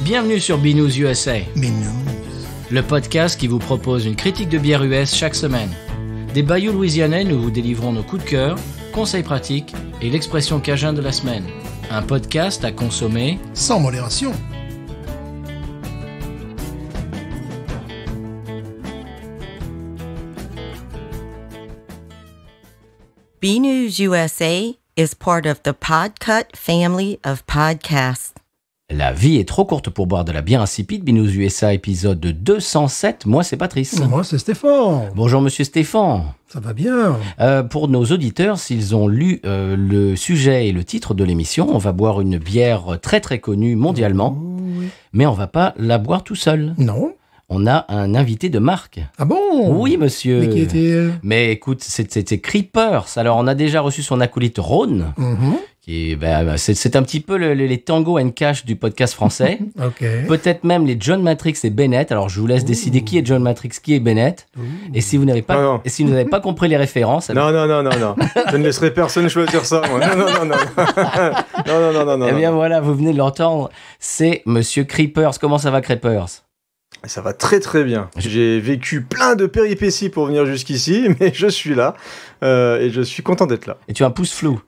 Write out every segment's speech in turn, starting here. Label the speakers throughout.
Speaker 1: Bienvenue sur Binous USA,
Speaker 2: Binous.
Speaker 1: le podcast qui vous propose une critique de bière US chaque semaine. Des bayous louisianais, nous vous délivrons nos coups de cœur, conseils pratiques et l'expression cajun de la semaine. Un podcast à consommer
Speaker 2: Sans modération.
Speaker 3: BNews USA is part of the Podcut family of podcasts.
Speaker 1: La vie est trop courte pour boire de la bière insipide. Binous USA épisode 207. Moi, c'est Patrice.
Speaker 2: Moi, c'est Stéphane.
Speaker 1: Bonjour, monsieur Stéphane.
Speaker 2: Ça va bien.
Speaker 1: Pour nos auditeurs, s'ils ont lu le sujet et le titre de l'émission, on va boire une bière très très connue mondialement,
Speaker 2: Oui.
Speaker 1: mais on va pas la boire tout seul.
Speaker 2: Non.
Speaker 1: On a un invité de marque.
Speaker 2: Ah bon?
Speaker 1: Oui, monsieur.
Speaker 2: Mais qui était...
Speaker 1: Mais écoute, c'était Creepers. Alors, on a déjà reçu son acolyte Rhône, qui est, c'est un petit peu les Tango and Cash du podcast français.
Speaker 2: Ok.
Speaker 1: Peut-être même les John Matrix et Bennett. Alors, je vous laisse décider qui est John Matrix, qui est Bennett. Et si vous n'avez pas,
Speaker 4: Non.
Speaker 1: et si vous n'avez pas compris les références,
Speaker 4: Non. Je ne laisserai personne choisir ça, moi. Non.
Speaker 1: eh bien voilà, vous venez de l'entendre. C'est monsieur Creepers. Comment ça va, Creepers?
Speaker 4: Ça va très très bien. J'ai vécu plein de péripéties pour venir jusqu'ici, mais je suis là. Et je suis content d'être là.
Speaker 1: Et tu as un pouce flou.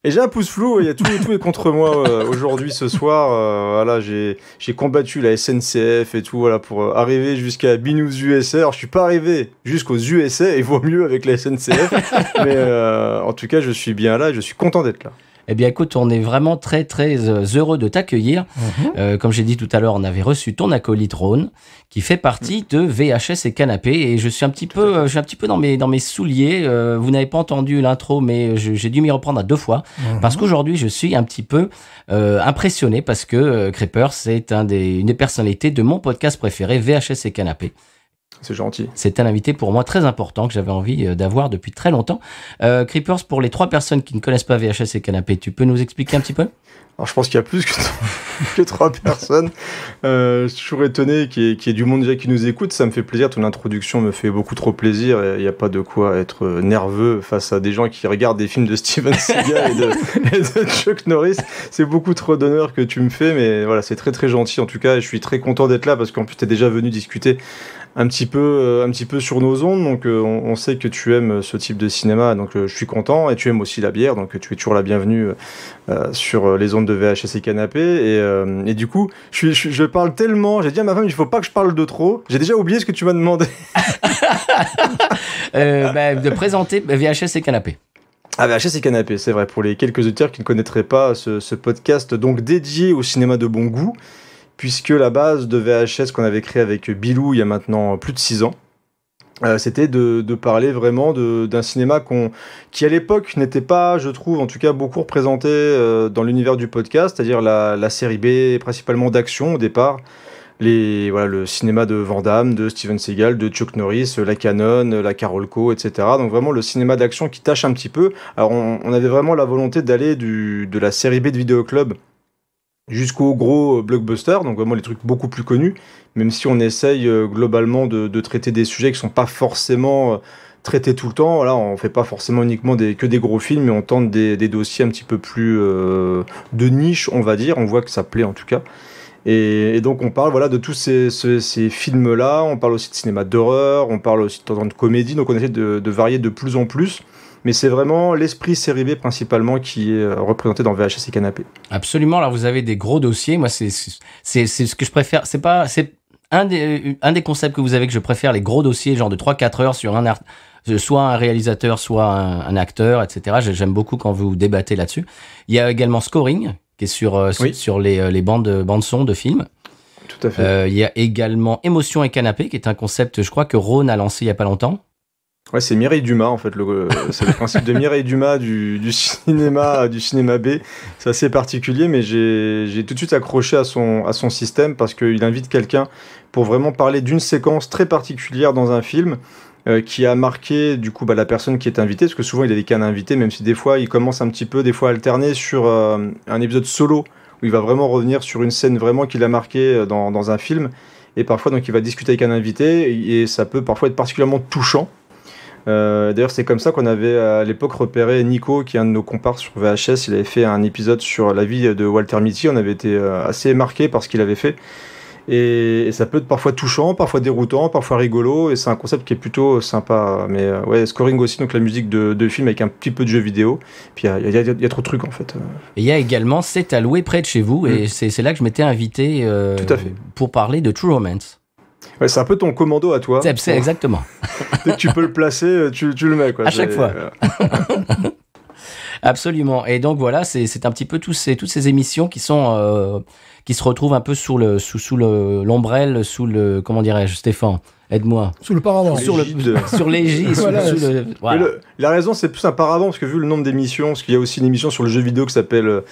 Speaker 4: Et j'ai un pouce flou, il y a tout est contre moi aujourd'hui, ce soir. Voilà, j'ai combattu la SNCF et tout, voilà, pour arriver jusqu'à Binous USA. Alors, je suis pas arrivé jusqu'aux USA, il vaut mieux avec la SNCF. Mais en tout cas, je suis bien là et je suis content d'être là.
Speaker 1: Eh bien, écoute, on est vraiment très, très heureux de t'accueillir. Comme j'ai dit tout à l'heure, on avait reçu ton acolyte Rhône, qui fait partie de VHS et Canapé. Et je suis un petit peu dans mes souliers. Vous n'avez pas entendu l'intro, mais j'ai dû m'y reprendre à 2 fois. Parce qu'aujourd'hui, je suis un petit peu impressionné parce que Creepers, c'est une des personnalités de mon podcast préféré, VHS et Canapé.
Speaker 4: C'est gentil.
Speaker 1: C'est un invité pour moi très important que j'avais envie d'avoir depuis très longtemps. Creepers, pour les 3 personnes qui ne connaissent pas VHS et Canapé, tu peux nous expliquer un petit peu?
Speaker 4: Alors je pense qu'il y a plus que 3 personnes. Je suis toujours étonné qu'il y ait du monde déjà qui nous écoute. Ça me fait plaisir. Ton introduction me fait beaucoup trop plaisir. Il n'y a pas de quoi être nerveux face à des gens qui regardent des films de Steven Seagal et de Chuck Norris. C'est beaucoup trop d'honneur que tu me fais. Mais voilà, c'est très très gentil en tout cas. Je suis très content d'être là parce qu'en plus tu es déjà venu discuter un petit peu sur nos ondes, donc on sait que tu aimes ce type de cinéma, donc je suis content, et tu aimes aussi la bière, donc tu es toujours la bienvenue sur les ondes de VHS et Canapé, et du coup, je parle tellement, j'ai dit à ma femme, il faut pas que je parle de trop, j'ai déjà oublié ce que tu m'as demandé.
Speaker 1: De présenter VHS et Canapé.
Speaker 4: Ah, VHS et Canapé, c'est vrai, pour les quelques auditeurs qui ne connaîtraient pas ce podcast, donc dédié au cinéma de bon goût, puisque la base de VHS qu'on avait créée avec Bilou il y a maintenant plus de 6 ans, c'était de parler vraiment d'un cinéma qui à l'époque n'était pas, je trouve, en tout cas beaucoup représenté dans l'univers du podcast, c'est-à-dire la série B, principalement d'action au départ, le cinéma de Van Damme, de Steven Seagal, de Chuck Norris, la Canon, la Carolco, etc. Donc vraiment le cinéma d'action qui tâche un petit peu. Alors on avait vraiment la volonté d'aller de la série B de Vidéo Club jusqu'aux gros blockbusters, donc vraiment les trucs beaucoup plus connus, même si on essaye globalement de traiter des sujets qui sont pas forcément traités tout le temps. Là, on fait pas forcément uniquement que des gros films, mais on tente des dossiers un petit peu plus de niche, on va dire. On voit que ça plaît en tout cas. Et donc on parle de tous ces films-là, on parle aussi de cinéma d'horreur, on parle aussi de temps en temps de comédie, donc on essaie de varier de plus en plus. Mais c'est vraiment l'esprit série B principalement qui est représenté dans VHS et Canapé.
Speaker 1: Absolument. Alors vous avez des gros dossiers. Moi, c'est ce que je préfère. C'est un des concepts que vous avez que je préfère, les gros dossiers, genre de 3-4 heures sur soit un réalisateur, soit un acteur, etc. J'aime beaucoup quand vous débattez là-dessus. Il y a également Scoring, qui est sur les bandes son de films.
Speaker 4: Tout à fait.
Speaker 1: Il y a également Émotion et Canapé, qui est un concept, je crois, que Rhône a lancé il y a pas longtemps.
Speaker 4: Ouais, c'est Mireille Dumas en fait, c'est le principe de Mireille Dumas du cinéma B. C'est assez particulier, mais j'ai tout de suite accroché à son système parce qu'il invite quelqu'un pour vraiment parler d'une séquence très particulière dans un film qui a marqué du coup la personne qui est invitée, parce que souvent il a des qu'un invité, même si des fois il commence un petit peu des fois à alterner sur un épisode solo où il va vraiment revenir sur une scène vraiment qui l'a marqué dans un film, et parfois donc il va discuter avec un invité et ça peut parfois être particulièrement touchant. D'ailleurs, c'est comme ça qu'on avait à l'époque repéré Nico, qui est un de nos comparses sur VHS. Il avait fait un épisode sur la vie de Walter Mitty. On avait été assez marqués par ce qu'il avait fait. Et ça peut être parfois touchant, parfois déroutant, parfois rigolo. Et c'est un concept qui est plutôt sympa. Mais ouais, scoring aussi, donc la musique de film avec un petit peu de jeu vidéo. Puis il y a trop de trucs en fait.
Speaker 1: Et il y a également C'est à louer près de chez vous. Et c'est là que je m'étais invité
Speaker 4: Tout à fait.
Speaker 1: pour parler de True Romance.
Speaker 4: Ouais, c'est un peu ton commando à toi.
Speaker 1: C'est exactement.
Speaker 4: Dès que tu peux le placer, tu le mets. Quoi.
Speaker 1: À chaque fois. Absolument. Et donc voilà, c'est un petit peu toutes ces émissions qui sont qui se retrouvent un peu sous l'ombrelle, comment dirais-je, Stéphane, aide-moi.
Speaker 2: Sous le paravent.
Speaker 1: Sur l'égide.
Speaker 2: Voilà.
Speaker 4: Voilà. La raison, c'est plus un paravent, parce que vu le nombre d'émissions, parce qu'il y a aussi une émission sur le jeu vidéo qui s'appelle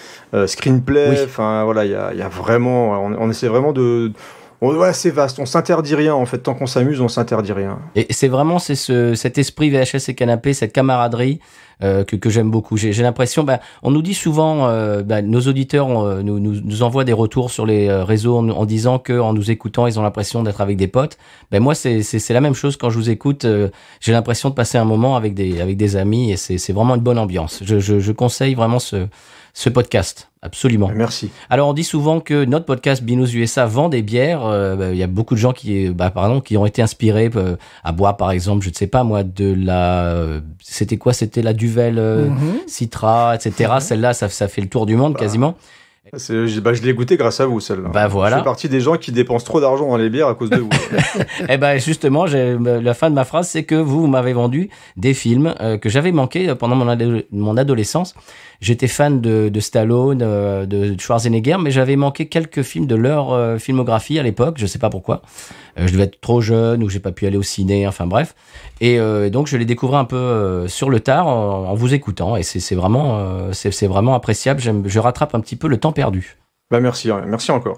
Speaker 4: Screenplay. Enfin voilà, il y a vraiment, on essaie vraiment de. Ouais, c'est vaste, on s'interdit rien en fait, tant qu'on s'amuse, on s'interdit rien.
Speaker 1: Et c'est vraiment cet esprit VHS et canapé, cette camaraderie que j'aime beaucoup. J'ai l'impression, on nous dit souvent, nos auditeurs nous envoient des retours sur les réseaux en disant qu'en nous écoutant, ils ont l'impression d'être avec des potes. Moi, c'est la même chose quand je vous écoute. J'ai l'impression de passer un moment avec des amis et c'est vraiment une bonne ambiance. Je conseille vraiment ce podcast, absolument.
Speaker 4: Merci.
Speaker 1: Alors, on dit souvent que notre podcast Binous USA vend des bières. Il y a beaucoup de gens qui ont été inspirés à boire, par exemple, je ne sais pas moi, c'était quoi ? C'était la Duvel Citra, etc. Celle-là, ça fait le tour du monde quasiment.
Speaker 4: Je l'ai goûté grâce à vous, celle-là.
Speaker 1: Voilà.
Speaker 4: Je fais partie des gens qui dépensent trop d'argent dans les bières à cause de vous.
Speaker 1: Justement, la fin de ma phrase, c'est que vous m'avez vendu des films que j'avais manqués pendant mon adolescence. J'étais fan de Stallone, de Schwarzenegger, mais j'avais manqué quelques films de leur filmographie à l'époque. Je sais pas pourquoi. Je devais être trop jeune ou j'ai pas pu aller au ciné. Enfin bref. Et donc je les découvrais un peu sur le tard en vous écoutant. Et c'est vraiment appréciable. Je rattrape un petit peu le temps perdu.
Speaker 4: Merci encore.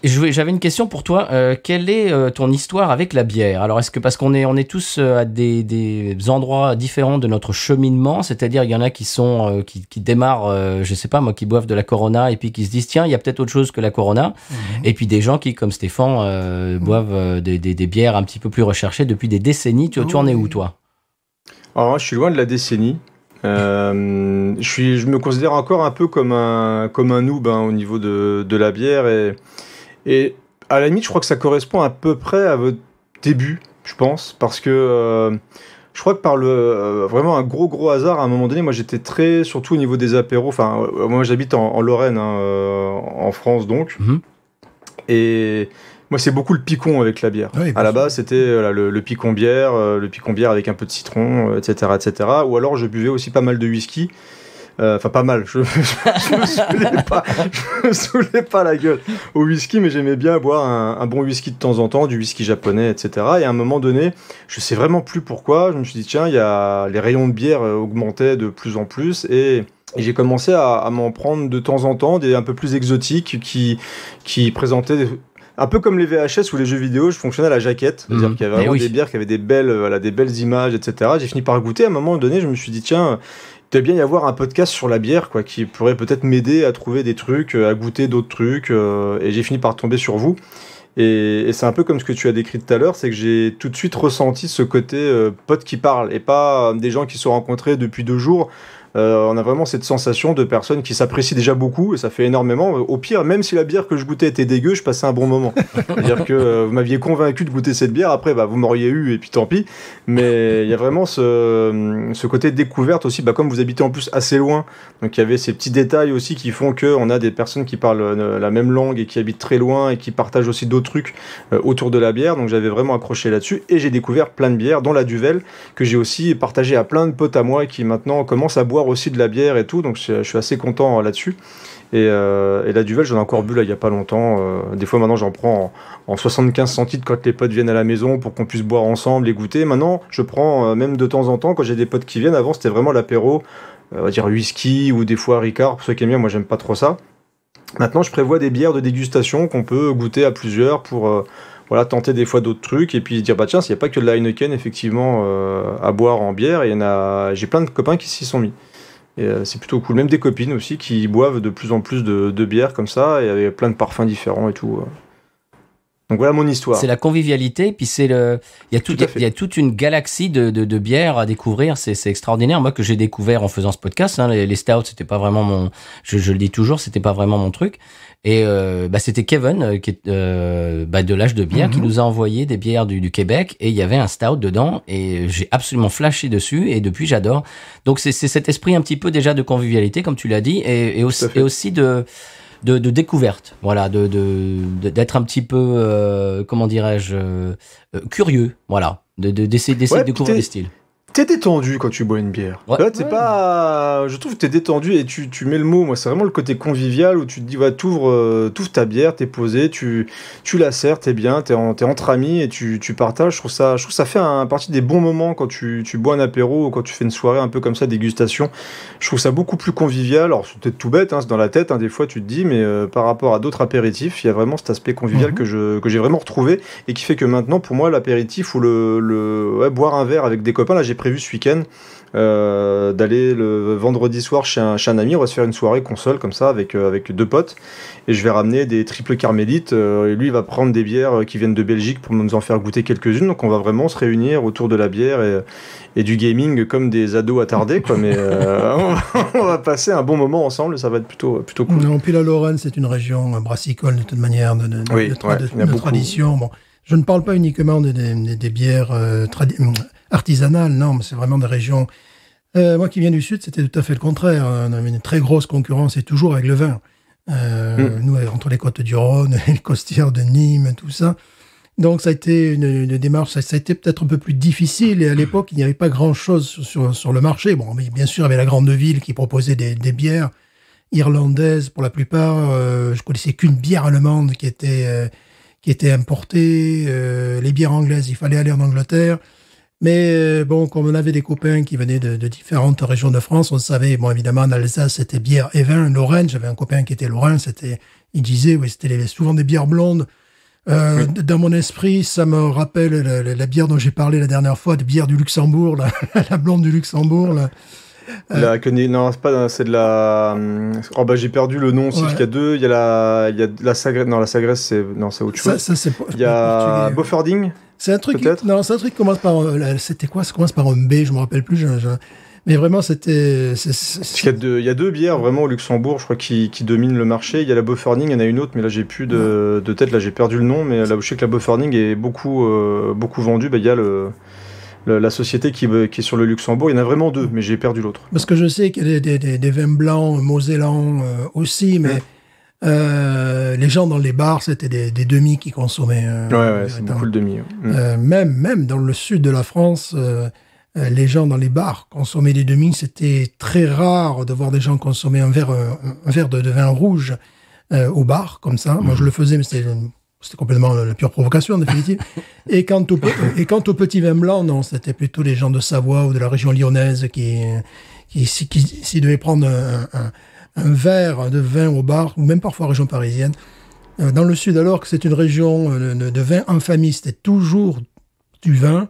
Speaker 1: J'avais une question pour toi. Quelle est ton histoire avec la bière ? Alors, est-ce que parce qu'on est tous à des endroits différents de notre cheminement, c'est-à-dire il y en a qui sont qui démarrent, je sais pas moi, qui boivent de la Corona et puis qui se disent tiens, il y a peut-être autre chose que la Corona. Et puis des gens qui, comme Stéphane, boivent des bières un petit peu plus recherchées depuis des décennies. Tu en es où toi ?
Speaker 4: Alors moi, je suis loin de la décennie. Je me considère encore un peu comme un noob au niveau de la bière et à la limite je crois que ça correspond à peu près à votre début, je pense, parce que je crois que par vraiment un gros hasard à un moment donné, moi j'étais très, surtout au niveau des apéros, enfin moi j'habite en Lorraine, en France donc, et moi, c'est beaucoup le picon avec la bière. Oui, à la base, c'était le picon bière avec un peu de citron, etc., etc. Ou alors, je buvais aussi pas mal de whisky. Enfin, pas mal. Je me saoulais pas la gueule au whisky, mais j'aimais bien boire un bon whisky de temps en temps, du whisky japonais, etc. Et à un moment donné, je sais vraiment plus pourquoi, je me suis dit, tiens, les rayons de bière augmentaient de plus en plus et j'ai commencé à m'en prendre de temps en temps, des un peu plus exotiques qui présentaient... Un peu comme les VHS ou les jeux vidéo, je fonctionnais à la jaquette. C'est-à-dire qu'il y avait vraiment des bières qui avaient des belles images, etc. J'ai fini par goûter. À un moment donné, je me suis dit, tiens, il doit bien y avoir un podcast sur la bière, quoi, qui pourrait peut-être m'aider à trouver des trucs, à goûter d'autres trucs. Et j'ai fini par tomber sur vous. Et c'est un peu comme ce que tu as décrit tout à l'heure, c'est que j'ai tout de suite ressenti ce côté pote qui parle, et pas des gens qui se sont rencontrés depuis 2 jours. On a vraiment cette sensation de personnes qui s'apprécient déjà beaucoup et ça fait énormément. Au pire, même si la bière que je goûtais était dégueu, je passais un bon moment. C'est-à-dire que vous m'aviez convaincu de goûter cette bière, après vous m'auriez eu et puis tant pis. Mais il y a vraiment ce côté de découverte aussi, comme vous habitez en plus assez loin, donc il y avait ces petits détails aussi qui font qu'on a des personnes qui parlent la même langue et qui habitent très loin et qui partagent aussi d'autres trucs autour de la bière. Donc j'avais vraiment accroché là-dessus et j'ai découvert plein de bières, dont la Duvel, que j'ai aussi partagé à plein de potes à moi qui maintenant commencent à boire aussi de la bière et tout, donc je suis assez content là-dessus. Et la Duvel, j'en ai encore bu là il y a pas longtemps. Des fois maintenant j'en prends en 75 centilitres quand les potes viennent à la maison pour qu'on puisse boire ensemble et goûter. Maintenant je prends même de temps en temps quand j'ai des potes qui viennent. Avant c'était vraiment l'apéro, on va dire whisky ou des fois Ricard, pour ceux qui aiment bien, moi j'aime pas trop ça. Maintenant je prévois des bières de dégustation qu'on peut goûter à plusieurs pour tenter des fois d'autres trucs et puis dire tiens, s'il n'y a pas que de la Heineken effectivement à boire en bière, j'ai plein de copains qui s'y sont mis. Et c'est plutôt cool, même des copines aussi qui boivent de plus en plus de bières comme ça et avec plein de parfums différents et tout. Donc voilà mon histoire.
Speaker 1: C'est la convivialité, puis il y a toute une galaxie de bières à découvrir. C'est extraordinaire. Moi, que j'ai découvert en faisant ce podcast, hein, les stouts, c'était pas vraiment je le dis toujours, c'était pas vraiment mon truc. Et c'était Kevin qui est de l'âge de bière qui nous a envoyé des bières du Québec, et il y avait un stout dedans, et j'ai absolument flashé dessus, et depuis j'adore. Donc c'est cet esprit un petit peu déjà de convivialité, comme tu l'as dit, et aussi de découverte, voilà, d'être un petit peu, comment dirais-je, curieux, voilà, d'essayer de découvrir les styles.
Speaker 4: T'es détendu quand tu bois une bière.
Speaker 1: Ouais.
Speaker 4: Là, pas... Je trouve que t'es détendu, et tu mets le mot, moi, c'est vraiment le côté convivial où tu te dis, t'ouvres ta bière, t'es posé, tu la sers, t'es bien, t'es entre amis et tu partages. Je trouve ça fait partie des bons moments quand tu bois un apéro ou quand tu fais une soirée un peu comme ça, dégustation. Je trouve ça beaucoup plus convivial. Alors, c'est peut-être tout bête, hein, c'est dans la tête, hein, des fois, tu te dis, mais par rapport à d'autres apéritifs, il y a vraiment cet aspect convivial que j'ai vraiment retrouvé, et qui fait que maintenant, pour moi, l'apéritif ou boire un verre avec des copains, là, j'ai prévu ce week-end d'aller le vendredi soir chez un ami. On va se faire une soirée console comme ça avec 2 potes, et je vais ramener des triples carmélites, et lui il va prendre des bières qui viennent de Belgique pour nous en faire goûter quelques-unes. Donc on va vraiment se réunir autour de la bière et du gaming comme des ados attardés, quoi. Mais on va passer un bon moment ensemble, ça va être plutôt cool.
Speaker 2: Non, puis la Lorraine, c'est une région brassicole de toute manière, de tradition. Bon, je ne parle pas uniquement des bières artisanales, non, mais c'est vraiment des régions. Moi qui viens du Sud, c'était tout à fait le contraire. On avait une très grosse concurrence, et toujours avec le vin. Nous, entre les côtes du Rhône, les costières de Nîmes, tout ça. Donc ça a été une démarche, ça a été peut-être un peu plus difficile, et à l'époque, il n'y avait pas grand-chose sur le marché. Bon, mais bien sûr, il y avait la grande ville qui proposait des bières irlandaises pour la plupart. Je connaissais qu'une bière allemande qui était importée. Les bières anglaises, il fallait aller en Angleterre. Mais bon, comme on avait des copains qui venaient de différentes régions de France, on savait, bon, évidemment, en Alsace, c'était bière et vin. Lorraine, j'avais un copain qui était lorrain, il disait, oui, c'était souvent des bières blondes. Dans mon esprit, ça me rappelle la bière dont j'ai parlé la dernière fois, de bière du Luxembourg, la blonde du Luxembourg, là.
Speaker 4: Non, c'est de la. Oh j'ai perdu le nom. C'est qu'il y a deux. Il y a la Sagres. Non, la Sagres, c'est autre chose.
Speaker 2: Ça,
Speaker 4: il y a Beaufording.
Speaker 2: C'est un truc.
Speaker 4: Peut-être.
Speaker 2: Non, c'est un truc qui commence par. C'était quoi? Ça commence par un B. Je me rappelle plus. Mais vraiment, c'était.
Speaker 4: Il y a 2 bières vraiment au Luxembourg, je crois, qui dominent le marché. Il y a la Beaufording, il y en a une autre, mais là j'ai plus de tête. Là j'ai perdu le nom, mais là je sais que la Beaufording est beaucoup vendue. Il y a la société qui est sur le Luxembourg, il y en a vraiment 2, mais j'ai perdu l'autre.
Speaker 2: Parce que je sais qu'il y a des vins blancs, mosellans aussi, mais les gens dans les bars, c'était des demi qui consommaient.
Speaker 4: C'est beaucoup le demi.
Speaker 2: Même dans le sud de la France, les gens dans les bars consommaient des demi. C'était très rare de voir des gens consommer un verre de vin rouge au bar, comme ça. Moi, je le faisais, mais c'était complètement la pure provocation, en définitive. Et quant au petit vin blanc, non, c'était plutôt les gens de Savoie ou de la région lyonnaise qui s'ils devaient prendre un verre de vin au bar, ou même parfois région parisienne. Dans le sud, alors que c'est une région de vin en famille, c'était toujours du vin.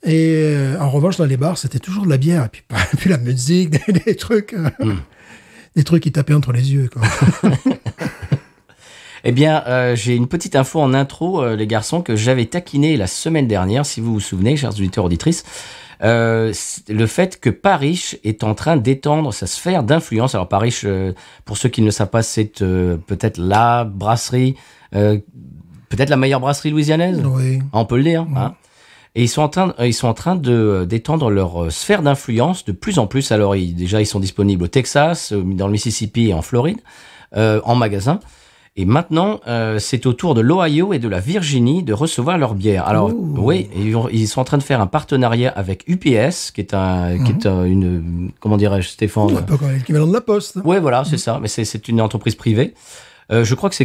Speaker 2: Et en revanche, dans les bars, c'était toujours de la bière. Et puis la musique, des trucs qui tapaient entre les yeux, quoi.
Speaker 1: Eh bien, j'ai une petite info en intro, les garçons, que j'avais taquiné la semaine dernière, si vous vous souvenez, chers auditeurs, auditrices. Le fait que Parrish est en train d'étendre sa sphère d'influence. Alors Parrish, pour ceux qui ne le savent pas, c'est peut-être la brasserie, peut-être la meilleure brasserie louisianaise.
Speaker 2: Oui.
Speaker 1: On peut le dire.
Speaker 2: Oui.
Speaker 1: Hein. Et ils sont en train d'étendre leur sphère d'influence de plus en plus. Alors déjà, ils sont disponibles au Texas, dans le Mississippi et en Floride, en magasin. Et maintenant, c'est au tour de l'Ohio et de la Virginie de recevoir leur bière. Alors, oui, ils sont en train de faire un partenariat avec UPS, qui est une, comment dirais-je, Stéphane?
Speaker 2: Un peu comme l'équivalent de la Poste.
Speaker 1: Oui, voilà, c'est ça. Mais c'est une entreprise privée. Je crois que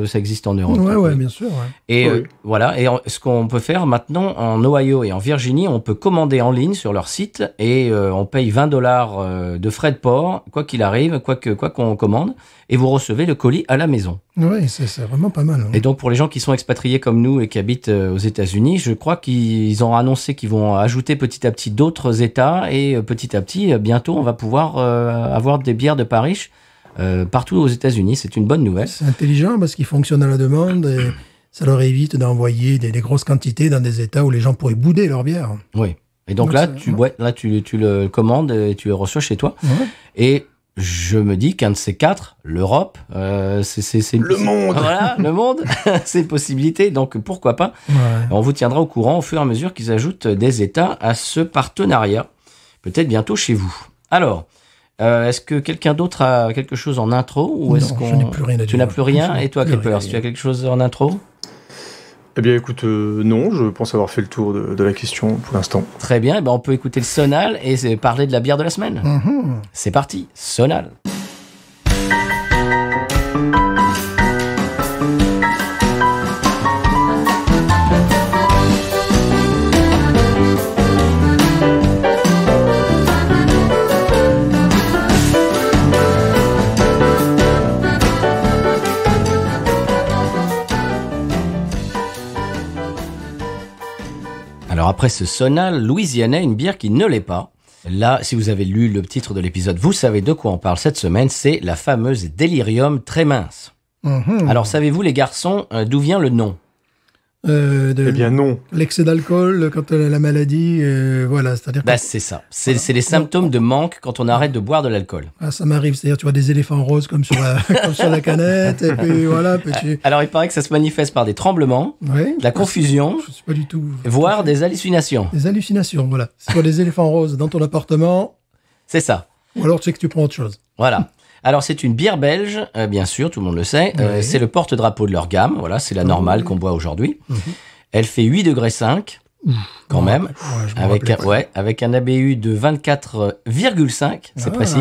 Speaker 1: ça existe en Europe.
Speaker 2: Ouais, bien sûr. Ouais.
Speaker 1: Et voilà. Et ce qu'on peut faire maintenant en Ohio et en Virginie, on peut commander en ligne sur leur site et on paye $20 de frais de port, quoi qu'il arrive, quoi qu'on commande, et vous recevez le colis à la maison.
Speaker 2: Oui, c'est vraiment pas mal. Hein.
Speaker 1: Et donc pour les gens qui sont expatriés comme nous et qui habitent aux États-Unis, je crois qu'ils ont annoncé qu'ils vont ajouter petit à petit d'autres États et petit à petit, bientôt, on va pouvoir avoir des bières de Parrish partout aux États-Unis. C'est une bonne nouvelle.
Speaker 2: C'est intelligent parce qu'il fonctionne à la demande et ça leur évite d'envoyer des grosses quantités dans des États où les gens pourraient bouder leur bière.
Speaker 1: Oui. Et donc là, tu le commandes et tu le reçois chez toi.
Speaker 2: Ouais.
Speaker 1: Et je me dis qu'un de ces quatre, l'Europe, c'est
Speaker 4: Le monde.
Speaker 1: Voilà, le monde, c'est une possibilité. Donc pourquoi pas.
Speaker 2: Ouais.
Speaker 1: On vous tiendra au courant au fur et à mesure qu'ils ajoutent des États à ce partenariat. Peut-être bientôt chez vous. Alors, est-ce que quelqu'un d'autre a quelque chose en intro ou est-ce
Speaker 2: je n'ai plus rien à dire.
Speaker 1: Tu n'as plus rien. Et toi,
Speaker 2: Plus
Speaker 1: Creepers,
Speaker 2: rien.
Speaker 1: tu as quelque chose en intro?
Speaker 4: Eh bien, écoute, non, je pense avoir fait le tour de la question pour l'instant.
Speaker 1: Très bien. Eh ben, on peut écouter le Sonal et parler de la bière de la semaine.
Speaker 2: Mhm.
Speaker 1: C'est parti, Sonal. Alors après ce Sonal louisianais, une bière qui ne l'est pas. Là, si vous avez lu le titre de l'épisode, vous savez de quoi on parle cette semaine, c'est la fameuse Delirium très mince.
Speaker 2: Mhm.
Speaker 1: Alors savez-vous les garçons d'où vient le nom?
Speaker 4: Eh bien, non.
Speaker 2: L'excès d'alcool, quand elle a la maladie, voilà, c'est-à-dire que
Speaker 1: Bah c'est ça, c'est les symptômes de manque quand on arrête de boire de l'alcool.
Speaker 2: ça m'arrive, c'est-à-dire tu vois des éléphants roses comme sur la, comme sur la canette, et puis voilà, puis tu...
Speaker 1: Alors il paraît que ça se manifeste par des tremblements,
Speaker 2: Ouais,
Speaker 1: de la confusion,
Speaker 2: je suis pas du tout...
Speaker 1: voire des hallucinations.
Speaker 2: Des hallucinations, voilà. Si tu as des éléphants roses dans ton appartement,
Speaker 1: C'est ça,
Speaker 2: ou alors tu sais que tu prends autre chose.
Speaker 1: voilà. Alors c'est une bière belge, bien sûr, tout le monde le sait.
Speaker 2: Oui.
Speaker 1: C'est le porte-drapeau de leur gamme, voilà, c'est la normale qu'on boit aujourd'hui.
Speaker 2: Mhm.
Speaker 1: Elle fait 8 degrés 5, quand même.
Speaker 2: Ouais, je me rappelais.
Speaker 1: Avec un ABU de 24,5, c'est précis.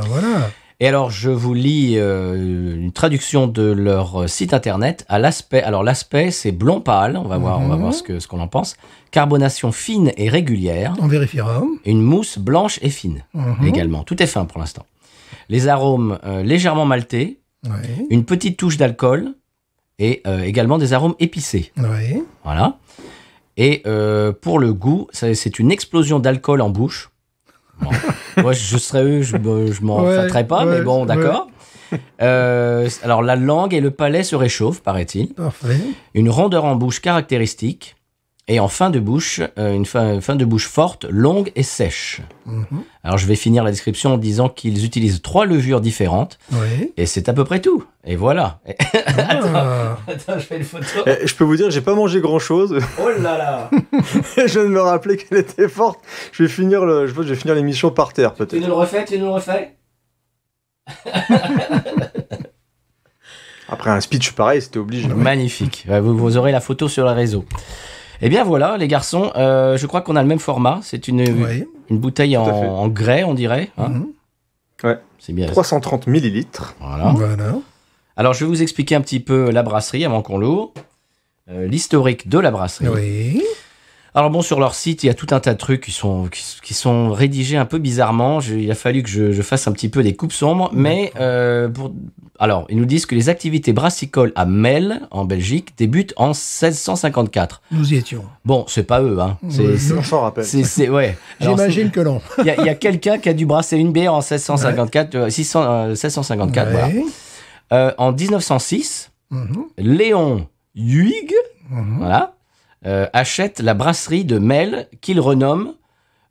Speaker 2: Voilà.
Speaker 1: Et alors, je vous lis une traduction de leur site internet à l'aspect. Alors, l'aspect, c'est blond pâle. On va voir ce qu'on en pense. Carbonation fine et régulière.
Speaker 2: On vérifiera.
Speaker 1: Une mousse blanche et fine également. Tout est fin pour l'instant. Les arômes légèrement maltés.
Speaker 2: Ouais.
Speaker 1: Une petite touche d'alcool. Et également des arômes épicés.
Speaker 2: Ouais.
Speaker 1: Voilà. Et pour le goût, c'est une explosion d'alcool en bouche. Bon. Moi, je serais eux, je m'en fâterais pas, mais bon, d'accord. Alors, la langue et le palais se réchauffent, paraît-il.
Speaker 2: Parfait.
Speaker 1: Une rondeur en bouche caractéristique. Et en fin de bouche, une fin de bouche forte, longue et sèche.
Speaker 2: Mhm.
Speaker 1: Alors, je vais finir la description en disant qu'ils utilisent 3 levures différentes.
Speaker 2: Ouais.
Speaker 1: Et c'est à peu près tout. Et voilà.
Speaker 2: Ah.
Speaker 1: Attends, je fais une photo.
Speaker 4: Je peux vous dire, j'ai pas mangé grand-chose.
Speaker 1: Oh là là.
Speaker 4: Je viens de me rappeler qu'elle était forte. Je pense que je vais finir l'émission par terre,
Speaker 1: Tu
Speaker 4: peut-être.
Speaker 1: nous le refais
Speaker 4: Après un speech pareil, c'était obligé.
Speaker 1: Magnifique. Vous aurez la photo sur le réseau. Eh bien voilà, les garçons, je crois qu'on a le même format. C'est une bouteille
Speaker 4: Tout à fait.
Speaker 1: en grès, on dirait. Hein.
Speaker 2: Mhm.
Speaker 4: Ouais.
Speaker 1: C'est bien.
Speaker 4: 330 millilitres.
Speaker 1: Voilà.
Speaker 2: Voilà.
Speaker 1: Alors, je vais vous expliquer un petit peu la brasserie avant qu'on l'ouvre. L'historique de la brasserie.
Speaker 2: Oui.
Speaker 1: Alors bon, sur leur site, il y a tout un tas de trucs qui sont rédigés un peu bizarrement. Il a fallu que je fasse un petit peu des coupes sombres. Mais alors, ils nous disent que les activités brassicoles à Melle, en Belgique, débutent en 1654.
Speaker 2: Nous y étions.
Speaker 1: Bon, c'est pas eux, hein.
Speaker 2: Oui.
Speaker 4: On s'en rappelle.
Speaker 1: Ouais. Alors,
Speaker 2: J'imagine que non.
Speaker 1: il y a quelqu'un qui a dû brasser une bière en 1654, 1654, voilà.
Speaker 2: Ouais.
Speaker 1: En 1906,
Speaker 2: Mhm.
Speaker 1: Léon Huyghe,
Speaker 2: Mhm.
Speaker 1: voilà, achète la brasserie de Melle qu'il renomme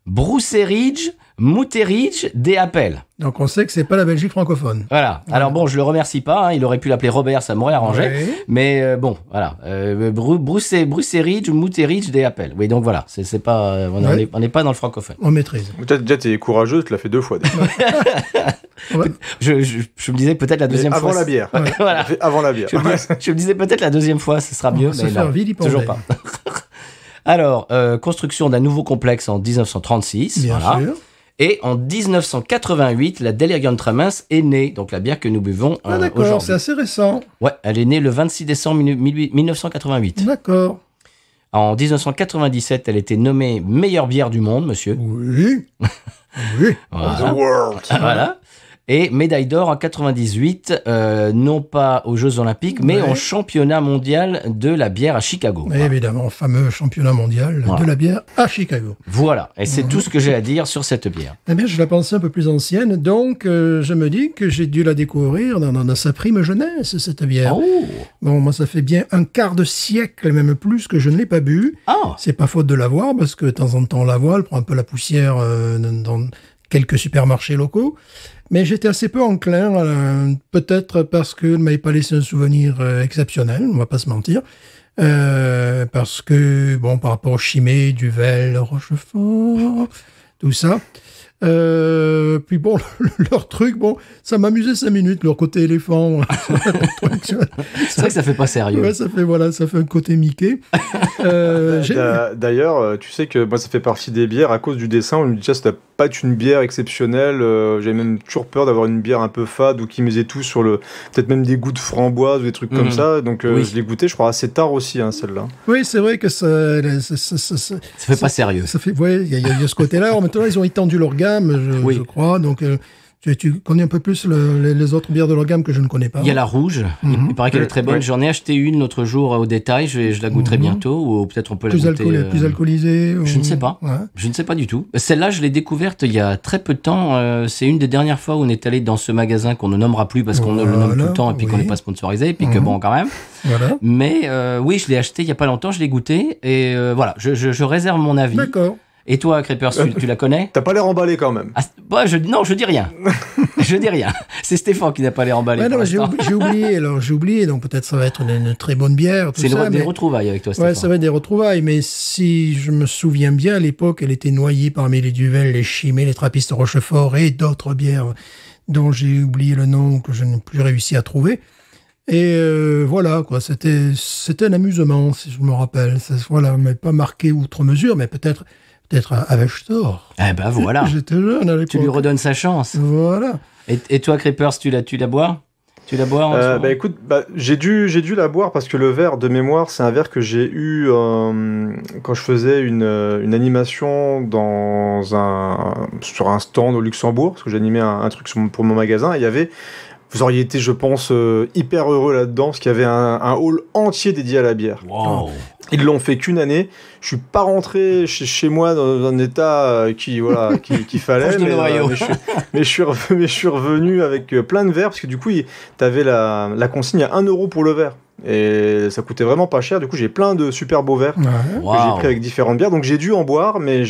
Speaker 1: Brousseridge Mouteridge des Appels.
Speaker 2: Donc on sait que c'est pas la Belgique francophone.
Speaker 1: Voilà. Alors bon, je le remercie pas, hein, il aurait pu l'appeler Robert, ça m'aurait arrangé.
Speaker 2: Ouais.
Speaker 1: Mais bon, voilà. Brousseridge Mouteridge des Appels. Oui, donc voilà, c'est pas, on n'est pas dans le francophone.
Speaker 2: On maîtrise.
Speaker 4: Peut-être déjà t'es courageux, tu l'as fait 2 fois. Déjà.
Speaker 2: Ouais.
Speaker 1: Je me disais peut-être la deuxième
Speaker 4: avant
Speaker 1: fois.
Speaker 4: la bière.
Speaker 2: Ouais.
Speaker 1: Voilà.
Speaker 4: Fait avant la bière.
Speaker 1: Je me disais peut-être la deuxième fois, ce sera
Speaker 2: On
Speaker 1: mieux,
Speaker 2: va se
Speaker 1: mais
Speaker 2: faire
Speaker 1: non,
Speaker 2: vilipender.
Speaker 1: toujours pas. Alors, construction d'un nouveau complexe en 1936,
Speaker 2: Bien
Speaker 1: voilà.
Speaker 2: sûr.
Speaker 1: Et en 1988, la Delirium très mince est née, donc la bière que nous buvons
Speaker 2: Ah d'accord,
Speaker 1: aujourd'hui.
Speaker 2: c'est assez récent.
Speaker 1: Ouais, elle est née le 26 décembre 1988.
Speaker 2: D'accord.
Speaker 1: En 1997, elle était nommée meilleure bière du monde, monsieur.
Speaker 2: Oui. Oui.
Speaker 1: Voilà.
Speaker 4: The world.
Speaker 1: Voilà. Et médaille d'or en 98, non pas aux Jeux Olympiques, mais au championnat mondial de la bière à Chicago.
Speaker 2: Et évidemment, fameux championnat mondial de la bière à Chicago.
Speaker 1: Voilà, et c'est tout ce que j'ai à dire sur cette bière.
Speaker 2: Eh bien, je la pensais un peu plus ancienne, donc je me dis que j'ai dû la découvrir dans sa prime jeunesse, cette bière.
Speaker 1: Oh.
Speaker 2: Bon, moi, ça fait bien un quart de siècle, même plus, que je ne l'ai pas bu.
Speaker 1: Ah.
Speaker 2: C'est pas faute de l'avoir, parce que de temps en temps, on la voit, elle prend un peu la poussière dans quelques supermarchés locaux. Mais j'étais assez peu enclin, peut-être parce qu'elle ne m'avait pas laissé un souvenir exceptionnel, on va pas se mentir. Parce que, bon, par rapport au Chimay, Duvel, Rochefort, tout ça. Puis bon, leur truc, bon, ça m'amusait 5 minutes, leur côté éléphant.
Speaker 1: C'est vrai que ça fait pas sérieux.
Speaker 2: Ouais, ça fait un côté Mickey.
Speaker 4: D'ailleurs, tu sais que moi, ça fait partie des bières à cause du dessin. On me dit, ça doit pas être une bière exceptionnelle. J'avais même toujours peur d'avoir une bière un peu fade ou qui misait tout sur peut-être même des goûts de framboise ou des trucs comme ça. Donc, je l'ai goûté, je crois, assez tard aussi, celle-là.
Speaker 2: Oui, c'est vrai que ça
Speaker 1: fait pas sérieux.
Speaker 2: Ça fait, ouais, il y a ce côté-là. Maintenant, ils ont étendu leur gamme, je crois. Donc, tu connais un peu plus les autres bières de leur gamme que je ne connais pas.
Speaker 1: Il y a la rouge. Il paraît qu'elle est très bonne.
Speaker 4: Ouais.
Speaker 1: J'en ai acheté une l'autre jour au détail. Je la goûterai bientôt. Ou peut-être on peut la goûter.
Speaker 2: Plus alcoolisée.
Speaker 1: Je ne sais pas.
Speaker 2: Ouais.
Speaker 1: Je ne sais pas du tout. Celle-là, je l'ai découverte il y a très peu de temps. C'est une des dernières fois où on est allé dans ce magasin qu'on ne nommera plus parce qu'on le nomme tout le temps et puis qu'on n'est pas sponsorisé. Et puis que bon, quand même.
Speaker 2: Voilà.
Speaker 1: Mais oui, je l'ai acheté il y a pas longtemps. Je l'ai goûté. Et voilà, je réserve mon avis.
Speaker 2: D'accord.
Speaker 1: Et toi, Creepers, tu la connais?
Speaker 4: T'as pas l'air emballé quand même.
Speaker 1: Ah, bah, non, je dis rien. Je dis rien. C'est Stéphane qui n'a pas l'air emballé.
Speaker 2: Ouais, non, j'ai oublié. Donc peut-être ça va être une très bonne bière.
Speaker 1: C'est des retrouvailles avec toi, Stéphane.
Speaker 2: Ouais, ça va être des retrouvailles. Mais si je me souviens bien, à l'époque, elle était noyée parmi les Duvel, les Chimay, les Trappistes Rochefort et d'autres bières dont j'ai oublié le nom, que je n'ai plus réussi à trouver. Et voilà, quoi. C'était un amusement, si je me rappelle. Voilà, mais pas marqué outre mesure, mais peut-être avec tort.
Speaker 1: Eh ben voilà.
Speaker 2: J'étais jeune à l'époque.
Speaker 1: Tu lui redonnes sa chance.
Speaker 2: Voilà.
Speaker 1: Et toi, Creepers, tu la bois? Tu la bois en ce moment?
Speaker 4: Écoute, j'ai dû la boire parce que le verre de mémoire, c'est un verre que j'ai eu quand je faisais une animation sur un stand au Luxembourg, parce que j'animais un truc pour mon magasin. Et il y avait, vous auriez été, je pense, hyper heureux là-dedans, parce qu'il y avait un hall entier dédié à la bière.
Speaker 1: Wow.
Speaker 4: Ils l'ont fait qu'une année. Je suis pas rentré chez moi dans un état qu'il fallait, mais je suis revenu avec plein de verres, parce que du coup, t'avais la consigne à 1 € pour le verre. Et ça coûtait vraiment pas cher. Du coup, j'ai plein de super beaux verres que j'ai pris avec différentes bières. Donc j'ai dû en boire, mais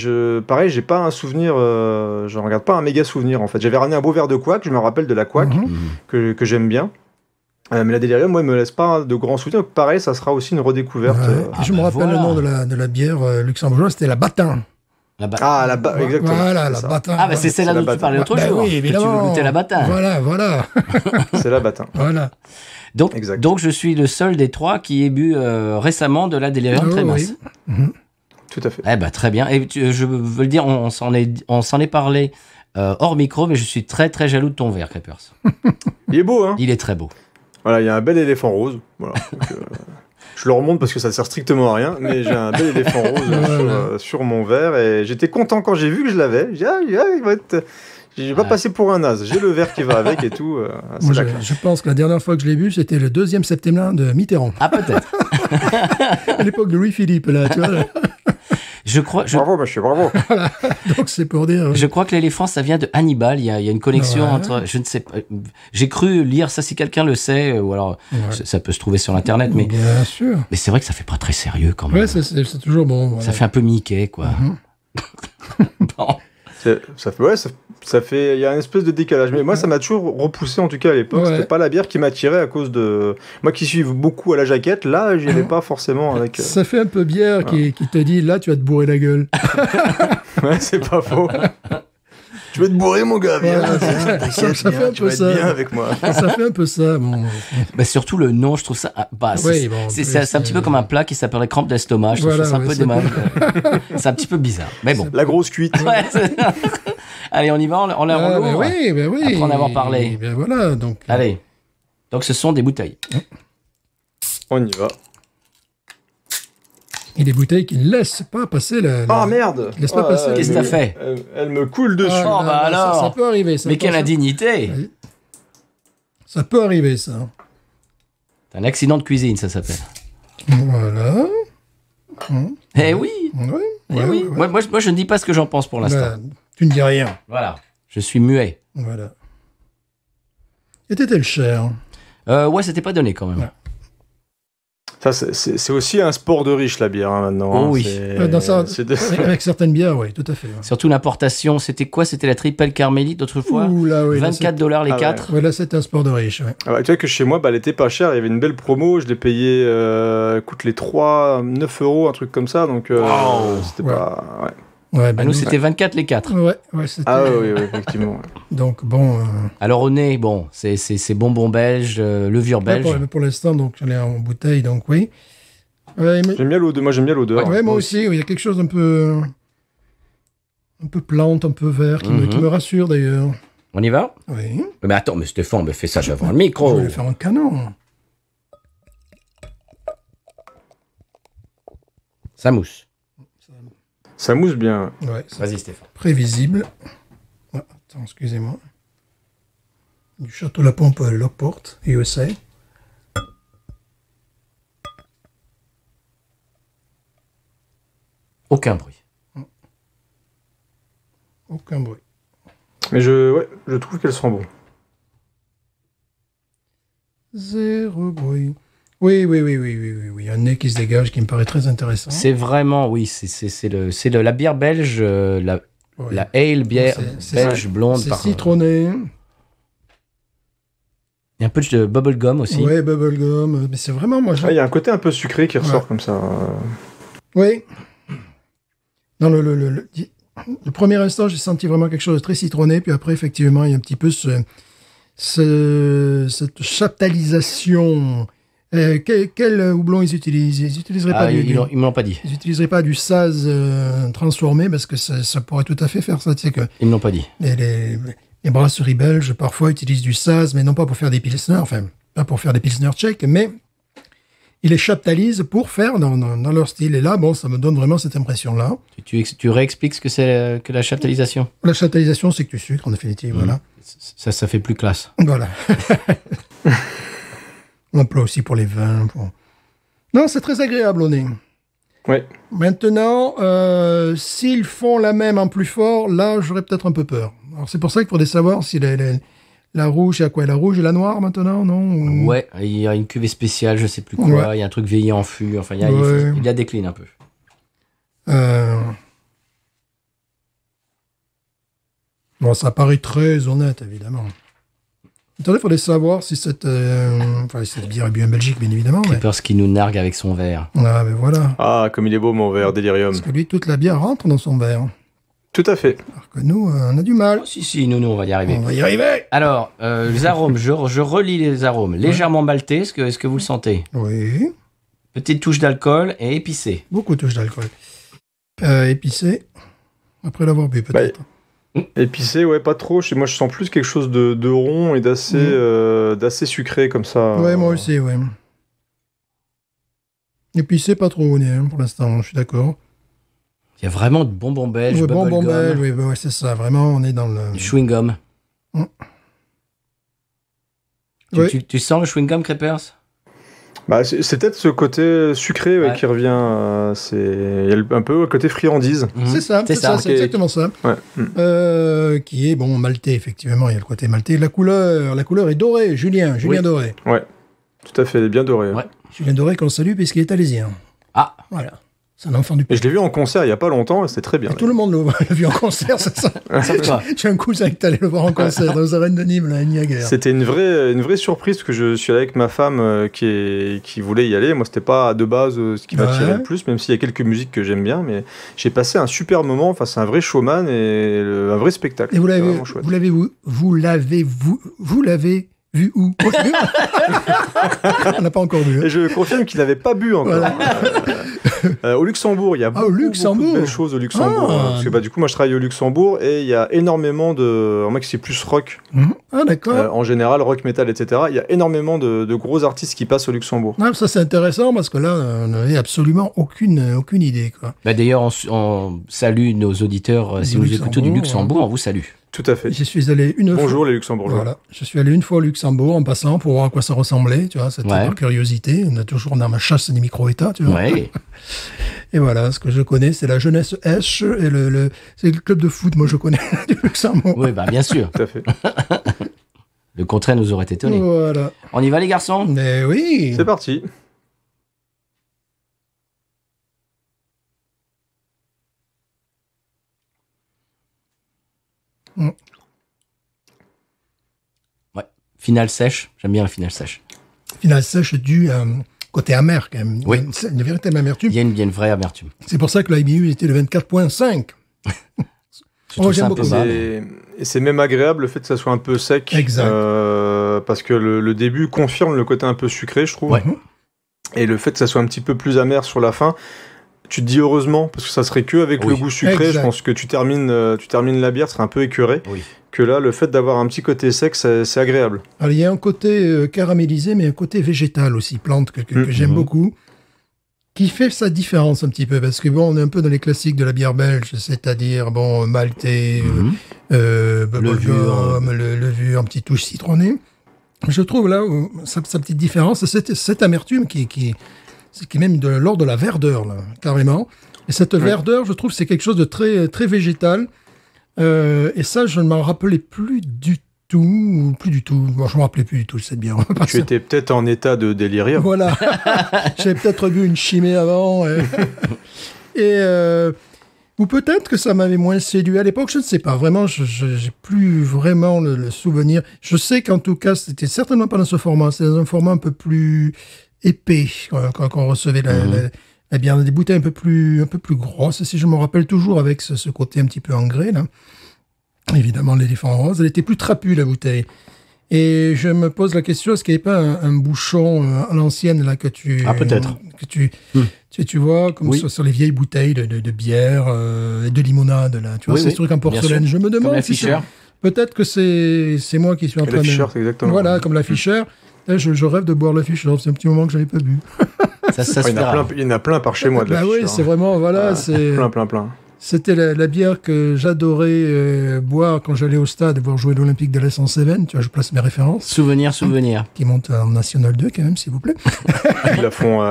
Speaker 4: pareil, j'ai pas un souvenir. Je regarde pas un méga souvenir en fait. J'avais ramené un beau verre de Quack. Je me rappelle de la Quack que j'aime bien. Mais la Delirium, moi, elle me laisse pas de grands souvenirs. Pareil, ça sera aussi une redécouverte.
Speaker 2: Je me rappelle le nom de la bière luxembourgeoise, c'était la Batin.
Speaker 4: Exactement.
Speaker 2: Voilà, la Batin.
Speaker 1: Ah, bah c'est celle-là dont tu parlais l'autre jour.
Speaker 2: Oui, évidemment.
Speaker 1: Que tu veux goûter la Batin.
Speaker 2: Voilà.
Speaker 4: C'est la Batin.
Speaker 2: Voilà.
Speaker 1: Donc je suis le seul des trois qui ait bu récemment de la Delirium très basse.
Speaker 2: Oui.
Speaker 4: Tout à fait.
Speaker 1: Eh ben très bien. Et je veux le dire, on s'en est parlé hors micro, mais je suis très très jaloux de ton verre, Creepers.
Speaker 4: Il est beau, hein?
Speaker 1: Il est très beau.
Speaker 4: Voilà, il y a un bel éléphant rose. Voilà. Donc, je le remonte parce que ça sert strictement à rien, mais j'ai un bel éléphant rose sur mon verre et j'étais content quand j'ai vu que je l'avais. J'ai dit, il va être... J'ai pas passé pour un naze. J'ai le verre qui va avec et tout.
Speaker 2: Moi, je pense que la dernière fois que je l'ai bu, c'était le 2e septembre de Mitterrand.
Speaker 1: Ah, peut-être.
Speaker 2: À l'époque de Louis-Philippe, là, tu vois.
Speaker 4: Bravo, monsieur, bravo.
Speaker 2: Voilà. Donc, c'est pour dire...
Speaker 1: Je crois que l'éléphant, ça vient de Hannibal. Il y a une connexion entre... Je ne sais pas. J'ai cru lire ça, si quelqu'un le sait, ou alors ça peut se trouver sur Internet. Mais,
Speaker 2: bien sûr.
Speaker 1: Mais c'est vrai que ça fait pas très sérieux quand même.
Speaker 2: Ouais, c'est toujours bon. Voilà.
Speaker 1: Ça fait un peu Mickey, quoi. Bon.
Speaker 4: Ça fait, il y a une espèce de décalage. Mais moi, ça m'a toujours repoussé, en tout cas à l'époque. C'était pas la bière qui m'attirait à cause de... Moi qui suis beaucoup à la jaquette, là, j'y allais pas forcément avec...
Speaker 2: Ça fait un peu bière qui te dit, là, tu vas te bourrer la gueule.
Speaker 4: Ouais, c'est pas faux. Tu vas te bourrer, mon gars, viens.
Speaker 2: Ça fait un peu ça.
Speaker 4: Bien avec moi.
Speaker 2: Ça fait un peu ça, bon.
Speaker 1: Bah surtout le nom, je trouve ça... c'est un petit peu comme un plat qui s'appelait crampes d'estomac. Je trouve ça un peu dommage. C'est un petit peu bizarre. Mais bon.
Speaker 4: La grosse cuite.
Speaker 1: Ouais, allez, on y va, on la roule.
Speaker 2: Oui.
Speaker 1: Après en avoir parlé.
Speaker 2: Ben voilà, donc...
Speaker 1: Allez. Donc ce sont des bouteilles.
Speaker 4: On y va.
Speaker 2: Et des bouteilles qui ne laissent pas passer
Speaker 4: Ah merde
Speaker 2: laisse pas passer.
Speaker 1: Qu'est-ce que t'as fait?
Speaker 4: Elle me coule dessus.
Speaker 1: Oh, bah alors.
Speaker 2: Ça peut arriver.
Speaker 1: Mais quelle indignité!
Speaker 2: Oui. Ça peut arriver, ça.
Speaker 1: C'est un accident de cuisine, ça s'appelle.
Speaker 2: Voilà.
Speaker 1: Eh oui!
Speaker 2: Ouais,
Speaker 1: Eh oui.
Speaker 2: ouais.
Speaker 1: Moi, je ne dis pas ce que j'en pense pour l'instant.
Speaker 2: Voilà. Tu ne dis rien.
Speaker 1: Voilà. Je suis muet.
Speaker 2: Voilà. Était-elle chère?
Speaker 1: Ouais, c'était pas donné quand même.
Speaker 2: Ouais.
Speaker 4: Ça, c'est aussi un sport de riche, la bière, maintenant.
Speaker 1: Oh oui.
Speaker 2: Avec certaines bières, oui, tout à fait. Ouais.
Speaker 1: Surtout l'importation, c'était quoi? C'était la triple carmélite d'autrefois?
Speaker 2: Ouh là, oui,
Speaker 1: $24 les 4.
Speaker 2: Ouais, là, c'est un sport de riche. Ouais.
Speaker 4: Ah ouais, tu vois que chez moi, elle était pas chère. Il y avait une belle promo. Je l'ai payé, coûte les 3, 9 €, un truc comme ça. Donc, c'était pas. Ouais.
Speaker 2: Ouais,
Speaker 1: Nous, c'était 24 les 4.
Speaker 2: Ouais, c'était...
Speaker 4: Ah oui, effectivement.
Speaker 2: Donc, bon...
Speaker 1: Alors, au nez, bon, c'est bonbon belge, levure belge.
Speaker 2: Pour l'instant, donc, j'en ai en bouteille, donc oui. Ouais, mais...
Speaker 4: J'aime bien l'odeur. Moi, j'aime bien l'odeur.
Speaker 2: Ouais, moi aussi. Il y a quelque chose d'un peu... un peu plante, un peu vert, qui me rassure, d'ailleurs.
Speaker 1: On y va?
Speaker 2: Oui.
Speaker 1: Mais attends, mais Stéphane, fais ça devant le micro.
Speaker 2: Je vais le faire en canon.
Speaker 1: Ça mousse.
Speaker 4: Ça mousse bien.
Speaker 2: Ouais,
Speaker 1: Vas-y, Stéphane.
Speaker 2: prévisible. Ah, attends, excusez-moi. Du Château La Pompe, Lockport, USA.
Speaker 1: Aucun bruit.
Speaker 2: Aucun bruit.
Speaker 4: Mais je trouve qu'elles sont bonnes.
Speaker 2: Zéro bruit. Oui. Un nez qui se dégage qui me paraît très intéressant.
Speaker 1: C'est vraiment, oui, c'est la bière belge, la ale bière belge blonde.
Speaker 2: C'est citronné.
Speaker 1: Il y a un peu de bubblegum aussi.
Speaker 2: Ouais, bubblegum. Mais c'est vraiment, moi,
Speaker 4: il y a un côté un peu sucré qui ressort comme ça.
Speaker 2: Oui. Dans le premier instant, j'ai senti vraiment quelque chose de très citronné. Puis après, effectivement, il y a un petit peu cette chaptalisation. Quel houblon ils utilisent? Ils n'utiliseraient pas
Speaker 1: ils me l'ont pas dit.
Speaker 2: Ils n'utiliseraient pas du Saz transformé parce que ça pourrait tout à fait faire ça. Tu sais que
Speaker 1: Ils me l'ont pas dit.
Speaker 2: les brasseries belges parfois utilisent du Saz, mais non pas pour faire des pilsners, enfin pas pour faire des pilsners tchèques, mais ils les chaptalisent pour faire dans leur style. Et là, bon, ça me donne vraiment cette impression-là.
Speaker 1: Tu réexpliques ce que c'est que la chaptalisation?
Speaker 2: La chaptalisation, c'est que du sucre, en définitive, voilà.
Speaker 1: Ça fait plus classe.
Speaker 2: Voilà. On emploie aussi pour les vins. Non, c'est très agréable au nez.
Speaker 4: Ouais.
Speaker 2: Maintenant, s'ils font la même en plus fort, là, j'aurais peut-être un peu peur. Alors, c'est pour ça qu'il faudrait savoir si la rouge, il y a quoi? La rouge et la noire maintenant, non?
Speaker 1: Ouais, il y a une cuvée spéciale, je sais plus quoi.
Speaker 2: Ouais.
Speaker 1: Il y a un truc vieilli en fût. Enfin, il y a décline un peu.
Speaker 2: Bon, ça paraît très honnête, évidemment. Attendez, il faudrait savoir si cette bière est bien en Belgique, bien évidemment.
Speaker 1: J'ai peur ce qui nous nargue avec son verre.
Speaker 2: Ah, ben voilà.
Speaker 4: Ah, comme il est beau, mon verre, Delirium.
Speaker 2: Parce que lui, toute la bière rentre dans son verre.
Speaker 4: Tout à fait.
Speaker 2: Alors que nous, on a du mal.
Speaker 1: Oh, si, nous, on va y arriver.
Speaker 2: On va y arriver.
Speaker 1: Alors, les arômes, je relis les arômes. Légèrement maltés, est-ce que vous le sentez?
Speaker 2: Oui.
Speaker 1: Petite touche d'alcool et épicé.
Speaker 2: Beaucoup de touches d'alcool. Épicé. Après l'avoir bu, peut-être.
Speaker 4: Épicé, ouais, pas trop. Moi, je sens plus quelque chose de rond et d'assez sucré comme ça.
Speaker 2: Ouais, moi aussi, ouais. Épicé, pas trop au nez, pour l'instant, je suis d'accord.
Speaker 1: Il y a vraiment de bonbons belges,
Speaker 2: Ouais, bonbons
Speaker 1: bubblegum,
Speaker 2: belges, oui, ouais, c'est ça. Vraiment, on est dans le...
Speaker 1: du chewing-gum.
Speaker 2: Ouais.
Speaker 1: Tu sens le chewing-gum, Crepers?
Speaker 4: Bah, c'est peut-être ce côté sucré qui revient. Il y a un peu le côté friandise.
Speaker 2: C'est ça, c'est exactement ça.
Speaker 4: Ouais.
Speaker 2: Qui est, bon, maltais, effectivement, il y a le côté maltais. La couleur est dorée, Julien Doré.
Speaker 4: Ouais, tout à fait, elle est bien dorée.
Speaker 1: Ouais.
Speaker 2: Julien Doré qu'on salue puisqu'il est alésien.
Speaker 1: Ah.
Speaker 2: Voilà. C'est un enfant du
Speaker 4: Et
Speaker 2: pays.
Speaker 4: je l'ai vu en concert il n'y a pas longtemps et c'était très bien.
Speaker 2: Et tout le monde l'a vu en concert, c'est ça. J'ai un cousin qui est allé le voir en concert dans les arènes de Nîmes, là, à Niagara.
Speaker 4: C'était une vraie surprise parce que je suis allé avec ma femme qui voulait y aller. Moi, c'était pas de base ce qui m'attirait le plus, même s'il y a quelques musiques que j'aime bien. Mais j'ai passé un super moment. Enfin, c'est un vrai showman et un vrai spectacle.
Speaker 2: Et vous l'avez vu où? On n'a pas encore bu.
Speaker 4: Et je confirme qu'il n'avait pas bu encore. Voilà. Au Luxembourg, il y a beaucoup de belles choses au Luxembourg. Parce que du coup, moi, je travaille au Luxembourg et il y a énormément de... En mec, c'est plus rock.
Speaker 2: Ah, d'accord.
Speaker 4: En général, rock, metal, etc. Il y a énormément de gros artistes qui passent au Luxembourg.
Speaker 2: Ah, ça, c'est intéressant parce que là, on n'avait absolument aucune idée, quoi.
Speaker 1: D'ailleurs, on salue nos auditeurs. Si vous écoutez du Luxembourg, on vous salue.
Speaker 4: Tout à fait.
Speaker 2: Je suis allé une fois.
Speaker 4: Bonjour les Luxembourgeois.
Speaker 2: Voilà. Je suis allé une fois au Luxembourg en passant pour voir à quoi ça ressemblait, tu vois, c'était par curiosité. On a toujours dans ma chasse des micro-États, tu vois.
Speaker 1: Ouais.
Speaker 2: Et voilà, ce que je connais, c'est la jeunesse Esch et c'est le club de foot, moi je connais, du Luxembourg.
Speaker 1: Oui, bien sûr.
Speaker 4: Tout à fait.
Speaker 1: Le contraire nous aurait étonné.
Speaker 2: Voilà.
Speaker 1: On y va les garçons ?
Speaker 2: Mais oui.
Speaker 4: C'est parti.
Speaker 1: Ouais. Finale sèche. J'aime bien la finale sèche.
Speaker 2: Finale sèche due côté amer, quand même.
Speaker 1: Oui.
Speaker 2: Une véritable amertume.
Speaker 1: Il y a une vraie amertume.
Speaker 2: C'est pour ça que l'IBU était le 24.5.
Speaker 1: J'aime beaucoup.
Speaker 4: Et c'est même agréable le fait que ça soit un peu sec.
Speaker 2: Exact.
Speaker 4: Parce que le début confirme le côté un peu sucré, je trouve.
Speaker 1: Ouais.
Speaker 4: Et le fait que ça soit un petit peu plus amer sur la fin, tu te dis heureusement, parce que ça serait que avec le goût sucré,
Speaker 2: exact.
Speaker 4: je pense que tu termines la bière, ce serait un peu écœuré.
Speaker 1: Oui.
Speaker 4: Que là, le fait d'avoir un petit côté sec, c'est agréable.
Speaker 2: Alors, il y a un côté caramélisé, mais un côté végétal aussi, plante, que j'aime beaucoup, qui fait sa différence un petit peu, parce que bon, on est un peu dans les classiques de la bière belge, c'est-à-dire, bon, maltais, bubblegum, levure, un petit touche citronnée. Je trouve là, sa petite différence, c'est cette amertume qui est même de l'ordre de la verdeur, là, carrément. Et cette verdeur, je trouve, c'est quelque chose de très, très végétal. Et ça, je ne m'en rappelais plus du tout. Bon, je ne me rappelais plus du tout cette bière.
Speaker 4: Tu étais peut-être en état de délirium.
Speaker 2: Voilà. J'avais peut-être bu une chimée avant. Ou peut-être que ça m'avait moins séduit à l'époque, je ne sais pas. Vraiment, je n'ai plus vraiment le souvenir. Je sais qu'en tout cas, c'était certainement pas dans ce format. C'était dans un format un peu plus épais quand on recevait la bière, des bouteilles un peu plus grosses, si je me rappelle toujours, avec ce côté un petit peu en grès, là. Évidemment, l'éléphant rose. Elle était plus trapue, la bouteille. Et je me pose la question, est-ce qu'il n'y avait pas un bouchon à l'ancienne, là, que tu...
Speaker 1: Ah, peut-être.
Speaker 2: Que tu vois, comme sur les vieilles bouteilles de bière et de limonade, là. Tu vois, ces trucs en porcelaine. Je me demande...
Speaker 1: Comme la Fischer.
Speaker 2: Peut-être que c'est moi qui suis en train de...
Speaker 4: La Fischer, c'est exactement.
Speaker 2: Voilà, comme la Fischer. Je rêve de boire la Fischer. C'est un petit moment que je n'avais pas bu.
Speaker 4: Il y en a plein par chez moi de la Fischer.
Speaker 2: Oui, c'est vraiment... Voilà, c'est...
Speaker 4: Plein.
Speaker 2: C'était la bière que j'adorais boire quand j'allais au stade voir jouer l'Olympique de l'Est en Cévennes. Tu vois, je place mes références.
Speaker 1: Souvenir.
Speaker 2: Qui monte en National 2 quand même, s'il vous plaît.
Speaker 4: Ils la font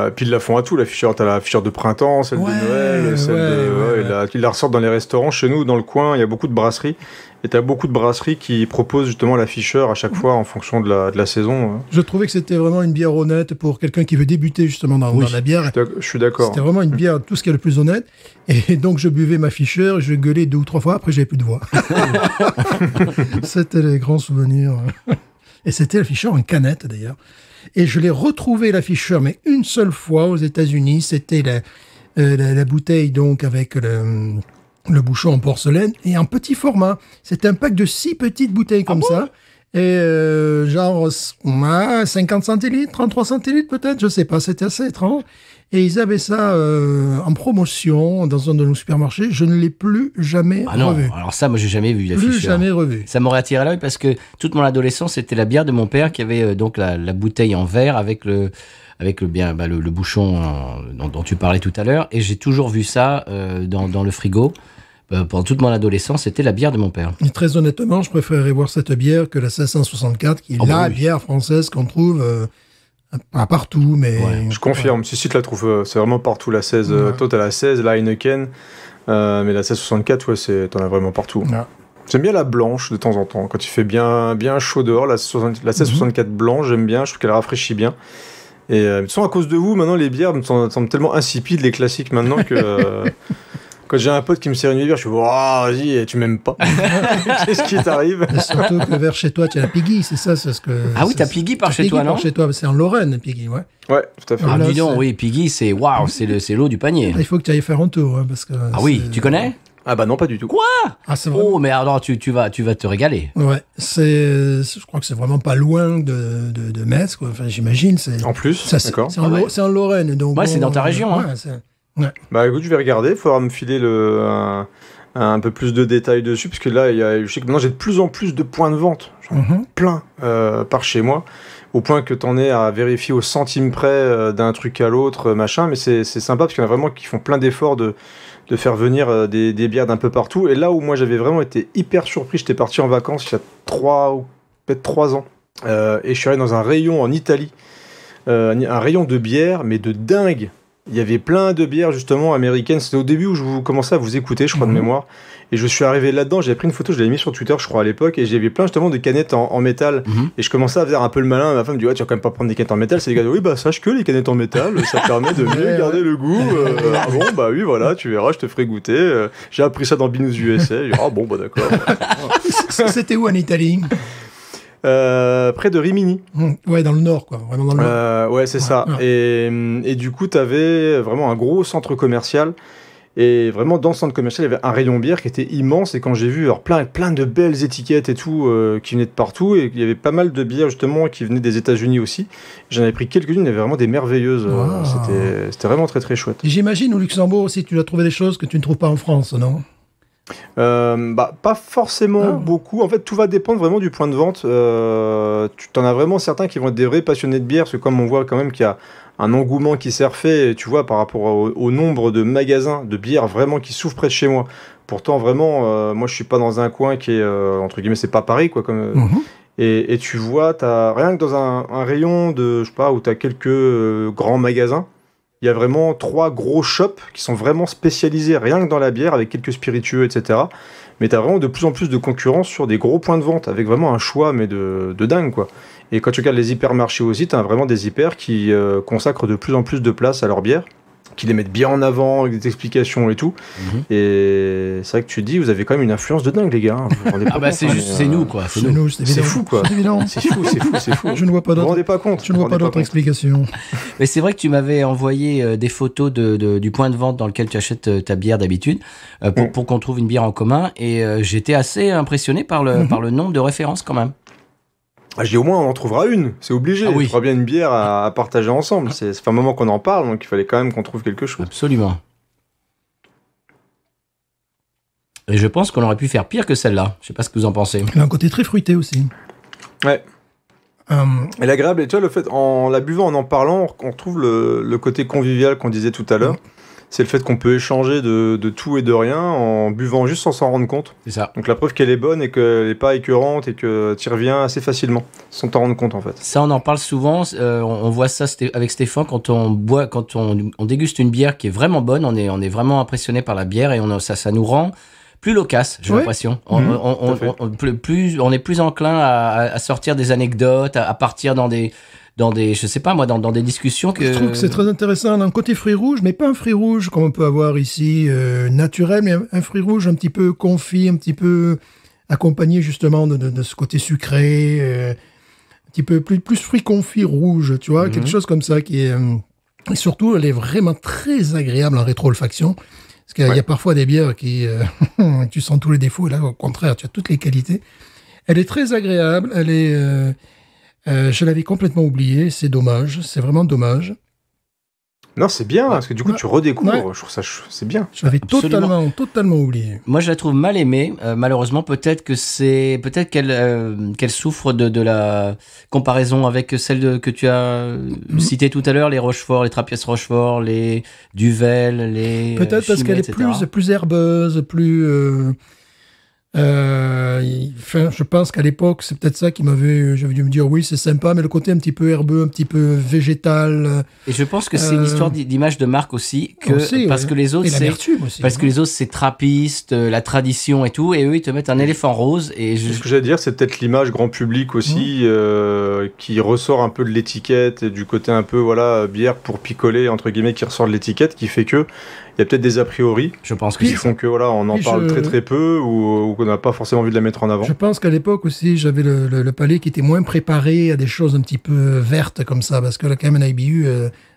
Speaker 4: à tout, la Fischer. T'as la Fischer de printemps, celle de Noël, ils la ressortent dans les restaurants. Chez nous, dans le coin, il y a beaucoup de brasseries. Et t'as beaucoup de brasseries qui proposent justement la Fischer à chaque fois en fonction de la saison.
Speaker 2: Je trouvais que c'était vraiment une bière honnête pour quelqu'un qui veut débuter justement dans la bière.
Speaker 4: Je suis d'accord.
Speaker 2: C'était vraiment une bière, tout ce qui est le plus honnête. Et donc je buvais ma Fischer, je gueulais 2 ou 3 fois, après j'avais plus de voix. C'était les grands souvenirs. Et c'était la Fischer en canette d'ailleurs. Et je l'ai retrouvé la Fischer, mais une seule fois aux États-Unis. C'était la bouteille donc avec le bouchon en porcelaine et en petit format. C'était un pack de 6 petites bouteilles comme ça. Et genre 50 centilitres, 33 centilitres peut-être, je sais pas, c'était assez étrange. Et ils avaient ça en promotion dans un de nos supermarchés. Je ne l'ai plus jamais revu.
Speaker 1: Alors ça, moi j'ai jamais vu la Fischer.
Speaker 2: Plus jamais revu.
Speaker 1: Ça m'aurait attiré l'œil parce que toute mon adolescence, c'était la bière de mon père qui avait donc la bouteille en verre avec le bouchon dont tu parlais tout à l'heure. Et j'ai toujours vu ça dans le frigo. Pendant toute mon adolescence, c'était la bière de mon père.
Speaker 2: Et très honnêtement, je préférerais boire cette bière que la 1664, qui est bière française qu'on trouve pas partout, mais...
Speaker 4: Ouais, je confirme, si tu la trouves, c'est vraiment partout, la 16. Toi, t'as la 16, la Heineken, mais la 1664, t'en as vraiment partout. Ouais. J'aime bien la blanche de temps en temps, quand il fait bien chaud dehors, la 1664 blanche, j'aime bien, je trouve qu'elle rafraîchit bien. Et de toute façon, à cause de vous, maintenant, les bières me semblent tellement insipides, les classiques, maintenant, que... Quand j'ai un pote qui me sert une bière, je suis vas-y, tu m'aimes pas. Qu'est-ce qui t'arrive?
Speaker 2: Surtout que vers chez toi, tu as la Piggy, c'est ça, c'est ce que.
Speaker 1: Ah oui, t'as Piggy par chez toi, non?
Speaker 2: Par chez toi, c'est en Lorraine, Piggy, ouais.
Speaker 4: Ouais, tout à fait.
Speaker 1: Ah, dis donc, oui, Piggy, c'est l'eau du panier.
Speaker 2: Il faut que tu ailles faire un tour, parce que.
Speaker 1: Ah oui, tu connais?
Speaker 4: Ah bah non, pas du tout.
Speaker 1: Quoi?
Speaker 2: C'est vraiment...
Speaker 1: Oh, mais alors tu vas te régaler.
Speaker 2: Ouais, je crois que c'est vraiment pas loin de Metz, quoi. Enfin, j'imagine.
Speaker 4: En plus, d'accord.
Speaker 2: C'est en Lorraine, donc.
Speaker 1: Ouais, c'est dans ta région, hein.
Speaker 2: Ouais.
Speaker 4: Bah écoute, je vais regarder. Il faudra me filer un peu plus de détails dessus, parce que là, je sais que maintenant j'ai de plus en plus de points de vente, plein par chez moi, au point que t'en es à vérifier au centime près d'un truc à l'autre, machin. Mais c'est sympa parce qu'il y en a vraiment qui font plein d'efforts de faire venir des bières d'un peu partout. Et là où moi j'avais vraiment été hyper surpris, j'étais parti en vacances il y a peut-être 3 ans, et je suis allé dans un rayon en Italie, un rayon de bières, mais de dingue. Il y avait plein de bières justement américaines. C'était au début où je commençais à vous écouter, je crois, de mémoire. Et je suis arrivé là-dedans, j'avais pris une photo, je l'avais mis sur Twitter, je crois, à l'époque, et j'avais plein justement de canettes en métal. Et je commençais à faire un peu le malin. Ma femme me dit, ouais, tu vas quand même pas prendre des canettes en métal. C'est des gars, oui, bah sache que les canettes en métal, ça permet de mieux garder le goût. Ah bon, bah oui, voilà, tu verras, je te ferai goûter. J'ai appris ça dans Binous USA. J'ai dit, ah bon, bah d'accord.
Speaker 2: C'était où en Italie?
Speaker 4: Près de Rimini.
Speaker 2: Ouais, dans le nord, quoi. Vraiment dans le nord.
Speaker 4: Ouais, c'est ça. Ouais. Et du coup, t'avais vraiment un gros centre commercial. Et vraiment, dans le centre commercial, il y avait un rayon bière qui était immense. Et quand j'ai vu plein de belles étiquettes et tout qui venaient de partout, et il y avait pas mal de bières justement qui venaient des États-Unis aussi. J'en avais pris quelques-unes, il y avait vraiment des merveilleuses. Wow. C'était vraiment très très chouette.
Speaker 2: Et j'imagine au Luxembourg aussi, tu dois trouver des choses que tu ne trouves pas en France, non?
Speaker 4: Pas forcément beaucoup. En fait, tout va dépendre vraiment du point de vente. Tu t'en as vraiment certains qui vont être des vrais passionnés de bière, parce que comme on voit quand même qu'il y a un engouement qui s'est refait, tu vois, par rapport au nombre de magasins de bière vraiment qui s'ouvrent près de chez moi. Pourtant, vraiment, moi, je suis pas dans un coin qui est, entre guillemets, c'est pas Paris, quoi. Et tu vois, t'as rien que dans un rayon de, je sais pas, où t'as quelques grands magasins, il y a vraiment 3 gros shops qui sont vraiment spécialisés rien que dans la bière, avec quelques spiritueux, etc. Mais t'as vraiment de plus en plus de concurrence sur des gros points de vente, avec vraiment un choix, mais de dingue, quoi. Et quand tu regardes les hypermarchés aussi, t'as vraiment des hyper qui consacrent de plus en plus de place à leur bière, qui les mettent bien en avant, avec des explications et tout. Et c'est vrai que tu te dis, vous avez quand même une influence de dingue, les gars. Vous vous rendez pas compte,
Speaker 1: c'est nous, quoi.
Speaker 4: C'est fou, quoi.
Speaker 2: C'est évident.
Speaker 4: C'est fou.
Speaker 2: Je ne vois pas d'autre.
Speaker 4: Vous vous rendez pas compte.
Speaker 2: Je ne vois pas d'autre explication.
Speaker 1: Mais c'est vrai que tu m'avais envoyé des photos du point de vente dans lequel tu achètes ta bière d'habitude, pour qu'on trouve une bière en commun. Et j'étais assez impressionné par le nombre de références quand même.
Speaker 4: Je dis au moins on en trouvera une, c'est obligé. Il faudra bien une bière à partager ensemble. Ça fait un moment qu'on en parle, donc il fallait quand même qu'on trouve quelque chose.
Speaker 1: Absolument. Et je pense qu'on aurait pu faire pire que celle-là. Je sais pas ce que vous en pensez.
Speaker 2: Elle a un côté très fruité aussi.
Speaker 4: Ouais. Elle est agréable. Et tu vois, le fait, en la buvant, en parlant, on retrouve le côté convivial qu'on disait tout à l'heure. C'est le fait qu'on peut échanger de tout et de rien en buvant juste sans s'en rendre compte.
Speaker 1: C'est ça.
Speaker 4: Donc la preuve qu'elle est bonne et qu'elle n'est pas écœurante et que tu y reviens assez facilement sans t'en rendre compte en fait.
Speaker 1: Ça, on en parle souvent. On voit ça avec Stéphane quand on déguste une bière qui est vraiment bonne. On est vraiment impressionné par la bière et ça nous rend plus loquace, j'ai l'impression. On est plus enclin à sortir des anecdotes, à partir dans des je sais pas moi, dans des discussions que...
Speaker 2: Je trouve que c'est très intéressant d'un côté fruit rouge, mais pas un fruit rouge comme on peut avoir ici, naturel, mais un fruit rouge un petit peu confit, un petit peu accompagné justement de ce côté sucré, un petit peu plus fruit confit rouge, tu vois, quelque chose comme ça qui est... et surtout, elle est vraiment très agréable en rétro-olfaction, parce qu'il y a parfois des bières qui... tu sens tous les défauts, et là, au contraire, tu as toutes les qualités. Elle est très agréable, elle est... je l'avais complètement oublié, c'est dommage, c'est vraiment dommage.
Speaker 4: Non, c'est bien, parce que du coup, tu redécouvres, je trouve ça, c'est bien.
Speaker 2: Je l'avais totalement oublié.
Speaker 1: Moi, je la trouve mal aimée, malheureusement, peut-être qu'elle souffre de la comparaison avec celle que tu as citée tout à l'heure, les Rochefort, les Trapiès Rochefort, les Duvel, les
Speaker 2: peut-être parce qu'elle est plus herbeuse, plus... je pense qu'à l'époque, c'est peut-être ça qui j'avais dû me dire oui, c'est sympa, mais le côté un petit peu herbeux, un petit peu végétal.
Speaker 1: Et je pense que c'est une histoire d'image de marque aussi, parce que les autres, les autres, c'est trappiste, la tradition et tout, et eux, ils te mettent un éléphant rose. Et
Speaker 4: ce que j'allais dire, c'est peut-être l'image grand public aussi, qui ressort un peu de l'étiquette, et du côté un peu, voilà, bière pour picoler, entre guillemets, qui ressort de l'étiquette, qui fait que il y a peut-être des a priori qui font que voilà, on en parle très très peu ou qu'on n'a pas forcément envie de la mettre en avant.
Speaker 2: Je pense qu'à l'époque aussi, j'avais le palais qui était moins préparé à des choses un petit peu vertes comme ça, parce qu'elle a quand même un IBU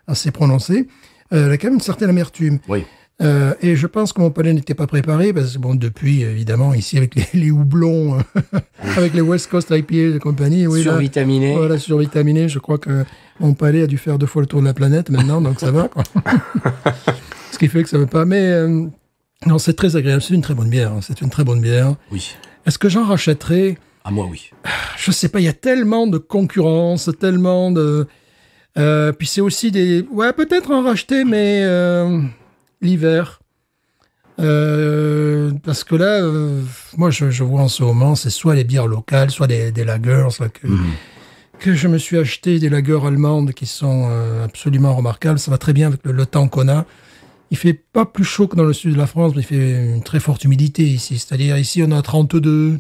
Speaker 2: assez prononcé. Elle a quand même une certaine amertume.
Speaker 1: Oui.
Speaker 2: Et je pense que mon palais n'était pas préparé, parce que bon, depuis, évidemment, ici, avec les houblons, avec les West Coast IPA et compagnie. Oui,
Speaker 1: survitaminé.
Speaker 2: Voilà, survitaminé. Je crois que mon palais a dû faire 2 fois le tour de la planète maintenant, donc ça va, quoi. Ce qui fait que ça ne veut pas. Mais non, c'est très agréable. C'est une très bonne bière. C'est une très bonne bière.
Speaker 1: Oui.
Speaker 2: Est-ce que j'en rachèterai?
Speaker 1: Ah, moi, oui.
Speaker 2: Je sais pas, il y a tellement de concurrence, tellement de... puis c'est aussi des... Ouais, peut-être en racheter, mais l'hiver. Parce que là, moi, je vois en ce moment, c'est soit les bières locales, soit des lagers, là, que je me suis acheté, des lagers allemandes qui sont absolument remarquables. Ça va très bien avec le temps qu'on a. Il fait pas plus chaud que dans le sud de la France, mais il fait une très forte humidité ici. C'est-à-dire, ici, on a 32,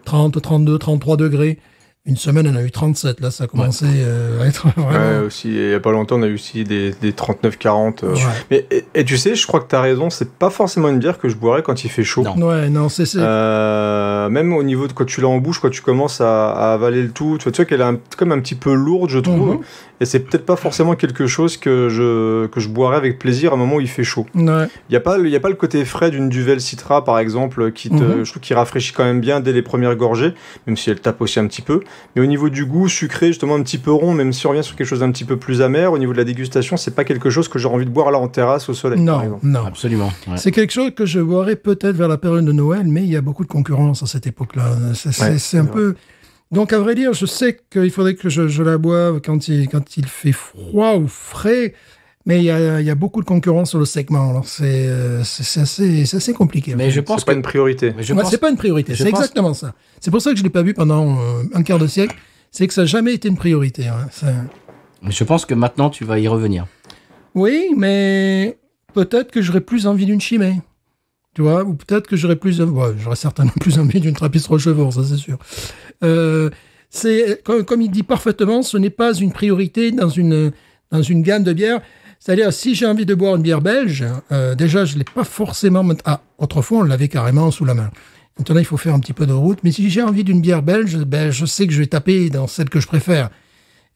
Speaker 2: 30, 32, 33 degrés. Une semaine, on a eu 37. Là, ça a commencé à être vraiment...
Speaker 4: Ouais, aussi, il n'y a pas longtemps, on a eu aussi des 39-40.
Speaker 2: Ouais.
Speaker 4: Mais, et tu sais, je crois que tu as raison, c'est pas forcément une bière que je boirais quand il fait chaud.
Speaker 1: Non.
Speaker 2: Ouais, non, c'est...
Speaker 4: Même au niveau de quand tu l'as en bouche, quand tu commences à avaler le tout, tu vois qu'elle est comme un petit peu lourde, je trouve.
Speaker 2: Mhm.
Speaker 4: Et c'est peut-être pas forcément quelque chose que je boirais avec plaisir à un moment où il fait chaud.
Speaker 2: Ouais.
Speaker 4: Il n'y a pas le côté frais d'une Duvel Citra, par exemple, je trouve qu'il rafraîchit quand même bien dès les premières gorgées, même si elle tape aussi un petit peu. Mais au niveau du goût sucré, justement un petit peu rond, même si on revient sur quelque chose d'un petit peu plus amer, au niveau de la dégustation, c'est pas quelque chose que j'aurais envie de boire là en terrasse au soleil, par
Speaker 2: Non,
Speaker 4: exemple.
Speaker 2: non.
Speaker 1: Absolument. Ouais.
Speaker 2: C'est quelque chose que je boirais peut-être vers la période de Noël, mais il y a beaucoup de concurrence à cette époque-là. C'est un peu... Donc, à vrai dire, je sais qu'il faudrait que je la boive quand il fait froid ou frais, mais il y a beaucoup de concurrence sur le segment. Alors, c'est assez compliqué.
Speaker 1: Mais je pense
Speaker 4: C'est pas une priorité.
Speaker 1: Mais je
Speaker 2: Ouais,
Speaker 1: pense-
Speaker 2: c'est pas une priorité,
Speaker 1: je
Speaker 2: c'est
Speaker 1: pense-
Speaker 2: exactement ça. C'est pour ça que je l'ai pas vu pendant un quart de siècle. C'est que ça n'a jamais été une priorité. Hein.
Speaker 1: Je pense que maintenant, tu vas y revenir.
Speaker 2: Oui, mais peut-être que j'aurais plus envie d'une Chimay. Tu vois, ou peut-être que j'aurais certainement plus envie d'une Trappiste Rochefort, ça c'est sûr. C'est comme il dit parfaitement, ce n'est pas une priorité dans une gamme de bières. C'est-à-dire, si j'ai envie de boire une bière belge, déjà, je ne l'ai pas forcément... autrefois, on l'avait carrément sous la main. Maintenant, il faut faire un petit peu de route. Mais si j'ai envie d'une bière belge, je sais que je vais taper dans celle que je préfère.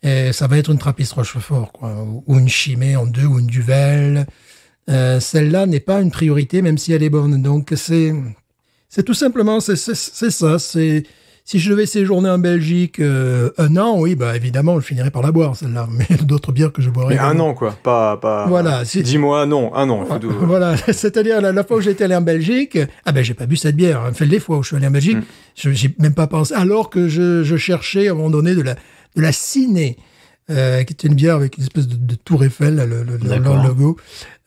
Speaker 2: Et ça va être une Trappiste Rochefort, quoi. Ou une Chimay en 2, ou une Duvel. Celle-là n'est pas une priorité, même si elle est bonne. Donc, c'est tout simplement, c'est ça. Si je devais séjourner en Belgique un an, oui, bah évidemment, je finirais par la boire, celle-là. Mais d'autres bières que je boirais.
Speaker 4: Mais un an, quoi. Pas...
Speaker 2: Voilà.
Speaker 4: 10 mois, non. Un an.
Speaker 2: Voilà. C'est-à-dire, la fois où j'étais allé en Belgique, j'ai pas bu cette bière. Enfin, les fois où je suis allé en Belgique, j'ai même pas pensé. Alors que je cherchais, à un moment donné, de la Ciné. Qui était une bière avec une espèce de tour Eiffel, leur logo.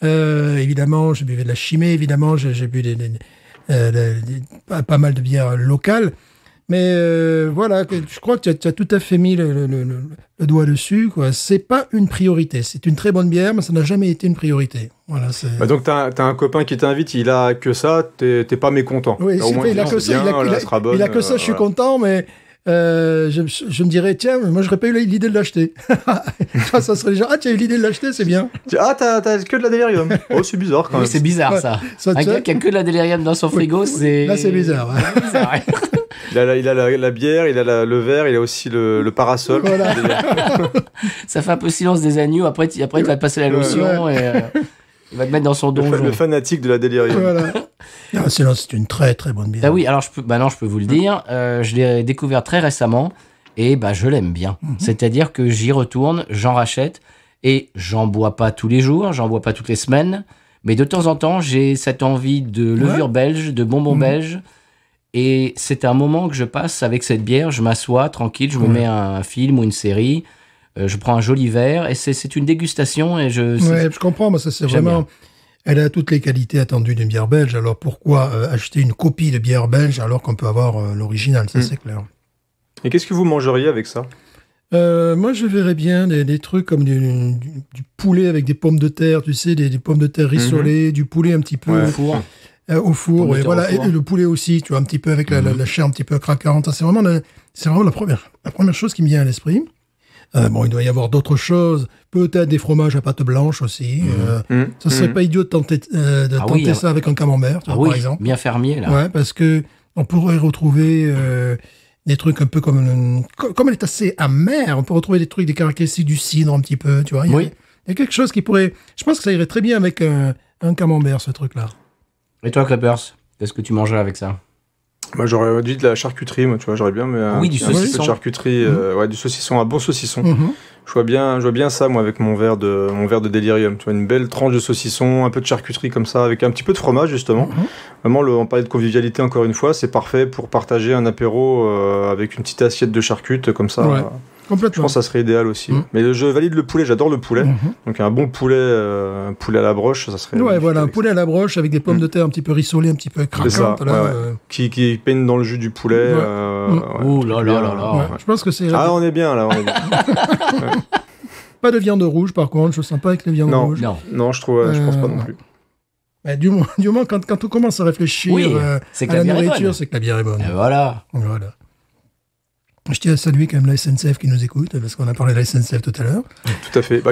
Speaker 2: Évidemment, j'ai bu de la Chimay, évidemment, j'ai bu pas mal de bières locales. Mais voilà, je crois que tu as tout à fait mis le doigt dessus, quoi. C'est pas une priorité. C'est une très bonne bière, mais ça n'a jamais été une priorité. Voilà,
Speaker 4: donc t'as un copain qui t'invite, il a que ça, t'es pas mécontent.
Speaker 2: Oui, il a que ça, il a que ça, je suis content, mais je me dirais, tiens, moi j'aurais pas eu l'idée de l'acheter. Ça serait déjà, tu as eu l'idée de l'acheter, c'est bien.
Speaker 4: T'as que de la délirium. Oh, c'est bizarre quand même.
Speaker 1: Oui, c'est bizarre ça. Un gars qui a que de la délirium dans son frigo, c'est...
Speaker 2: Là, c'est bizarre. Ouais.
Speaker 1: Bizarre, ouais.
Speaker 4: Il a la bière, il a le verre, il a aussi le parasol.
Speaker 2: Voilà.
Speaker 1: Ça fait un peu silence des agneaux. Après, il va te passer la lotion et il va te mettre dans son donjon.
Speaker 4: Le fanatique de la délirium.
Speaker 2: Voilà. Non, sinon, c'est une très très bonne bière.
Speaker 1: Ah oui, alors maintenant je peux vous le dire. Je l'ai découvert très récemment et je l'aime bien. C'est-à-dire que j'y retourne, j'en rachète et j'en bois pas tous les jours, j'en bois pas toutes les semaines. Mais de temps en temps, j'ai cette envie de levure belge, de bonbons belges. Et c'est un moment que je passe avec cette bière. Je m'assois tranquille, je me mets un film ou une série. Je prends un joli verre et c'est une dégustation. Et
Speaker 2: je comprends, mais ça c'est vraiment... Bien. Elle a toutes les qualités attendues d'une bière belge. Alors pourquoi acheter une copie de bière belge alors qu'on peut avoir l'original, ça c'est clair.
Speaker 4: Et qu'est-ce que vous mangeriez avec ça ?
Speaker 2: Moi, je verrais bien des trucs comme du poulet avec des pommes de terre, tu sais, des pommes de terre rissolées, du poulet un petit peu au four. Au four, et voilà, et le poulet aussi, tu vois, un petit peu avec la chair un petit peu craquante. C'est vraiment la première chose qui me vient à l'esprit. Il doit y avoir d'autres choses, peut-être des fromages à pâte blanche aussi. Ça serait pas idiot de tenter ça avec un camembert, tu vois, par exemple.
Speaker 1: Bien fermier, là.
Speaker 2: Ouais, parce que on pourrait retrouver des trucs un peu comme elle est assez amère, on peut retrouver des caractéristiques du cidre un petit peu, tu vois. Il y a quelque chose qui pourrait... Je pense que ça irait très bien avec un camembert, ce truc-là.
Speaker 1: Et toi, Crepers, qu'est-ce que tu mangeais avec ça?
Speaker 4: Moi, j'aurais dit de la charcuterie, moi, tu vois, j'aurais bien, mais
Speaker 1: du
Speaker 4: un petit peu
Speaker 1: saucisson.
Speaker 4: de charcuterie, du saucisson, un bon saucisson.
Speaker 2: Mhm.
Speaker 4: Je vois bien ça, moi, avec mon verre de délirium. Tu vois, une belle tranche de saucisson, un peu de charcuterie comme ça, avec un petit peu de fromage, justement. Vraiment, on parlait de convivialité, encore une fois, c'est parfait pour partager un apéro avec une petite assiette de charcutes, comme ça.
Speaker 2: Ouais.
Speaker 4: Je
Speaker 2: Complètement.
Speaker 4: pense que ça serait idéal aussi. Mais je valide le poulet, j'adore le poulet. Donc un bon poulet à la broche, ça serait...
Speaker 2: Ouais, voilà, un poulet à la broche avec des pommes de terre un petit peu rissolées, un petit peu craquantes. Là,
Speaker 4: qui peignent dans le jus du poulet.
Speaker 1: Ouh là là là là.
Speaker 2: Ouais, je pense que c'est...
Speaker 4: Ah, on est bien, là, on est bien.
Speaker 2: Pas de viande rouge, par contre, je ne sens pas avec les viandes rouges.
Speaker 4: Non, je pense pas non plus.
Speaker 2: Mais du moins, quand on commence à réfléchir
Speaker 1: c'est que
Speaker 2: à
Speaker 1: la
Speaker 2: la
Speaker 1: bière est
Speaker 2: nourriture,
Speaker 1: bonne.
Speaker 2: c'est que la bière est bonne.
Speaker 1: Et voilà.
Speaker 2: Voilà. Je tiens à saluer quand même la SNCF qui nous écoute, parce qu'on a parlé de la SNCF tout à l'heure.
Speaker 4: Tout à fait.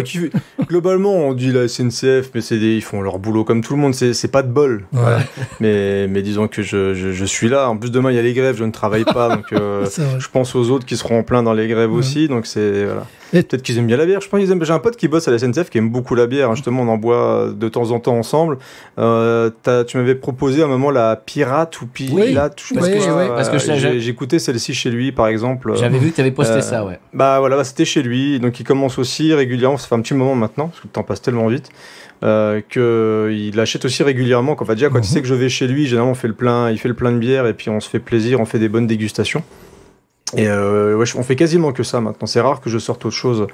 Speaker 4: Globalement, on dit la SNCF, mais ils font leur boulot comme tout le monde, c'est pas de bol.
Speaker 2: Ouais.
Speaker 4: Voilà. Mais disons que je suis là. En plus, demain, il y a les grèves, je ne travaille pas, donc je pense aux autres qui seront en plein dans les grèves aussi, donc c'est... Voilà. Peut-être qu'ils aiment bien la bière. Je pense qu'ils aiment. J'ai un pote qui bosse à la SNCF qui aime beaucoup la bière. Justement, on en boit de temps en temps ensemble. Tu m'avais proposé à un moment la Pirate ou Pilate.
Speaker 1: Parce que
Speaker 4: j'ai écouté celle-ci chez lui, par exemple.
Speaker 1: J'avais vu que tu avais posté ça, ouais.
Speaker 4: C'était chez lui. Donc, il commence aussi régulièrement. Ça fait un petit moment maintenant, parce que le temps passe tellement vite. Qu'il achète aussi régulièrement. Quand il sait que je vais chez lui, généralement, il fait le plein de bière et puis on se fait plaisir, on fait des bonnes dégustations. Et on fait quasiment que ça maintenant. C'est rare que je sorte autre chose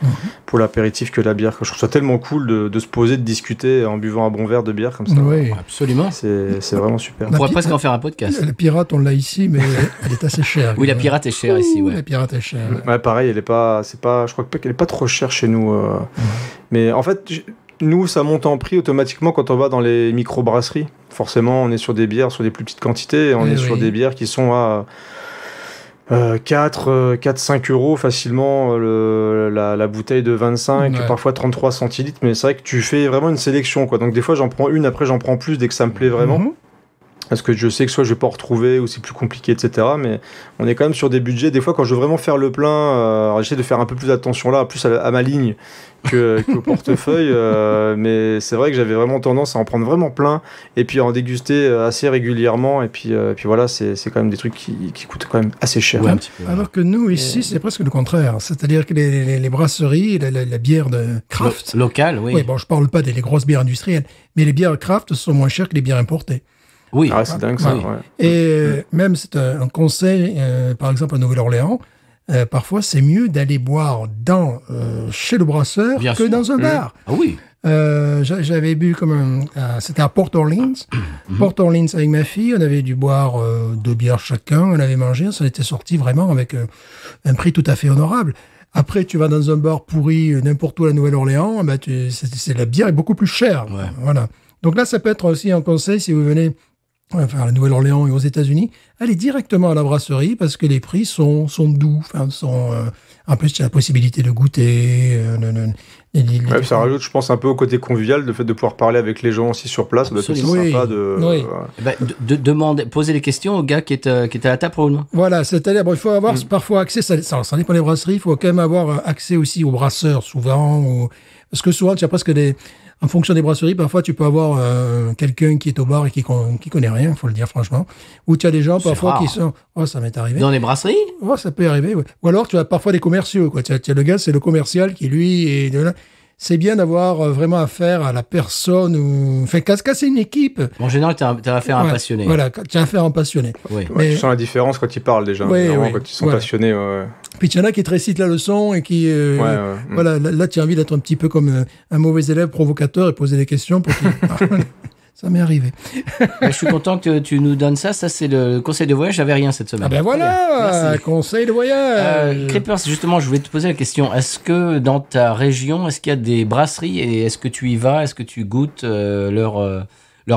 Speaker 4: pour l'apéritif que la bière. Je trouve ça tellement cool de se poser, de discuter en buvant un bon verre de bière comme ça.
Speaker 2: Oui.
Speaker 1: Absolument.
Speaker 4: C'est vraiment super.
Speaker 1: On pourrait presque en faire un podcast.
Speaker 2: La Pirate, on l'a ici, mais elle est assez chère.
Speaker 1: Oui, la Pirate est chère ici, ouais.
Speaker 2: La Pirate est chère.
Speaker 4: Ouais, pareil, je crois qu'elle est pas trop chère chez nous. Mais en fait, nous, ça monte en prix automatiquement quand on va dans les micro-brasseries. Forcément, on est sur des bières sur des plus petites quantités. On est sur des bières qui sont à 4-5 euros facilement la bouteille de 25, parfois 33 centilitres, mais c'est vrai que tu fais vraiment une sélection, quoi. Donc des fois j'en prends une, après j'en prends plus dès que ça me plaît vraiment. Parce que je sais que soit je vais pas en retrouver ou c'est plus compliqué, etc. Mais on est quand même sur des budgets. Des fois, quand je veux vraiment faire le plein, j'essaie de faire un peu plus attention là, plus à ma ligne qu'au portefeuille. Mais c'est vrai que j'avais vraiment tendance à en prendre vraiment plein et puis à en déguster assez régulièrement. Et puis voilà, c'est quand même des trucs qui coûtent quand même assez cher.
Speaker 1: Ouais, un petit peu.
Speaker 2: Alors que nous, ici, c'est presque le contraire. C'est-à-dire que les brasseries, la bière de craft...
Speaker 1: Locale, oui.
Speaker 2: Oui, bon, je parle pas des grosses bières industrielles, mais les bières craft sont moins chères que les bières importées.
Speaker 1: Oui.
Speaker 4: Ah, c'est dingue ça.
Speaker 2: Oui.
Speaker 4: Ouais.
Speaker 2: Et même, c'est un conseil, par exemple, à Nouvelle-Orléans, parfois, c'est mieux d'aller boire chez le brasseur que dans un bar.
Speaker 1: Ah oui.
Speaker 2: J'avais bu c'était à Port Orleans. Port Orleans avec ma fille, on avait dû boire 2 bières chacun, on avait mangé, ça était sorti vraiment avec un prix tout à fait honorable. Après, tu vas dans un bar pourri n'importe où à Nouvelle-Orléans, la bière est beaucoup plus chère.
Speaker 1: Ouais.
Speaker 2: Voilà. Donc là, ça peut être aussi un conseil si vous venez à la Nouvelle-Orléans et aux États-Unis, allez directement à la brasserie parce que les prix sont doux. En plus, tu as la possibilité de goûter.
Speaker 4: Ça rajoute, je pense, un peu au côté convivial, le fait de pouvoir parler avec les gens aussi sur place. Ça doit être aussi sympa de...
Speaker 1: Poser les questions au gars qui est à la taproom.
Speaker 2: Voilà, c'est-à-dire, il faut avoir parfois accès, ça dépend des brasseries, il faut quand même avoir accès aussi aux brasseurs, souvent. Parce que souvent, tu as presque en fonction des brasseries, parfois tu peux avoir quelqu'un qui est au bar et qui connaît rien, faut le dire franchement. Ou tu as des gens parfois qui sont... Oh, ça m'est arrivé.
Speaker 1: Dans les brasseries?
Speaker 2: Oh, ça peut arriver, ouais. Ou alors tu as parfois des commerciaux, quoi. Tu as le gars, c'est le commercial qui, lui, est de là. C'est bien d'avoir vraiment affaire à la personne ou... Enfin, casser une équipe.
Speaker 1: En général, tu as affaire à un passionné.
Speaker 2: Voilà, tu as affaire à un passionné.
Speaker 1: Oui.
Speaker 4: Tu sens la différence quand ils parlent déjà.
Speaker 2: Oui,
Speaker 4: quand ils sont passionnés.
Speaker 2: Puis il y en a qui te récitent la leçon et qui... Voilà, là, tu as envie d'être un petit peu comme un mauvais élève provocateur et poser des questions pour qu'il... Ça m'est arrivé.
Speaker 1: Je suis content que tu nous donnes ça. Ça, c'est le conseil de voyage. J'avais rien cette semaine.
Speaker 2: Ah ben voilà, conseil de voyage.
Speaker 1: Crepers, justement, je voulais te poser la question. Est-ce que dans ta région, est-ce qu'il y a des brasseries et est-ce que tu y vas? Est-ce que tu goûtes leur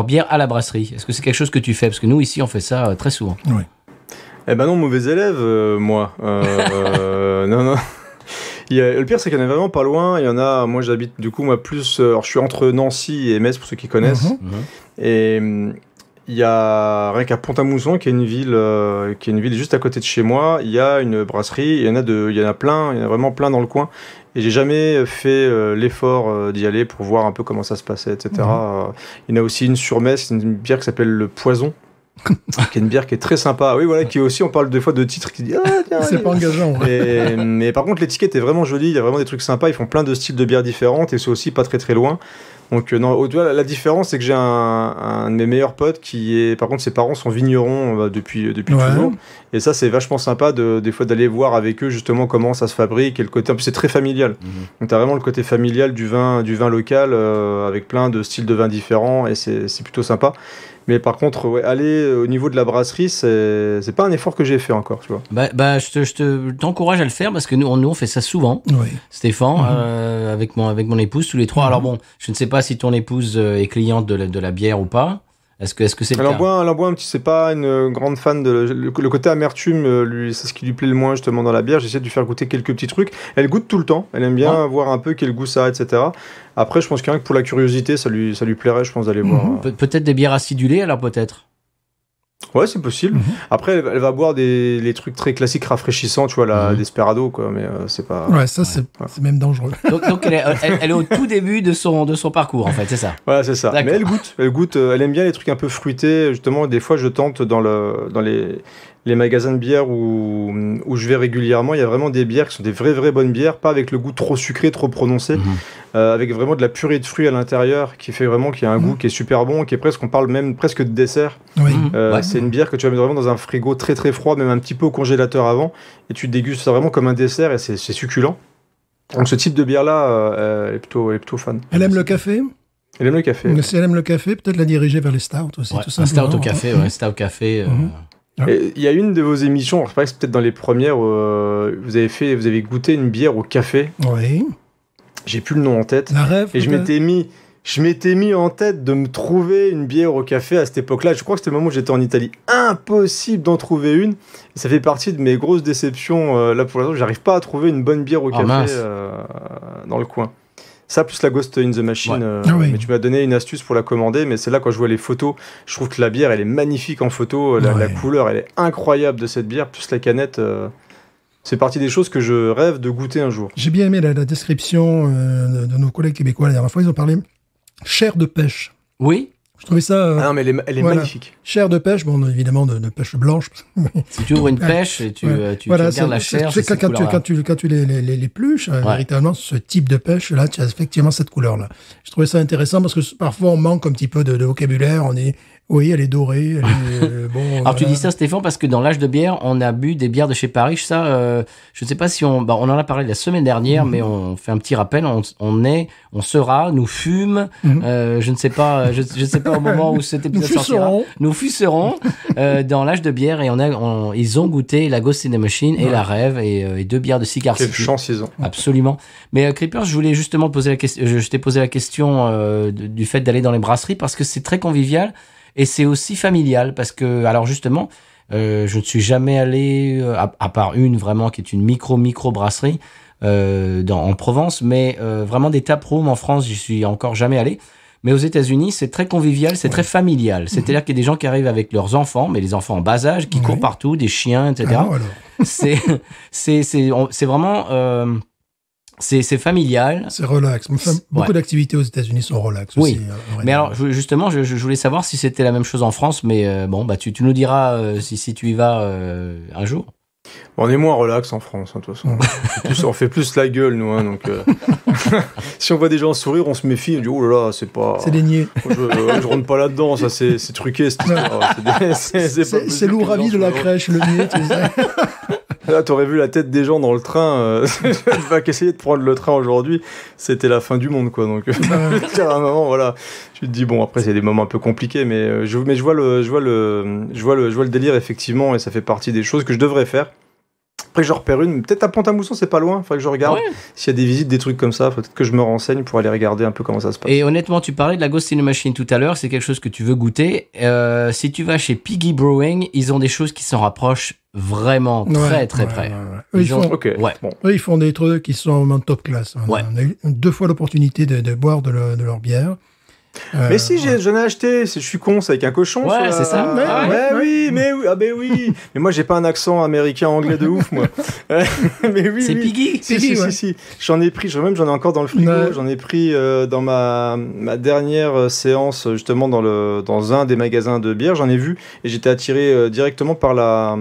Speaker 1: bière à la brasserie? Est-ce que c'est quelque chose que tu fais? Parce que nous, ici, on fait ça très souvent.
Speaker 2: Oui.
Speaker 4: Eh ben non, mauvais élève, moi. Non. Le pire, c'est qu'il y en a vraiment pas loin. Il y en a, moi j'habite du coup, plus. Alors je suis entre Nancy et Metz pour ceux qui connaissent. Et il y a rien qu'à Pont-à-Mousson, qui est une ville juste à côté de chez moi, il y a une brasserie, il y en a plein, il y en a vraiment plein dans le coin. Et j'ai jamais fait l'effort d'y aller pour voir un peu comment ça se passait, etc. Il y en a aussi une sur Metz, une bière qui s'appelle le Poison. Qui est une bière qui est très sympa. Oui, voilà, qui est aussi, on parle des fois de titres qui disent
Speaker 2: c'est pas engageant.
Speaker 4: Mais par contre, l'étiquette est vraiment jolie. Il y a vraiment des trucs sympas. Ils font plein de styles de bières différentes et c'est aussi pas très très loin. Donc, non, tu vois, la différence, c'est que j'ai un de mes meilleurs potes qui est, par contre, ses parents sont vignerons depuis toujours. Et ça, c'est vachement sympa des fois d'aller voir avec eux justement comment ça se fabrique et le côté. En plus, c'est très familial. Donc, t'as vraiment le côté familial du vin local avec plein de styles de vins différents et c'est plutôt sympa. Mais par contre, aller au niveau de la brasserie, c'est pas un effort que j'ai fait encore, tu vois.
Speaker 1: Je t'encourage à le faire parce que nous on fait ça souvent.
Speaker 2: Oui.
Speaker 1: Stéphane, avec mon épouse, tous les trois. Alors bon, je ne sais pas si ton épouse est cliente de la bière ou pas. Est-ce que c'est le cas?
Speaker 4: Elle en boit un petit, c'est pas une grande fan le côté amertume, c'est ce qui lui plaît le moins justement dans la bière. J'essaie de lui faire goûter quelques petits trucs. Elle goûte tout le temps. Elle aime bien voir un peu quel goût ça a, etc. Après, je pense que pour la curiosité, ça lui plairait, je pense, d'aller voir.
Speaker 1: Peut-être des bières acidulées, alors peut-être.
Speaker 4: Ouais, c'est possible. Après, elle va boire les trucs très classiques rafraîchissants, tu vois, la Desperado, quoi, mais c'est pas...
Speaker 2: Ouais, ça, c'est même dangereux.
Speaker 1: Donc elle est au tout début de son parcours, en fait, c'est ça.
Speaker 4: Voilà, c'est ça. D'accord. Mais elle goûte, elle aime bien les trucs un peu fruités, justement, des fois, je tente dans les magasins de bière où je vais régulièrement, il y a vraiment des bières qui sont des vraies bonnes bières, pas avec le goût trop sucré, trop prononcé, avec vraiment de la purée de fruits à l'intérieur, qui fait vraiment qu'il y a un goût qui est super bon, qui est presque, on parle même presque de dessert.
Speaker 2: Oui.
Speaker 4: C'est une bière que tu vas mettre vraiment dans un frigo très très froid, même un petit peu au congélateur avant, et tu dégustes ça vraiment comme un dessert, et c'est succulent. Donc ce type de bière-là, elle est plutôt fan.
Speaker 2: Elle aime le café ?
Speaker 4: Elle aime le café.
Speaker 2: Si elle aime le café, peut-être la diriger vers les stouts aussi, tout simplement.
Speaker 1: Stout au café, stout au café...
Speaker 4: Il y a une de vos émissions, je crois que c'est peut-être dans les premières, vous avez goûté une bière au café.
Speaker 2: Oui.
Speaker 4: J'ai plus le nom en tête.
Speaker 2: La rêve.
Speaker 4: Et je m'étais mis en tête de me trouver une bière au café à cette époque-là. Je crois que c'était le moment où j'étais en Italie. Impossible d'en trouver une. Et ça fait partie de mes grosses déceptions. Là, pour l'instant, j'arrive pas à trouver une bonne bière au café dans le coin. Ça, plus la Ghost in the Machine. Mais tu m'as donné une astuce pour la commander, mais c'est là, quand je vois les photos, je trouve que la bière, elle est magnifique en photo. La couleur, elle est incroyable de cette bière, plus la canette. C'est partie des choses que je rêve de goûter un jour.
Speaker 2: J'ai bien aimé la description de nos collègues québécois la dernière fois. Ils ont parlé chair de pêche.
Speaker 1: Oui.
Speaker 2: Je trouvais ça...
Speaker 4: Ah non, mais elle est magnifique.
Speaker 2: Chair de pêche, bon, évidemment, de pêche blanche.
Speaker 1: Si tu ouvres une pêche et tu regardes la chair, c'est cette couleur-là.
Speaker 2: Quand tu l'épluches, véritablement, ce type de pêche-là, tu as effectivement cette couleur-là. Je trouvais ça intéressant parce que parfois, on manque un petit peu de vocabulaire. On est... Oui, elle est dorée.
Speaker 1: Alors, tu dis ça, Stéphane, parce que dans l'âge de bière, on a bu des bières de chez Paris. Ça, je ne sais pas si on en a parlé la semaine dernière, mais on fait un petit rappel. On sera, nous fûmes. Je ne sais pas au moment où cet épisode sortira. Nous fuserons dans l'âge de bière et ils ont goûté la Ghost in the Machine et la Rêve et 2 bières de Cigar City.
Speaker 4: Quelle chance ils ont.
Speaker 1: Absolument. Mais Creeper, je voulais justement te poser la question. Je t'ai posé la question du fait d'aller dans les brasseries parce que c'est très convivial. Et c'est aussi familial parce que, alors justement, je ne suis jamais allé, à part une vraiment qui est une micro brasserie en Provence, mais vraiment des taprooms en France, j'y suis encore jamais allé. Mais aux États-Unis, c'est très convivial, c'est très familial. C'est-à-dire qu'il y a des gens qui arrivent avec leurs enfants, mais les enfants en bas âge, qui courent partout, des chiens, etc.
Speaker 2: Ah non, alors.
Speaker 1: C'est vraiment... C'est familial.
Speaker 2: C'est relax. Beaucoup d'activités aux États-Unis sont relax aussi.
Speaker 1: Mais alors, justement, je voulais savoir si c'était la même chose en France, mais tu nous diras si tu y vas un jour.
Speaker 4: On est moins relax en France, de toute façon. On fait plus la gueule, nous. Donc, si on voit des gens sourire, on se méfie. On dit, oh là là, c'est pas...
Speaker 2: C'est des niais.
Speaker 4: Je rentre pas là-dedans, ça, c'est truqué.
Speaker 2: C'est lourd ravi de la crèche, le niais, tu sais.
Speaker 4: Là, t'aurais vu la tête des gens dans le train. Je vais essayer de prendre le train aujourd'hui. C'était la fin du monde, quoi. Donc, à un moment, voilà. Tu te dis, bon, après, c'est des moments un peu compliqués, mais je vois le délire, effectivement, et ça fait partie des choses que je devrais faire. Après, je repère une. Peut-être à Pont-à-Mousson, c'est pas loin. Faudrait que je regarde. S'il y a des visites, des trucs comme ça, peut-être que je me renseigne pour aller regarder un peu comment ça se passe.
Speaker 1: Et honnêtement, tu parlais de la Ghost in the Machine tout à l'heure. C'est quelque chose que tu veux goûter. Si tu vas chez Piggy Brewing, ils ont des choses qui s'en rapprochent vraiment très près.
Speaker 2: Ils font des trucs qui sont en top classe. On a eu 2 fois l'opportunité de boire de leur bière.
Speaker 4: Mais si, j'en ai acheté. Je suis con, c'est avec un cochon.
Speaker 1: Ouais, c'est ça.
Speaker 4: Oui. Mais moi, j'ai pas un accent américain-anglais de ouf, moi. Mais oui.
Speaker 1: C'est Piggy.
Speaker 4: Si. J'en ai pris, j'en ai encore dans le frigo. Ouais. J'en ai pris dans ma dernière séance, justement, dans un des magasins de bière. J'en ai vu et j'étais attiré directement par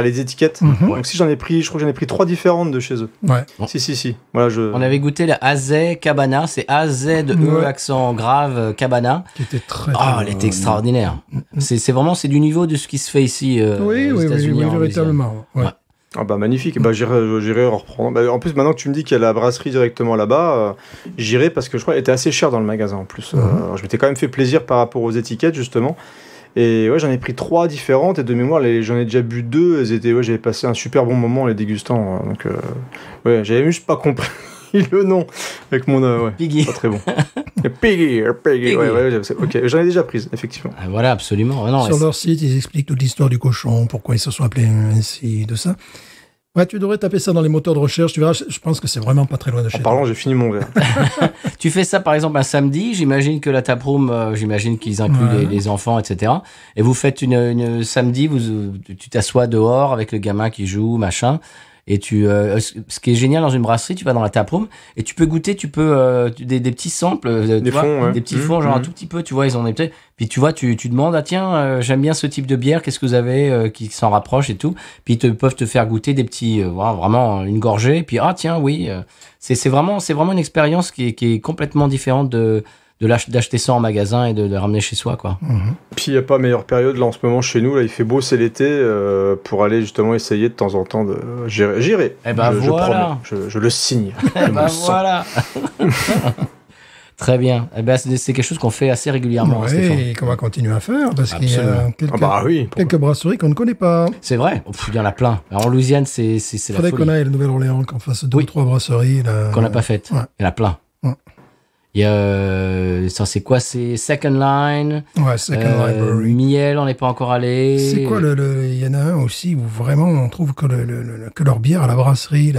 Speaker 4: les étiquettes. Donc, si j'en ai pris, je crois que j'en ai pris 3 différentes de chez eux.
Speaker 2: Ouais.
Speaker 4: Si. Voilà,
Speaker 1: On avait goûté la AZ Cabana, c'est AZE accent grave Cabana.
Speaker 2: Qui était très.
Speaker 1: Elle était extraordinaire. C'est vraiment du niveau de ce qui se fait ici aux États-Unis.
Speaker 2: Oui, véritablement. Ouais.
Speaker 4: Ah bah magnifique, j'irai en reprendre. En plus, maintenant que tu me dis qu'il y a la brasserie directement là-bas, j'irai parce que je crois qu'elle était assez chère dans le magasin en plus. Je m'étais quand même fait plaisir par rapport aux étiquettes justement. Et ouais, j'en ai pris 3 différentes et de mémoire, j'en ai déjà bu 2. J'avais passé un super bon moment en les dégustant. Donc j'avais juste pas compris le nom avec mon
Speaker 1: Piggy.
Speaker 4: Pas très bon. Piggy. Ok, j'en ai déjà prise effectivement.
Speaker 1: Voilà, absolument. Non,
Speaker 2: sur leur site, ils expliquent toute l'histoire du cochon, pourquoi ils se sont appelés ainsi, de ça. Ouais, tu devrais taper ça dans les moteurs de recherche, tu verras, je pense que c'est vraiment pas très loin de chez toi.
Speaker 4: En parlant, j'ai fini mon verre.
Speaker 1: Tu fais ça par exemple un samedi, j'imagine que la taproom, j'imagine qu'ils incluent les enfants, etc. Et vous faites une samedi, tu t'assois dehors avec le gamin qui joue, machin. Et ce qui est génial dans une brasserie, tu vas dans la taproom et tu peux goûter, des petits samples, des petits fours, genre un tout petit peu, tu vois, ils ont des petits. Puis tu vois, tu demandes, tiens, j'aime bien ce type de bière, qu'est-ce que vous avez qui s'en rapproche et tout. Puis ils peuvent te faire goûter des petits, vraiment une gorgée. Puis tiens, oui, c'est vraiment une expérience qui est complètement différente d'acheter ça en magasin et de le ramener chez soi, quoi.
Speaker 4: Puis il n'y a pas meilleure période là en ce moment chez nous, là il fait beau, c'est l'été, pour aller justement essayer de temps en temps de... J'irai.
Speaker 1: Eh ben voilà.
Speaker 4: Je promets, je le signe.
Speaker 1: Eh ben voilà. Très bien. Eh ben c'est quelque chose qu'on fait assez régulièrement.
Speaker 2: Oui, et qu'on va continuer à faire parce qu'il y a quelques brasseries qu'on ne connaît pas.
Speaker 1: C'est vrai. Il y en a plein. Alors, en Louisiane, c'est la folie.
Speaker 2: Faudrait qu'on aille à la Nouvelle-Orléans, qu'on fasse 2 ou 3 brasseries là,
Speaker 1: qu'on n'a pas faites. Ouais. Il y en a plein. Ouais. Il y a, c'est quoi? C'est Second Line.
Speaker 2: Ouais, Second Line Brewery.
Speaker 1: Miel, on n'est pas encore allé.
Speaker 2: C'est quoi il y en a un aussi où vraiment on trouve que leur bière à la brasserie.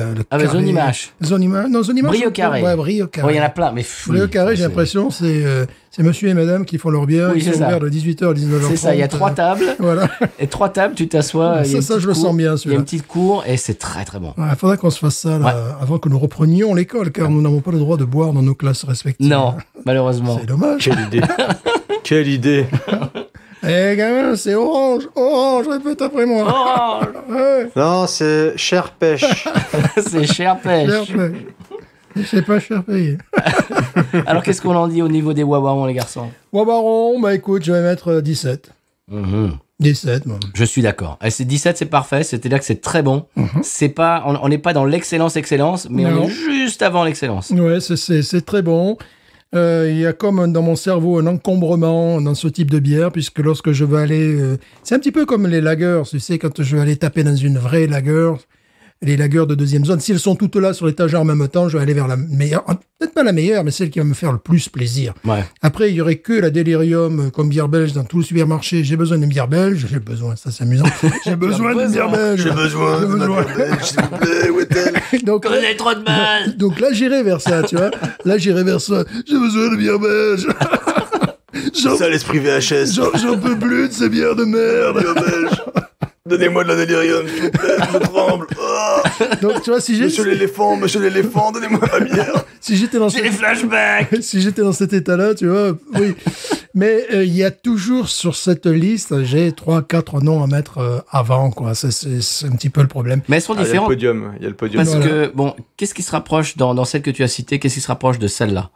Speaker 1: Zonimash.
Speaker 2: Non, Zonimash.
Speaker 1: Brio Carré.
Speaker 2: Ouais, Brio Carré.
Speaker 1: Il y en a plein, mais
Speaker 2: Brio Carré, j'ai l'impression, c'est monsieur et madame qui font leur bière. Ils sont ouverts de 18h à 19h30.
Speaker 1: C'est ça, il y a 3 tables.
Speaker 2: Voilà.
Speaker 1: Et 3 tables, tu t'assois.
Speaker 2: Ça, je le sens bien, celui-là.
Speaker 1: Il y a une petite cour et c'est très, très bon.
Speaker 2: Il faudrait qu'on se fasse ça avant que nous reprenions l'école, car nous n'avons pas le droit de boire dans nos classes respectives.
Speaker 1: Non, malheureusement.
Speaker 2: C'est dommage.
Speaker 4: Quelle idée. Quelle idée.
Speaker 2: Gamin, c'est orange, répète après moi.
Speaker 1: Orange.
Speaker 2: Ouais.
Speaker 4: Non, c'est cher pêche.
Speaker 1: C'est cher pêche.
Speaker 2: C'est pas cher payé.
Speaker 1: Alors, qu'est-ce qu'on en dit au niveau des Wawarons, les garçons?
Speaker 2: Wawaron, écoute, je vais mettre 17. 17, moi.
Speaker 1: Je suis d'accord. 17, c'est parfait. C'est-à-dire que c'est très bon. C'est pas, on n'est pas dans l'excellence, mais on est juste avant l'excellence.
Speaker 2: Ouais, c'est très bon. Il y a comme dans mon cerveau un encombrement dans ce type de bière, puisque lorsque je veux aller... c'est un petit peu comme les lagers, tu sais, quand je veux aller taper dans une vraie lager, les lagers de deuxième zone, si elles sont toutes là sur l'étagère en même temps, je vais aller vers la meilleure, peut-être pas la meilleure, mais celle qui va me faire le plus plaisir.
Speaker 1: Ouais.
Speaker 2: Après, il y aurait que la Delirium comme bière belge dans tout le supermarché. J'ai besoin d'une bière belge. Ça c'est amusant. J'ai besoin d'une bière belge.
Speaker 4: J'ai besoin d'une bière belge, s'il vous plaît, où est-elle?
Speaker 1: Donc, on a trop de mal.
Speaker 2: Donc là, j'irai vers ça, tu vois. J'ai besoin de bière belge.
Speaker 4: Ça, l'esprit VHS.
Speaker 2: J'en peux plus de ces bières de merde.
Speaker 4: Bière belge. Donnez-moi de la délirium, s'il vous plaît, je me tremble.
Speaker 2: Donc, tu vois,
Speaker 4: Monsieur l'éléphant, donnez-moi ma bière.
Speaker 1: J'ai des flashbacks.
Speaker 2: Si j'étais dans cet état-là, tu vois, oui. Mais il y a toujours sur cette liste, j'ai 3-4 noms à mettre avant, quoi. C'est un petit peu le problème.
Speaker 1: Mais elles sont différentes.
Speaker 4: Il y a le podium.
Speaker 1: Parce que, bon, qu'est-ce qui se rapproche dans celle que tu as citée, qu'est-ce qui se rapproche de celle-là?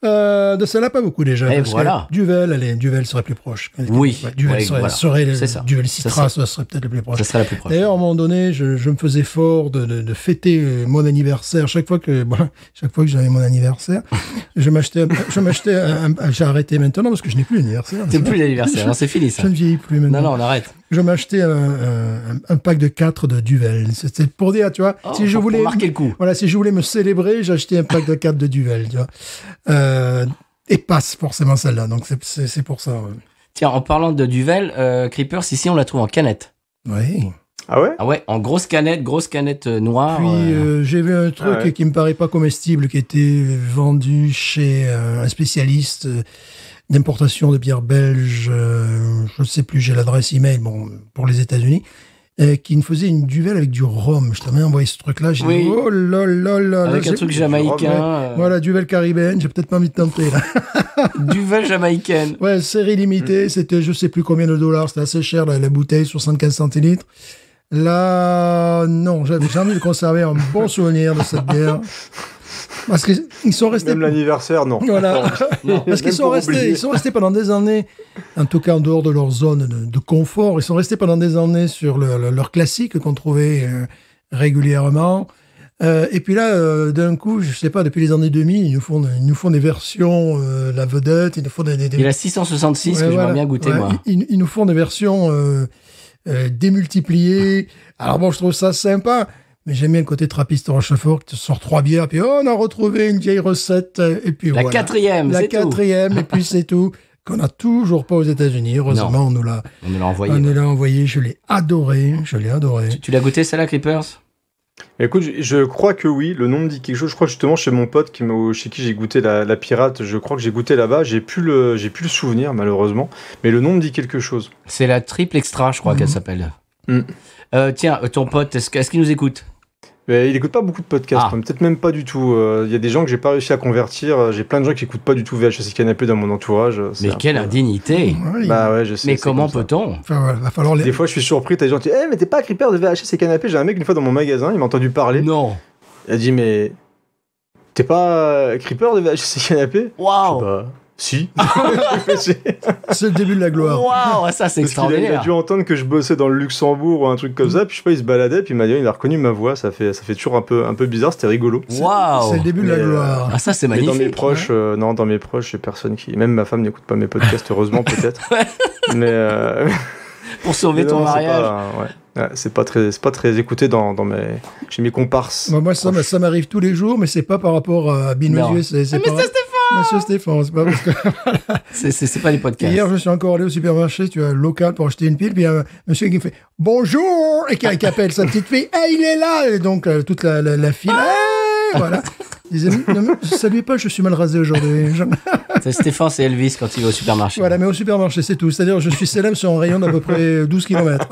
Speaker 2: De celle-là, pas beaucoup déjà.
Speaker 1: Et voilà.
Speaker 2: Duvel serait plus proche.
Speaker 1: Oui.
Speaker 2: Duvel serait Duvel Citra,
Speaker 1: ça
Speaker 2: serait peut-être le plus proche.
Speaker 1: Ça serait la plus proche.
Speaker 2: D'ailleurs, à un moment donné, je me faisais fort de fêter mon anniversaire. Chaque fois que j'avais mon anniversaire, je m'achetais j'ai arrêté maintenant parce que je n'ai plus d'anniversaire.
Speaker 1: C'est plus l'anniversaire, c'est fini ça.
Speaker 2: Je ne vieillis plus maintenant.
Speaker 1: Non, on arrête.
Speaker 2: Je m'achetais un pack de 4 de Duvel. C'était pour dire, tu vois, si je voulais
Speaker 1: marquer le coup.
Speaker 2: Voilà, si je voulais me célébrer, j'achetais un pack de 4 de Duvel, tu vois. Et passe forcément celle-là. Donc c'est pour ça. Ouais.
Speaker 1: Tiens, en parlant de Duvel, Creepers, ici on la trouve en canette.
Speaker 2: Oui.
Speaker 4: Ah ouais?
Speaker 1: Ah ouais, en grosse canette noire.
Speaker 2: Puis j'ai vu un truc qui me paraît pas comestible, qui était vendu chez un spécialiste d'importation de bière belge. Je ne sais plus, j'ai l'adresse email pour les États-Unis. Qui nous faisait une duvel avec du rhum. Je t'avais envoyé ce truc-là. J'ai dit, oh là là là.
Speaker 1: Avec un truc jamaïcain.
Speaker 2: Voilà, duvel caribéenne. J'ai peut-être pas envie de tenter, là.
Speaker 1: Duvel jamaïcaine.
Speaker 2: Ouais, série limitée. C'était je sais plus combien de dollars. C'était assez cher, la bouteille, 75 centilitres. Là, non, j'avais envie de conserver un bon souvenir de cette bière. Parce qu'ils sont restés.
Speaker 4: Même l'anniversaire, non.
Speaker 2: Voilà. Non. Parce qu'ils sont restés pendant des années, en tout cas en dehors de leur zone de confort, ils sont restés pendant des années sur leur classique qu'on trouvait régulièrement. Et puis là, d'un coup, je sais pas, depuis les années 2000, ils nous font des versions, la vedette, ils nous font des...
Speaker 1: Il y a la 666 que j'aimerais bien goûter, moi.
Speaker 2: Ils nous font des versions démultipliées. Alors bon, je trouve ça sympa. Mais j'aime bien le côté trappiste Rochefort qui te sort 3 bières, puis on a retrouvé une vieille recette, et puis
Speaker 1: la
Speaker 2: voilà.
Speaker 1: La
Speaker 2: quatrième, et puis c'est tout. Qu'on n'a toujours pas aux États-Unis. Heureusement, on nous l'a envoyé. On nous l'a envoyé. Je l'ai adoré.
Speaker 1: Tu l'as goûté, celle-là, Creepers?
Speaker 4: Écoute, je crois que oui. Le nom me dit quelque chose. Je crois justement chez mon pote chez qui j'ai goûté la pirate. Je crois que j'ai goûté là-bas. J'ai plus le souvenir, malheureusement. Mais le nom me dit quelque chose.
Speaker 1: C'est la triple extra, je crois qu'elle s'appelle. Tiens, ton pote, est-ce qu'il nous écoute?
Speaker 4: Mais il écoute pas beaucoup de podcasts, peut-être même pas du tout. Il y a des gens que j'ai pas réussi à convertir. J'ai plein de gens qui écoutent pas du tout VHS et Canapé dans mon entourage.
Speaker 1: Mais quelle indignité!
Speaker 4: Bah ouais, je sais.
Speaker 1: Mais comment peut-on?
Speaker 2: Enfin, va falloir
Speaker 4: Des fois, je suis surpris. T'as des gens qui disent mais t'es pas Creeper de VHS et Canapé? J'ai un mec une fois dans mon magasin, il m'a entendu parler.
Speaker 1: Non.
Speaker 4: Il a dit mais t'es pas Creeper de VHS et Canapé?
Speaker 1: Waouh!
Speaker 4: Je sais pas. Si.
Speaker 2: C'est le début de la gloire.
Speaker 1: Waouh, ça c'est extraordinaire.
Speaker 4: Il a dû entendre que je bossais dans le Luxembourg ou un truc comme ça, puis je sais pas, il se baladait, puis il m'a dit, il a reconnu ma voix, ça fait toujours un peu bizarre, c'était rigolo.
Speaker 1: Waouh.
Speaker 2: C'est le début de la gloire.
Speaker 1: Ah, ça c'est magnifique.
Speaker 4: Dans mes proches, dans mes proches, j'ai personne qui, même ma femme n'écoute pas mes podcasts, heureusement peut-être. Mais
Speaker 1: pour sauver ton mariage.
Speaker 4: C'est pas très écouté chez mes comparses.
Speaker 2: Moi, ça m'arrive tous les jours, mais c'est pas par rapport à Binous. Monsieur Stéphane, c'est pas parce que...
Speaker 1: c'est pas les podcasts.
Speaker 2: Hier, je suis encore allé au supermarché, local, pour acheter une pile, puis il y a un monsieur qui me fait « Bonjour !» et qui appelle sa petite fille « Hey, il est là !» Et donc, toute la file, hey, voilà. Il disait « Ne saluez pas, je suis mal rasé aujourd'hui. »
Speaker 1: C'est Stéphane, c'est Elvis quand il va au supermarché.
Speaker 2: Voilà, mais au supermarché, c'est tout. C'est-à-dire, je suis célèbre sur un rayon d'à peu près 12 km.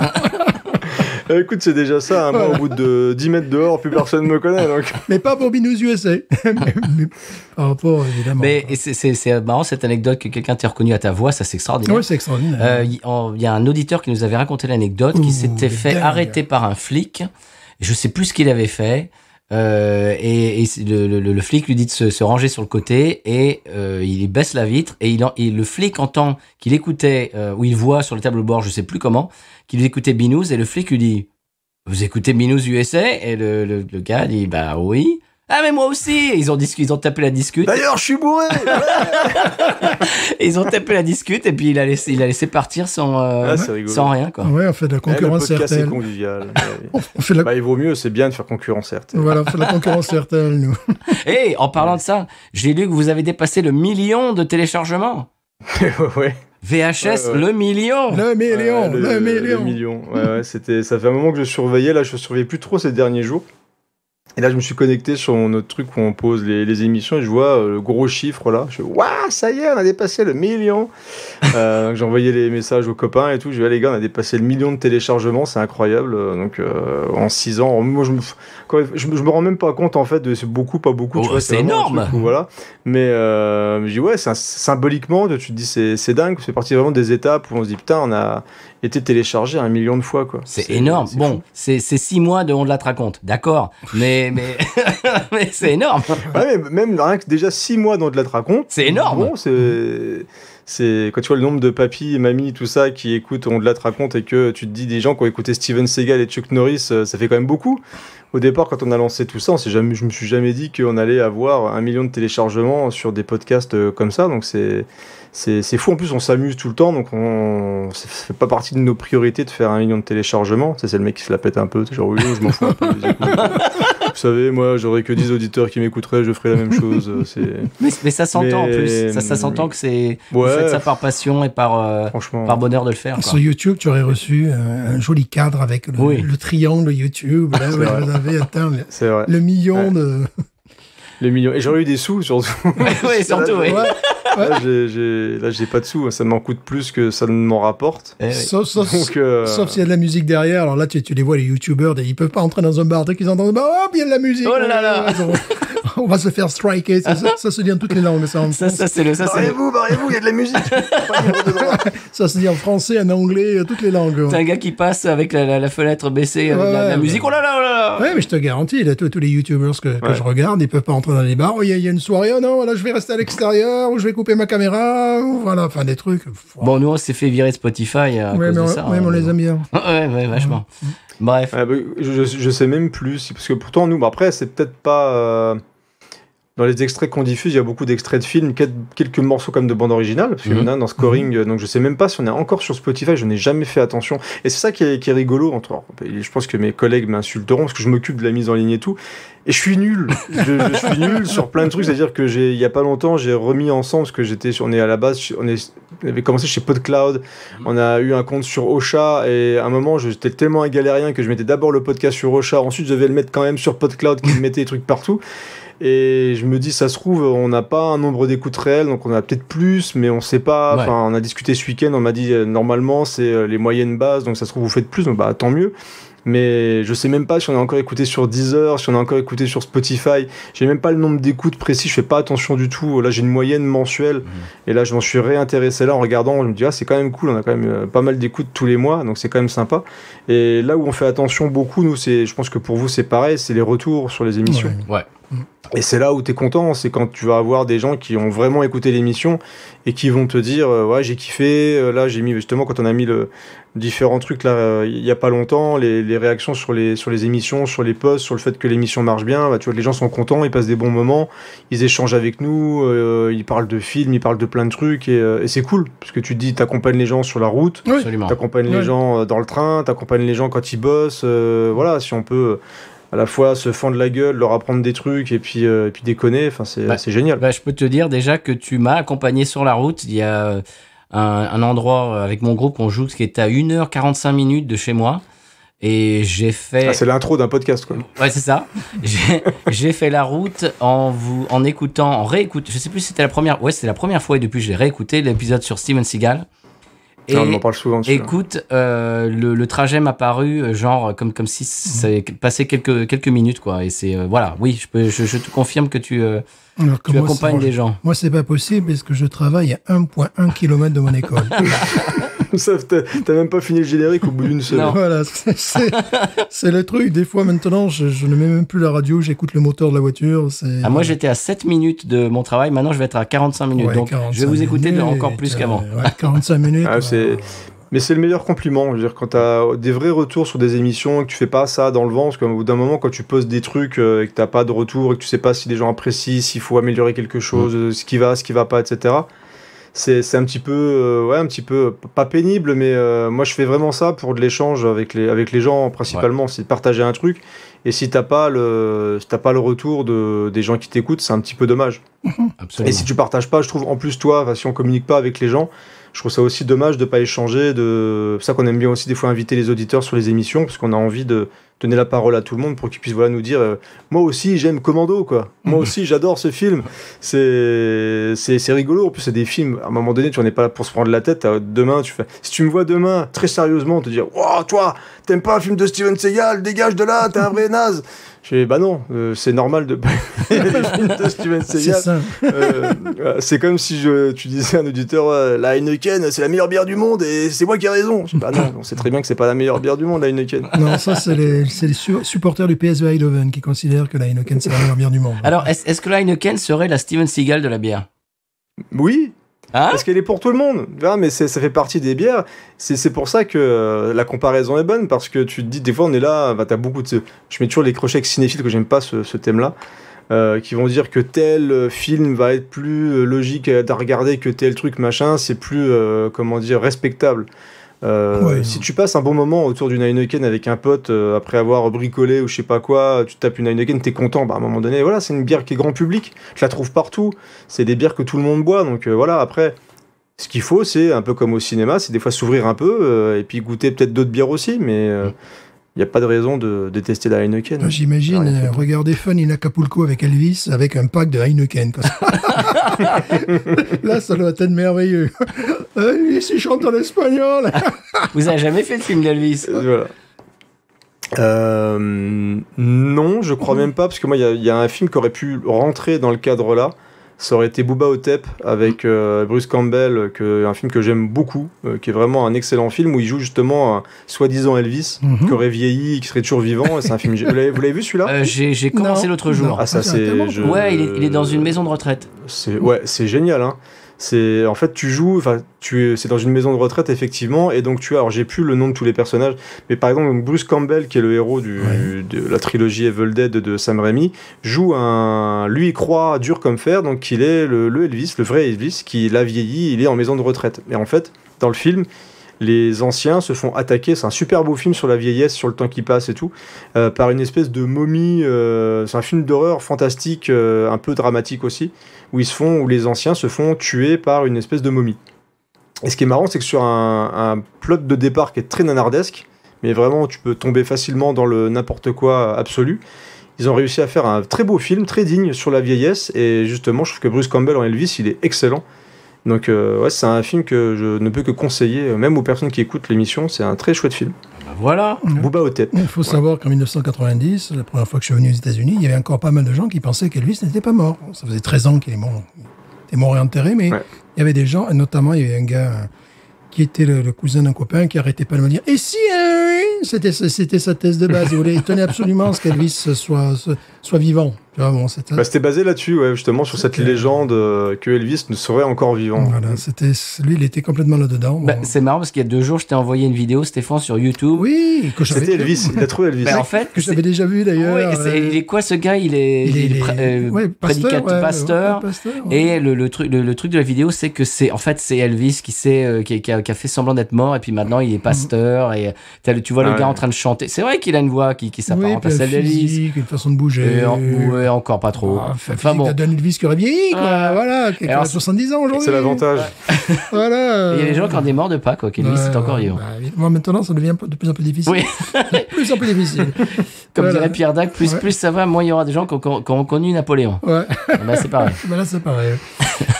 Speaker 4: Écoute, c'est déjà ça. Moi, au bout de 10 mètres dehors, plus personne ne me connaît. Donc.
Speaker 2: Mais pas pour Binous USA. mais par rapport, évidemment.
Speaker 1: Mais c'est marrant cette anecdote que quelqu'un t'ait reconnu à ta voix, ça c'est extraordinaire.
Speaker 2: Oui, c'est extraordinaire.
Speaker 1: Il y a un auditeur qui nous avait raconté l'anecdote, qui s'était fait arrêter par un flic. Je sais plus ce qu'il avait fait. Et le flic lui dit de se ranger sur le côté et il baisse la vitre et le flic entend qu'il écoutait ou il voit sur le tableau de bord, je sais plus comment, qu'il écoutait Binous et le flic lui dit « Vous écoutez Binous USA ?» et le gars dit « Bah oui ». « Ah mais moi aussi !» Ils ont tapé la discute.
Speaker 4: D'ailleurs, je suis bourré.
Speaker 1: Ils ont tapé la discute et puis il a laissé partir sans rien quoi.
Speaker 2: Ouais, on fait de la concurrence RTL.
Speaker 4: C'est convivial.
Speaker 2: Il
Speaker 4: vaut mieux, c'est bien de faire concurrence RTL.
Speaker 2: Voilà, on fait de la concurrence RTL, nous.
Speaker 1: Et en parlant de ça, j'ai lu que vous avez dépassé le 1 million de téléchargements.
Speaker 4: Ouais.
Speaker 1: VHS, le million.
Speaker 2: Le million.
Speaker 4: Ouais, ça fait un moment que je surveillais. Là, je surveillais plus trop ces derniers jours. Et là, je me suis connecté sur notre truc où on pose les émissions et je vois le gros chiffre là. Je fais, waouh, ça y est, on a dépassé le 1 million. Donc j'ai envoyé les messages aux copains et tout. Je dis, les gars, on a dépassé le 1 million de téléchargements, c'est incroyable. Donc en 6 ans, moi, je me rends même pas compte en fait de c'est beaucoup, pas beaucoup.
Speaker 1: Oh,
Speaker 4: tu vois,
Speaker 1: c'est énorme.
Speaker 4: Truc, voilà. Mais je dis, ouais, symboliquement, tu te dis, c'est dingue. C'est parti vraiment des étapes où on se dit, putain, on a été téléchargé 1 million de fois, quoi.
Speaker 1: C'est énorme. C'est 6 mois de On de la te raconte, d'accord. Mais c'est énorme.
Speaker 4: Ouais, mais même rien que déjà 6 mois dans de la te raconte.
Speaker 1: C'est énorme.
Speaker 4: Bon, c'est quand tu vois le nombre de papis, mamies, tout ça qui écoutent On de la te raconte et que tu te dis des gens qui ont écouté Steven Seagal et Chuck Norris, ça fait quand même beaucoup. Au départ, quand on a lancé tout ça, je me suis jamais dit qu'on allait avoir 1 million de téléchargements sur des podcasts comme ça. Donc c'est fou. En plus, on s'amuse tout le temps, donc ça fait pas partie de nos priorités de faire 1 million de téléchargements. C'est le mec qui se la pète un peu. C'est genre, oui, je m'en fous un peu. Vous savez, moi, j'aurais que 10 auditeurs qui m'écouteraient, je ferais la même chose.
Speaker 1: Mais ça s'entend en plus. Ça s'entend que c'est.
Speaker 4: Ouais,
Speaker 1: faites ça par passion et par bonheur de le faire. Quoi.
Speaker 2: Sur YouTube, tu aurais reçu un joli cadre avec le triangle YouTube. Là, vous avez atteint le million de...
Speaker 4: Les millions. Et j'aurais eu des sous, surtout.
Speaker 1: Oui, surtout, oui.
Speaker 4: Là, j'ai pas de sous. Ça m'en coûte plus que ça ne m'en rapporte.
Speaker 2: Sauf s'il y a de la musique derrière. Alors là, tu les vois, les youtubeurs, ils peuvent pas entrer dans un bar dès qu'ils entendent oh, il y a de la musique.
Speaker 1: Oh là là.
Speaker 2: On va se faire striker. Ça se dit en toutes les langues. Ça
Speaker 4: c'est le... Barrez-vous, il y a de la musique.
Speaker 2: Ça se dit en français, en anglais, toutes les langues.
Speaker 1: C'est un gars qui passe avec la fenêtre baissée, avec la musique. Oh là là, oh là là.
Speaker 2: Ouais, mais je te garantis, là, tous les youtubeurs que je regarde, ils peuvent pas entrer dans les bars. Oh, il y a une soirée. Oh non, là, je vais rester à l'extérieur, ou je vais couper ma caméra, ou voilà, enfin des trucs.
Speaker 1: Bon, nous, on s'est fait virer Spotify à cause de ça.
Speaker 2: Ouais, mais on les aime bien.
Speaker 1: Ouais, vachement. Bref.
Speaker 4: Je sais même plus, parce que pourtant, nous, après, c'est peut-être pas... Dans les extraits qu'on diffuse, il y a beaucoup d'extraits de films, quelques morceaux comme de bande originale, parce qu'il y en a dans Scoring, donc je sais même pas si on est encore sur Spotify, je n'ai jamais fait attention. Et c'est ça qui est rigolo, je pense que mes collègues m'insulteront, parce que je m'occupe de la mise en ligne et tout, et je suis nul. Je suis nul sur plein de trucs, c'est-à-dire que il y a pas longtemps, j'ai remis ensemble, parce que on est à la base, on avait commencé chez PodCloud, on a eu un compte sur Ocha, et à un moment, j'étais tellement un galérien que je mettais d'abord le podcast sur Ocha, ensuite je devais le mettre quand même sur PodCloud, qui me mettait des trucs partout. Et je me dis, ça se trouve, on n'a pas un nombre d'écoutes réelles, donc on a peut-être plus, mais on sait pas. Enfin, on a discuté ce week-end, on m'a dit, normalement, c'est les moyennes bases, donc ça se trouve, vous faites plus, donc tant mieux. Mais je sais même pas si on a encore écouté sur Deezer, si on a encore écouté sur Spotify. J'ai même pas le nombre d'écoutes précis, je fais pas attention du tout. Là, j'ai une moyenne mensuelle, et là, je m'en suis réintéressé là en regardant. Je me dis, c'est quand même cool, on a quand même pas mal d'écoutes tous les mois, donc c'est quand même sympa. Et là où on fait attention beaucoup, nous, je pense que pour vous, c'est pareil, c'est les retours sur les émissions.
Speaker 1: Ouais.
Speaker 4: Et c'est là où t'es content, c'est quand tu vas avoir des gens qui ont vraiment écouté l'émission et qui vont te dire ouais, j'ai kiffé, là j'ai mis justement quand on a mis différents trucs là il y a pas longtemps, les réactions sur les émissions, sur les posts, sur le fait que l'émission marche bien, tu vois, les gens sont contents, ils passent des bons moments, ils échangent avec nous, ils parlent de films, ils parlent de plein de trucs et c'est cool parce que tu te dis t'accompagnes les gens sur la route, t'accompagnes les gens dans le train, t'accompagnes les gens quand ils bossent, voilà, si on peut à la fois se fendre la gueule, leur apprendre des trucs et puis déconner, enfin c'est génial.
Speaker 1: Je peux te dire déjà que tu m'as accompagné sur la route. Il y a un endroit avec mon groupe qu'on joue qui est à 1h45 minutes de chez moi et j'ai fait...
Speaker 4: c'est l'intro d'un podcast quoi.
Speaker 1: Ouais, c'est ça. J'ai fait la route en réécoutant, je sais plus si c'était la première fois et depuis je l'ai réécouté l'épisode sur Steven Seagal.
Speaker 4: Et on en parle souvent dessus.
Speaker 1: Écoute, le trajet m'a paru genre comme si ça avait passé quelques minutes quoi. Et c'est voilà, oui, je te confirme que tu accompagnes des gens.
Speaker 2: Moi, c'est pas possible parce que je travaille à 1,1 km de mon école.
Speaker 4: T'as même pas fini le générique au bout d'une semaine.
Speaker 2: Voilà, c'est le truc. Des fois, maintenant, je ne mets même plus la radio, j'écoute le moteur de la voiture.
Speaker 1: Moi, j'étais à 7 minutes de mon travail. Maintenant, je vais être à 45 minutes. Ouais, donc, 45 je vais vous écouter encore plus qu'avant.
Speaker 2: 45 minutes.
Speaker 4: Mais c'est le meilleur compliment. Je veux dire, quand t'as des vrais retours sur des émissions et que tu fais pas ça dans le vent, parce qu'au bout d'un moment, quand tu poses des trucs et que t'as pas de retour et que tu sais pas si les gens apprécient, s'il faut améliorer quelque chose, ce qui va pas, etc., c'est un petit peu pas pénible, mais moi je fais vraiment ça pour de l'échange avec les gens principalement, c'est de partager un truc, et si t'as pas le retour des gens qui t'écoutent, c'est un petit peu dommage.
Speaker 1: Absolument.
Speaker 4: Et si tu partages pas, je trouve, en plus toi, si on communique pas avec les gens, je trouve ça aussi dommage de pas échanger, c'est pour ça qu'on aime bien aussi des fois inviter les auditeurs sur les émissions, parce qu'on a envie de donner la parole à tout le monde pour qu'ils puissent nous dire moi aussi j'aime Commando quoi, moi aussi j'adore ce film, c'est rigolo, en plus c'est des films, à un moment donné tu n'en es pas là pour se prendre la tête, demain si tu me vois demain très sérieusement te dire oh, toi t'aimes pas un film de Steven Seagal, dégage de là, t'es un vrai naze. Je dis, non, c'est normal de pas aimer les films de Steven Seagal. C'est comme si tu disais à un auditeur, la Heineken, c'est la meilleure bière du monde et c'est moi qui ai raison. Je dis, non, on sait très bien que c'est pas la meilleure bière du monde, la Heineken.
Speaker 2: Non, ça, c'est les supporters du PSV Eindhoven qui considèrent que la Heineken, c'est la meilleure bière du monde.
Speaker 1: Alors, est-ce que la Heineken serait la Steven Seagal de la bière?
Speaker 4: Oui. Parce qu'elle est pour tout le monde, mais ça fait partie des bières. C'est pour ça que la comparaison est bonne, parce que tu te dis, des fois on est là, t'as beaucoup de... Je mets toujours les crochets avec cinéphiles, que j'aime pas ce thème-là, qui vont dire que tel film va être plus logique à regarder que tel truc machin, c'est plus, respectable. Si tu passes un bon moment autour d'une Heineken avec un pote après avoir bricolé ou je sais pas quoi, tu tapes une Heineken, t'es content, à un moment donné, voilà, c'est une bière qui est grand public, je la trouve partout, c'est des bières que tout le monde boit, donc voilà, après, Ce qu'il faut, c'est un peu comme au cinéma, c'est des fois s'ouvrir un peu et puis goûter peut-être d'autres bières aussi, mais il n'y a pas de raison de détester la Heineken.
Speaker 2: J'imagine regarder Fun in Acapulco avec Elvis avec un pack de Heineken. Là, ça doit être merveilleux. Elvis, il chante en espagnol.
Speaker 1: Vous avez jamais fait le film d'Elvis?
Speaker 4: Voilà. Non, je crois même pas, parce que moi, il y a un film qui aurait pu rentrer dans le cadre-là. Ça aurait été Booba Otep avec Bruce Campbell, un film que j'aime beaucoup, qui est vraiment un excellent film où il joue justement un soi-disant Elvis, qui aurait vieilli, qui serait toujours vivant. C'est un film. Vous l'avez vu celui-là?
Speaker 1: J'ai commencé l'autre jour.
Speaker 4: Ah, ça c'est.
Speaker 1: Ouais, il est dans une maison de retraite.
Speaker 4: C'est génial, hein. En fait, c'est dans une maison de retraite, effectivement, et donc alors j'ai plus le nom de tous les personnages, mais par exemple, Bruce Campbell, qui est le héros de la trilogie Evil Dead de Sam Raimi, joue lui, il croit dur comme fer, donc il est le Elvis, le vrai Elvis, qui l'a vieilli, il est en maison de retraite. Et en fait, dans le film, les anciens se font attaquer, c'est un super beau film sur la vieillesse, sur le temps qui passe et tout, par une espèce de momie, c'est un film d'horreur fantastique, un peu dramatique aussi, où les anciens se font tuer par une espèce de momie. Et ce qui est marrant, c'est que sur un plot de départ qui est très nanardesque, mais vraiment tu peux tomber facilement dans le n'importe quoi absolu, ils ont réussi à faire un très beau film, très digne sur la vieillesse, et justement je trouve que Bruce Campbell en Elvis, il est excellent. Donc c'est un film que je ne peux que conseiller, même aux personnes qui écoutent l'émission, c'est un très chouette film.
Speaker 1: Voilà.
Speaker 4: Booba Otep.
Speaker 2: Il faut savoir qu'en 1990, la première fois que je suis venu aux États-Unis, il y avait encore pas mal de gens qui pensaient qu'Elvis n'était pas mort. Ça faisait 13 ans qu'il est mort et enterré, mais il y avait des gens, et notamment il y avait un gars qui était le cousin d'un copain qui arrêtait pas de me dire « Et si c'était sa thèse de base, il tenait absolument à ce qu'Elvis soit vivant. »
Speaker 4: C'était basé là-dessus, justement, sur cette légende que Elvis ne serait encore vivant.
Speaker 2: Voilà, lui, il était complètement là-dedans. Bon.
Speaker 1: C'est marrant parce qu'il y a 2 jours, je t'ai envoyé une vidéo, Stéphane, sur YouTube.
Speaker 2: Oui,
Speaker 4: c'était Elvis, il a trouvé Elvis.
Speaker 1: En fait,
Speaker 2: que j'avais déjà vu d'ailleurs.
Speaker 1: Il est quoi ce gars? Il est pasteur. Et le truc de la vidéo, c'est que c'est Elvis qui a fait semblant d'être mort et puis maintenant il est pasteur et tu vois le gars en train de chanter. C'est vrai qu'il a une voix qui s'apparente à celle d'Elvis.
Speaker 2: Une façon de bouger.
Speaker 1: Encore pas trop.
Speaker 2: Enfin bon. Donne Elvis qui aurait vieilli, quoi. Voilà, qui a 70 ans aujourd'hui.
Speaker 4: C'est l'avantage.
Speaker 2: Voilà.
Speaker 1: Il y a des gens qui ont des morts de pas, quoi. Qu'Elvis est encore vivant.
Speaker 2: Moi, maintenant, ça devient de plus en plus difficile.
Speaker 1: Oui.
Speaker 2: De plus en plus difficile.
Speaker 1: Comme dirait Pierre Dac, plus ça va, moins il y aura des gens qui ont connu Napoléon.
Speaker 2: Ouais.
Speaker 1: Là, c'est pareil.
Speaker 2: Là, c'est pareil.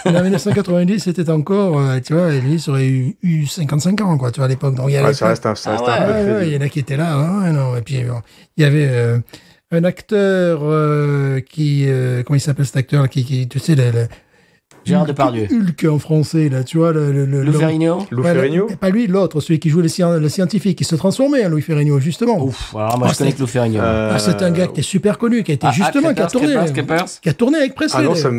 Speaker 2: En 1990, c'était encore, tu vois, Elvis aurait eu 55 ans, quoi, tu vois, à l'époque. Donc,
Speaker 4: ça reste un peu
Speaker 2: il y en a qui étaient là, non. Et puis, il y avait un acteur qui... comment il s'appelle cet acteur qui tu sais,
Speaker 1: Gérard Depardieu.
Speaker 2: Hulk en français, là, tu vois.
Speaker 1: Lou Ferrigno.
Speaker 4: Lou Ferrigno.
Speaker 2: Pas lui, l'autre, celui qui jouait le scientifique, qui se transformait, Louis Ferrigno, justement.
Speaker 1: Ouf, alors moi je connais que Lou Ferrigno.
Speaker 2: C'est un gars qui est super connu, qui a été qui a tourné avec Presley.
Speaker 4: Ah non, ça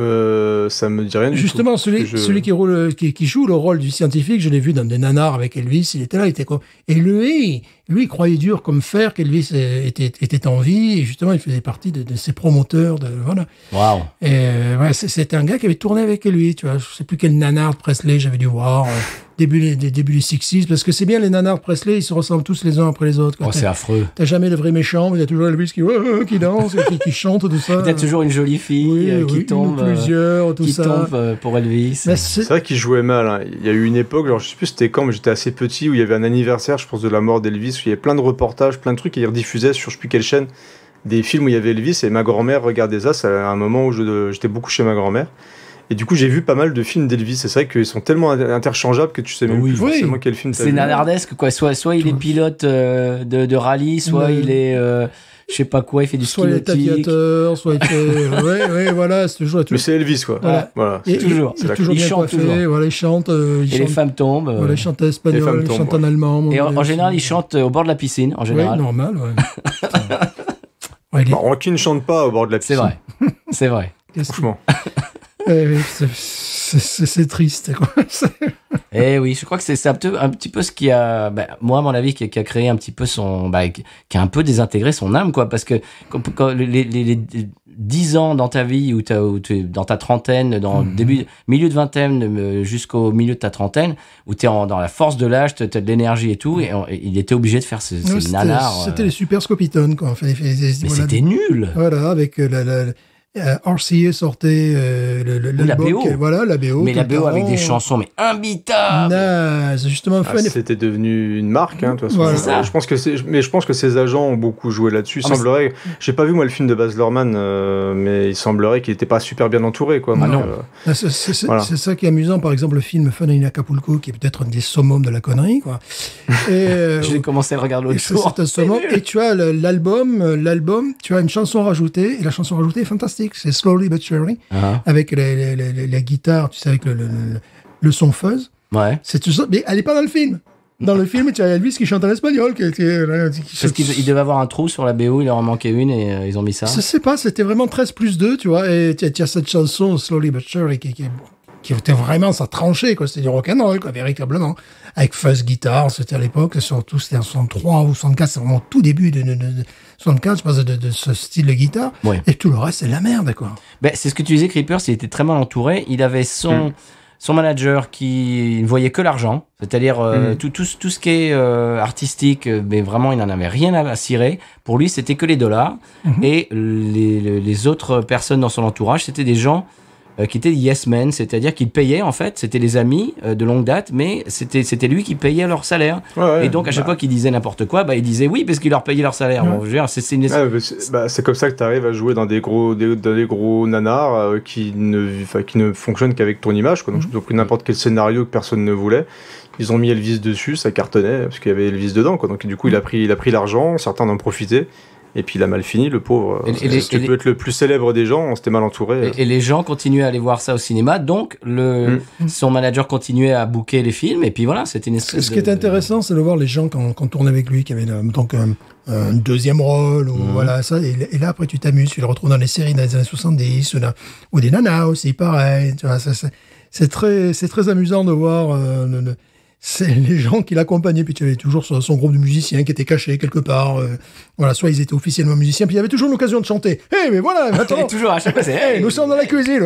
Speaker 4: me dit rien du tout.
Speaker 2: Justement, celui qui joue le rôle du scientifique, je l'ai vu dans des nanars avec Elvis, il était là, il était quoi. Et lui, il croyait dur comme fer qu'Elvis était en vie, et justement, il faisait partie de ses promoteurs, voilà.
Speaker 1: Waouh.
Speaker 2: Et c'était un gars qui avait tourné avec lui, tu vois. Je sais plus quel nanar de Presley j'avais dû voir, début des 60s, parce que c'est bien les nanars de Presley, ils se ressemblent tous les uns après les autres.
Speaker 1: Oh, c'est affreux.
Speaker 2: T'as jamais le vrai méchant, mais il y a toujours Elvis qui danse, qui chante, tout ça.
Speaker 1: Il y a toujours une jolie fille qui tombe.
Speaker 2: Plusieurs, tout ça.
Speaker 1: Qui tombe pour Elvis.
Speaker 4: C'est vrai qu'il jouait mal. Hein. Il y a eu une époque, alors je sais plus c'était quand, mais j'étais assez petit, où il y avait un anniversaire, je pense, de la mort d'Elvis, où il y avait plein de reportages, plein de trucs, et ils rediffusaient sur je sais plus quelle chaîne des films où il y avait Elvis, et ma grand-mère regardait ça. C'est un moment où j'étais beaucoup chez ma grand-mère. Et du coup, j'ai vu pas mal de films d'Elvis. C'est vrai qu'ils sont tellement interchangeables que tu sais même plus forcément quel film t'as vu.
Speaker 1: C'est nanardesque, quoi. Soit il est pilote de rallye, soit il est... je sais pas quoi, il fait du ski nautique.
Speaker 2: Soit il est aviateur, soit il fait... voilà, c'est toujours...
Speaker 4: Mais c'est Elvis, quoi. Voilà.
Speaker 1: C'est toujours.
Speaker 2: Il chante toujours. Voilà, il chante.
Speaker 1: Et les femmes tombent.
Speaker 2: Voilà, il chante en espagnol, il chante en allemand.
Speaker 1: Et en général, il chante au bord de la piscine, en général.
Speaker 2: Oui, normal,
Speaker 4: Rocky ne chante pas au bord de la piscine.
Speaker 1: C'est vrai.
Speaker 4: Franchement.
Speaker 2: C'est triste, quoi.
Speaker 1: Eh oui, je crois que c'est un petit peu ce qui a, moi à mon avis, qui a créé un petit peu qui a un peu désintégré son âme, quoi, parce que quand les 10 ans dans ta vie, où t'es dans ta trentaine, dans milieu de vingtaine jusqu'au milieu de ta trentaine, où t'es dans la force de l'âge, t'as de l'énergie et tout, et il était obligé de faire ces nanars.
Speaker 2: C'était les super Scopitones, quoi.
Speaker 1: Mais c'était nul.
Speaker 2: Voilà, avec RCA sortait l'album,
Speaker 1: voilà,
Speaker 2: la BO.
Speaker 1: Mais la BO avec des chansons, mais imbitables.
Speaker 2: C'est justement
Speaker 4: c'était devenu une marque, de toute façon.
Speaker 2: Voilà.
Speaker 4: Je pense que ses agents ont beaucoup joué là-dessus. J'ai pas vu moi le film de Baz Luhrmann, mais il semblerait qu'il était pas super bien entouré, quoi.
Speaker 2: C'est ça qui est amusant, par exemple le film Fun in Acapulco, qui est peut-être un des summums de la connerie, quoi.
Speaker 1: J'ai commencé à le regarder l'autre jour.
Speaker 2: C'est un summum. Et tu as l'album, tu as une chanson rajoutée, et la chanson rajoutée est fantastique. C'est Slowly But Surely, avec la guitare, tu sais, avec le son fuzz.
Speaker 1: Ouais.
Speaker 2: C'est tout ça, mais elle n'est pas dans le film. Dans le film, tu as Elvis qui chante en espagnol.
Speaker 1: Parce qu'il devait avoir un trou sur la BO, il leur en manquait une et ils ont mis ça.
Speaker 2: Je sais pas, c'était vraiment 13+2, tu vois, et tu as cette chanson Slowly But Surely qui était vraiment ça tranchait, quoi. C'était du rock'n'roll, quoi, véritablement. Avec fuzz guitare, c'était à l'époque, surtout c'était en 63 ou 64, c'est vraiment tout début de 64, je pense, de ce style de guitare.
Speaker 1: Ouais.
Speaker 2: Et tout le reste, c'est de la merde, quoi.
Speaker 1: C'est ce que tu disais, Creepers, il était très mal entouré. Il avait son manager qui ne voyait que l'argent, c'est-à-dire tout ce qui est artistique, mais vraiment, il n'en avait rien à cirer. Pour lui, c'était que les dollars. Et les autres personnes dans son entourage, c'était des gens qui étaient des yes men, c'est-à-dire qu'ils payaient en fait, c'était les amis de longue date, mais c'était lui qui payait leur salaire. Et donc à chaque fois qu'ils disaient n'importe quoi, il disait oui parce qu'il leur payait leur salaire. Bon, je veux dire,
Speaker 4: c'est comme ça que tu arrives à jouer dans des gros nanars qui ne fonctionnent qu'avec ton image, quoi. Donc ils ont pris n'importe quel scénario que personne ne voulait. Ils ont mis Elvis dessus, ça cartonnait parce qu'il y avait Elvis dedans, quoi. Donc du coup il a pris l'argent, certains en ont profité. Et puis il a mal fini, le pauvre. Tu peux être le plus célèbre des gens, on s'était mal entouré.
Speaker 1: Et les gens continuaient à aller voir ça au cinéma, donc son manager continuait à booker les films, et puis voilà, c'était une espèce
Speaker 2: Ce qui est intéressant, c'est de voir les gens quand tournait avec lui, qui avaient donc un deuxième rôle, ou voilà, ça. Et là, après, tu t'amuses, tu le retrouves dans les séries des années 70, ou des nanas aussi, pareil. Tu vois, c'est très amusant de voir c'est les gens qui l'accompagnaient, puis tu avais toujours son groupe de musiciens qui était caché quelque part. Voilà, soit ils étaient officiellement musiciens, puis il y avait toujours l'occasion de chanter. Mais voilà, maintenant.
Speaker 1: Toujours à chaque fois, c'est
Speaker 2: nous sommes dans la cuisine.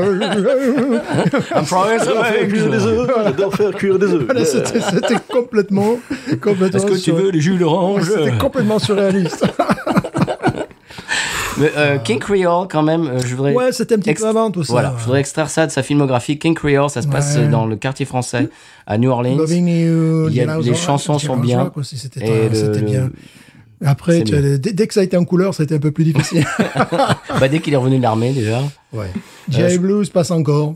Speaker 4: J'adore faire cuire des œufs.
Speaker 2: Voilà, c'était complètement.
Speaker 1: Est-ce que tu veux les jus d'orange?
Speaker 2: C'était complètement surréaliste.
Speaker 1: Mais King Creole, quand même, je voudrais...
Speaker 2: Ouais, c'était un petit peu avant tout ça.
Speaker 1: Voilà, je voudrais extraire ça de sa filmographie. King Creole, ça se passe dans le quartier français, à New Orleans.
Speaker 2: Loving You,
Speaker 1: les chansons sont bien.
Speaker 2: C'était bien. Après, dès que ça a été en couleur, ça a été un peu plus difficile.
Speaker 1: Dès qu'il est revenu de l'armée, déjà.
Speaker 2: Ouais. G.I. Blues passe encore.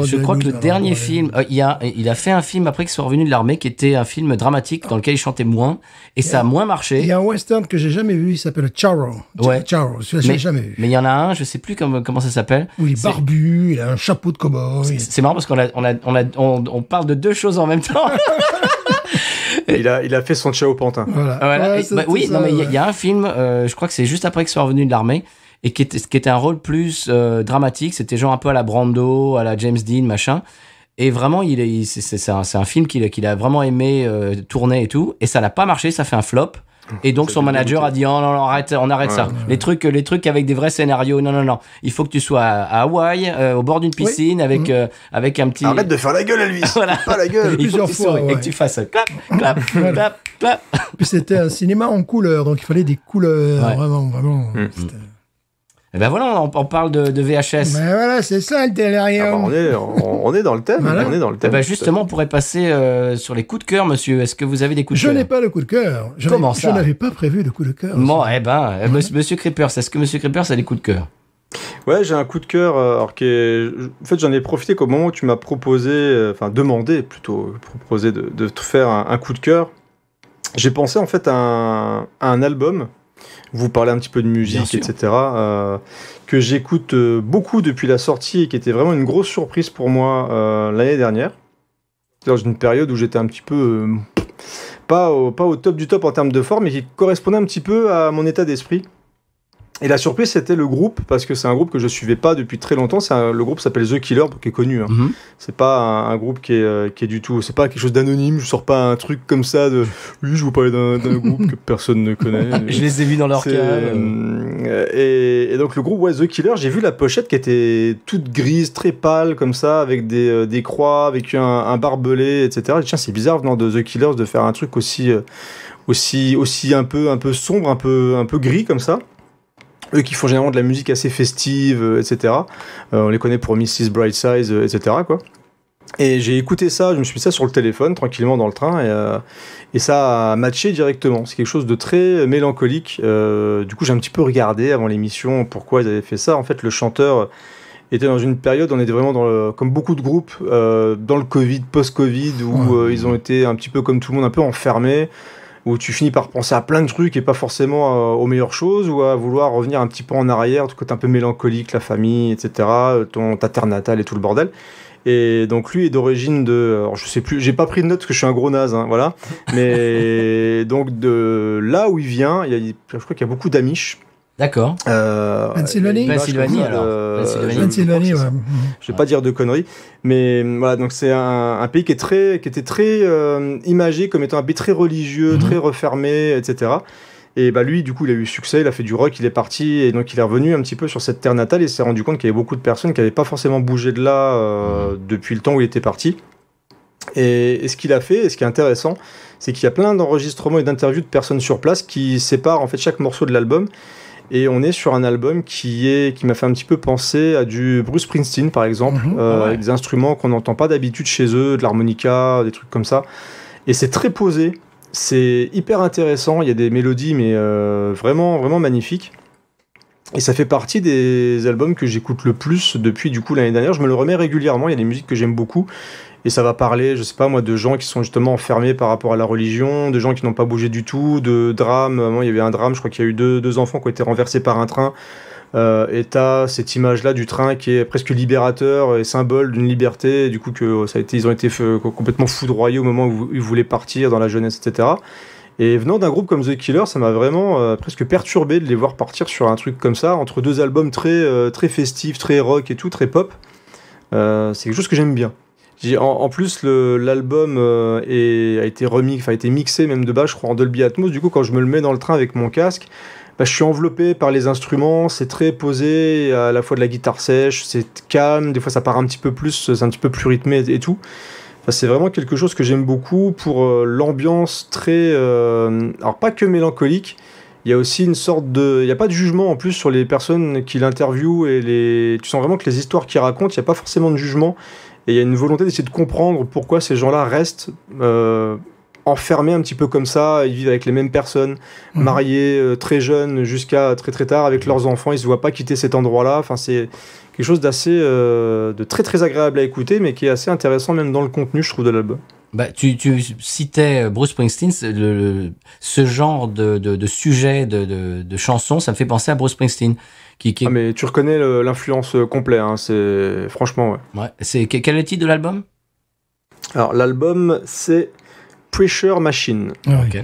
Speaker 1: Je crois que le dernier film, il a fait un film après qu'il soit revenu de l'armée, qui était un film dramatique dans lequel il chantait moins, et ça a moins marché.
Speaker 2: Il y a un western que j'ai jamais vu, il s'appelle Charro.
Speaker 1: Ouais.
Speaker 2: Charro, celui-là, je l'ai jamais vu.
Speaker 1: Mais il y en a un, je sais plus comment ça s'appelle.
Speaker 2: Où il est barbu, il a un chapeau de cow-boy.
Speaker 1: C'est marrant parce qu'on parle de deux choses en même temps.
Speaker 4: Il a fait son Ciao Pantin.
Speaker 2: Voilà.
Speaker 1: Ouais, il y a un film, je crois que c'est juste après qu'il soit revenu de l'armée, et qui était un rôle plus dramatique. C'était genre un peu à la Brando, à la James Dean, machin. Et vraiment, c'est un film qu'il a vraiment aimé tourner et tout. Et ça n'a pas marché, ça fait un flop. Et donc son manager a dit oh non, arrête, on arrête ça. Les trucs avec des vrais scénarios, non. Il faut que tu sois à Hawaï, au bord d'une piscine, avec un petit.
Speaker 4: Arrête de faire la gueule, Elvis.
Speaker 1: Voilà.
Speaker 4: Pas la gueule.
Speaker 2: Plusieurs fois.
Speaker 1: Et que tu fasses clap, clap, clap, clap.
Speaker 2: Puis c'était un cinéma en couleur, donc il fallait des couleurs, vraiment.
Speaker 1: Et ben voilà, on parle de VHS.
Speaker 2: Mais voilà, c'est ça le Delirium.
Speaker 4: On est dans le thème.
Speaker 2: Voilà.
Speaker 4: On est dans le thème.
Speaker 1: Et ben justement, on pourrait passer sur les coups de cœur, monsieur. Est-ce que vous avez des coups de cœur?
Speaker 2: Je n'ai pas de coup de cœur.
Speaker 1: Comment ça?
Speaker 2: Je n'avais pas prévu de coup de cœur.
Speaker 1: Bon, monsieur Creepers, est-ce que monsieur Creepers a des coups de cœur?
Speaker 4: Ouais, j'ai un coup de cœur. En fait, j'en ai profité qu'au moment où tu m'as demandé de te faire un coup de cœur. J'ai pensé en fait à un album. Vous parlez un petit peu de musique, etc. Que j'écoute beaucoup depuis la sortie et qui était vraiment une grosse surprise pour moi l'année dernière. Dans une période où j'étais un petit peu pas au top du top en termes de forme, mais qui correspondait un petit peu à mon état d'esprit. Et la surprise, c'était le groupe, parce que c'est un groupe que je suivais pas depuis très longtemps. Le groupe s'appelle The Killers, qui est connu. Hein.
Speaker 1: Mm-hmm.
Speaker 4: C'est pas un groupe qui est du tout. C'est pas quelque chose d'anonyme. Je sors pas un truc comme ça de. Oui, je vous parlais d'un groupe que personne ne connaît.
Speaker 1: Je les ai vus dans leur cas.
Speaker 4: Et donc le groupe The Killers, j'ai vu la pochette qui était toute grise, très pâle comme ça, avec des croix, avec un barbelé, etc. Et tiens, c'est bizarre venant de The Killers de faire un truc aussi un peu sombre, un peu gris comme ça. eux qui font généralement de la musique assez festive, etc. On les connaît pour Mrs. Brightside, etc. quoi. Et j'ai écouté ça, je me suis mis ça sur le téléphone, tranquillement dans le train, et ça a matché directement. C'est quelque chose de très mélancolique. Du coup, j'ai un petit peu regardé avant l'émission pourquoi ils avaient fait ça. En fait, le chanteur était dans une période, on était vraiment comme beaucoup de groupes, dans le Covid, post-Covid, où ils ont été un petit peu comme tout le monde, un peu enfermés, où tu finis par penser à plein de trucs et pas forcément aux meilleures choses, ou à vouloir revenir un petit peu en arrière, tout côté un peu mélancolique, la famille, etc., ta terre natale et tout le bordel. Et donc lui est d'origine alors je sais plus, j'ai pas pris de notes parce que je suis un gros naze, hein, voilà. Mais donc de là où il vient, je crois qu'il y a beaucoup d'Amish.
Speaker 1: D'accord.
Speaker 2: Pennsylvanie,
Speaker 1: alors.
Speaker 2: Pennsylvanie, ouais.
Speaker 4: Je vais pas dire de conneries, mais voilà, donc c'est un pays qui était très imagé comme étant un pays très religieux, très refermé, etc. Et bah lui, du coup, il a eu succès, il a fait du rock, il est parti, et donc il est revenu un petit peu sur cette terre natale et s'est rendu compte qu'il y avait beaucoup de personnes qui n'avaient pas forcément bougé de là depuis le temps où il était parti. Et ce qu'il a fait, et ce qui est intéressant, c'est qu'il y a plein d'enregistrements et d'interviews de personnes sur place qui séparent en fait chaque morceau de l'album. Et on est sur un album qui m'a fait un petit peu penser à du Bruce Springsteen, par exemple, avec des instruments qu'on n'entend pas d'habitude chez eux, de l'harmonica, des trucs comme ça. Et c'est très posé. C'est hyper intéressant, il y a des mélodies mais vraiment, vraiment magnifiques. Et ça fait partie des albums que j'écoute le plus depuis du coup l'année dernière. Je me le remets régulièrement, il y a des musiques que j'aime beaucoup. Et ça va parler, je sais pas moi, de gens qui sont justement enfermés par rapport à la religion, de gens qui n'ont pas bougé du tout, de drames. Il y avait un drame, je crois qu'il y a eu deux enfants qui ont été renversés par un train. Et t'as cette image-là du train qui est presque libérateur et symbole d'une liberté, et du coup que ils ont été complètement foudroyés au moment où ils voulaient partir dans la jeunesse, etc. Et venant d'un groupe comme The Killers, ça m'a vraiment presque perturbé de les voir partir sur un truc comme ça, entre deux albums très festifs, très rock et tout, très pop. C'est quelque chose que j'aime bien. En plus, l'album a été mixé même de base, je crois, en Dolby Atmos. Du coup, quand je me le mets dans le train avec mon casque, je suis enveloppé par les instruments, c'est très posé, à la fois de la guitare sèche, c'est calme, des fois ça part un petit peu plus, c'est un petit peu plus rythmé et tout. Enfin, c'est vraiment quelque chose que j'aime beaucoup pour l'ambiance très... alors pas que mélancolique, il y a aussi une sorte il n'y a pas de jugement en plus sur les personnes qui l'interviewent, et tu sens vraiment que les histoires qu'ils racontent, il n'y a pas forcément de jugement, et il y a une volonté d'essayer de comprendre pourquoi ces gens-là restent... enfermés un petit peu comme ça, ils vivent avec les mêmes personnes, mariés très jeunes jusqu'à très très tard avec leurs enfants, ils se voient pas quitter cet endroit-là. Enfin, c'est quelque chose d'assez de très très agréable à écouter, mais qui est assez intéressant même dans le contenu, je trouve, de l'album.
Speaker 1: Tu citais Bruce Springsteen, ce genre de sujet de chansons, ça me fait penser à Bruce Springsteen.
Speaker 4: Ah, mais tu reconnais l'influence complète, hein, c'est franchement ouais.
Speaker 1: Quel est le titre de l'album ?
Speaker 4: Alors l'album c'est Pressure Machine.
Speaker 2: Ok.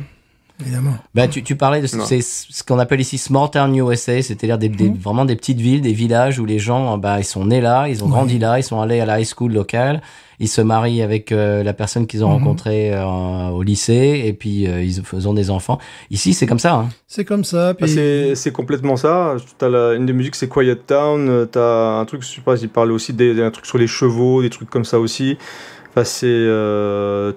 Speaker 2: Évidemment.
Speaker 1: Tu parlais de c'est ce qu'on appelle ici Small Town USA, c'est-à-dire vraiment des petites villes, des villages où les gens ils sont nés là, ils ont grandi là, ils sont allés à la high school locale, ils se marient avec la personne qu'ils ont rencontrée au lycée, et puis ils ont des enfants. Ici, c'est comme ça. Hein.
Speaker 2: C'est comme ça. Puis...
Speaker 4: c'est complètement ça. T'as une des musiques, c'est Quiet Town. T'as un truc, je sais pas, il parle aussi d'un truc sur les chevaux, des trucs comme ça aussi. Enfin,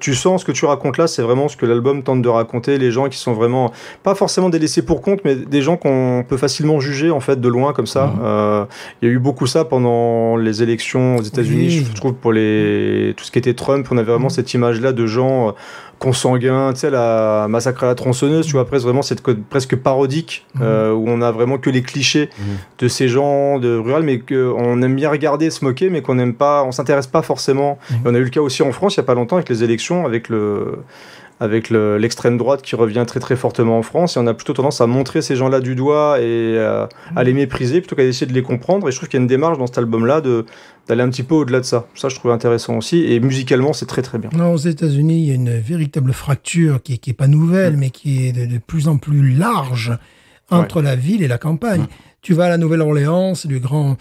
Speaker 4: tu sens ce que tu racontes là, c'est vraiment ce que l'album tente de raconter. Les gens qui sont vraiment pas forcément des laissés pour compte, mais des gens qu'on peut facilement juger en fait de loin comme ça. Il y a eu beaucoup ça pendant les élections aux États-Unis, je trouve, pour tout ce qui était Trump. On avait vraiment cette image là de gens consanguins, tu sais, la massacre à la tronçonneuse, tu vois, après vraiment cette code presque parodique où on a vraiment que les clichés de ces gens de rural, mais qu'on aime bien regarder, se moquer, mais qu'on n'aime pas, on s'intéresse pas forcément. Et on a eu le cas aussi en France il y a pas longtemps avec les élections, avec l'extrême droite qui revient très très fortement en France, et on a plutôt tendance à montrer ces gens-là du doigt et à les mépriser plutôt qu'à essayer de les comprendre. Et je trouve qu'il y a une démarche dans cet album-là d'aller un petit peu au-delà de ça. Ça, je trouve intéressant aussi, et musicalement, c'est très très bien.
Speaker 2: Non, aux États-Unis, il y a une véritable fracture qui est pas nouvelle, mais qui est de plus en plus large entre la ville et la campagne. Tu vas à la Nouvelle-Orléans, c'est du grand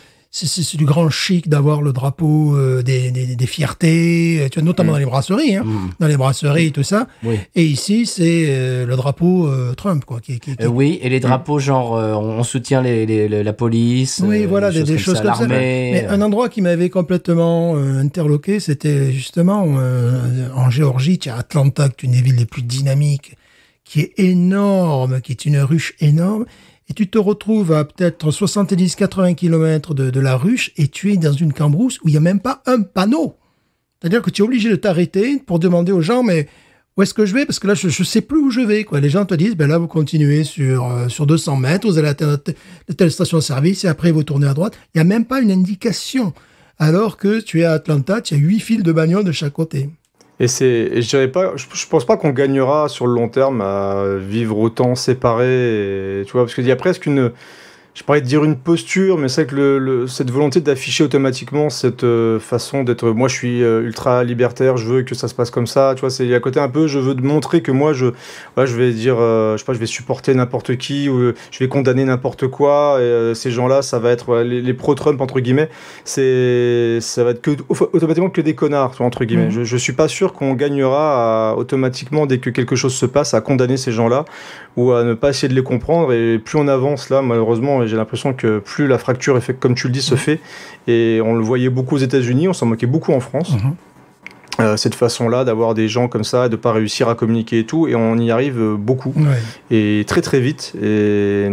Speaker 2: chic d'avoir le drapeau des fiertés, tu vois, notamment dans les brasseries, dans les brasseries, tout ça. Oui. Et ici, c'est le drapeau Trump, quoi.
Speaker 1: Oui, et les drapeaux, genre, on soutient la police.
Speaker 2: Oui, voilà, des choses comme ça. Mais un endroit qui m'avait complètement interloqué, c'était justement en Géorgie, tu as Atlanta, qui est une des villes les plus dynamiques, qui est énorme, qui est une ruche énorme. et tu te retrouves à peut-être 70-80 km de la ruche et tu es dans une cambrousse où il n'y a même pas un panneau. C'est-à-dire que tu es obligé de t'arrêter pour demander aux gens, mais où est-ce que je vais? Parce que là, je sais plus où je vais, quoi. Les gens te disent, ben là, vous continuez sur 200 mètres, vous allez atteindre telle station-service et après, vous tournez à droite. Il n'y a même pas une indication. Alors que tu es à Atlanta, tu as 8 files de bagnoles de chaque côté.
Speaker 4: Et je dirais pas, je pense pas qu'on gagnera sur le long terme à vivre autant séparés, tu vois, parce qu'il y a presque je parlais de dire une posture, mais c'est que cette volonté d'afficher automatiquement cette façon d'être, moi je suis ultra libertaire, je veux que ça se passe comme ça, tu vois, il y a un côté un peu, je veux montrer que moi je vais dire, je sais pas, je vais supporter n'importe qui, ou je vais condamner n'importe quoi, et ces gens-là, ça va être les pro-Trump, entre guillemets, ça va être automatiquement que des connards, tu vois, entre guillemets. Je suis pas sûr qu'on gagnera automatiquement, dès que quelque chose se passe, à condamner ces gens-là, ou à ne pas essayer de les comprendre, et plus on avance là, malheureusement, j'ai l'impression que plus la fracture, comme tu le dis, se fait, et on le voyait beaucoup aux États-Unis, on s'en moquait beaucoup en France, cette façon-là d'avoir des gens comme ça, de ne pas réussir à communiquer et tout, et on y arrive beaucoup, et très très vite, et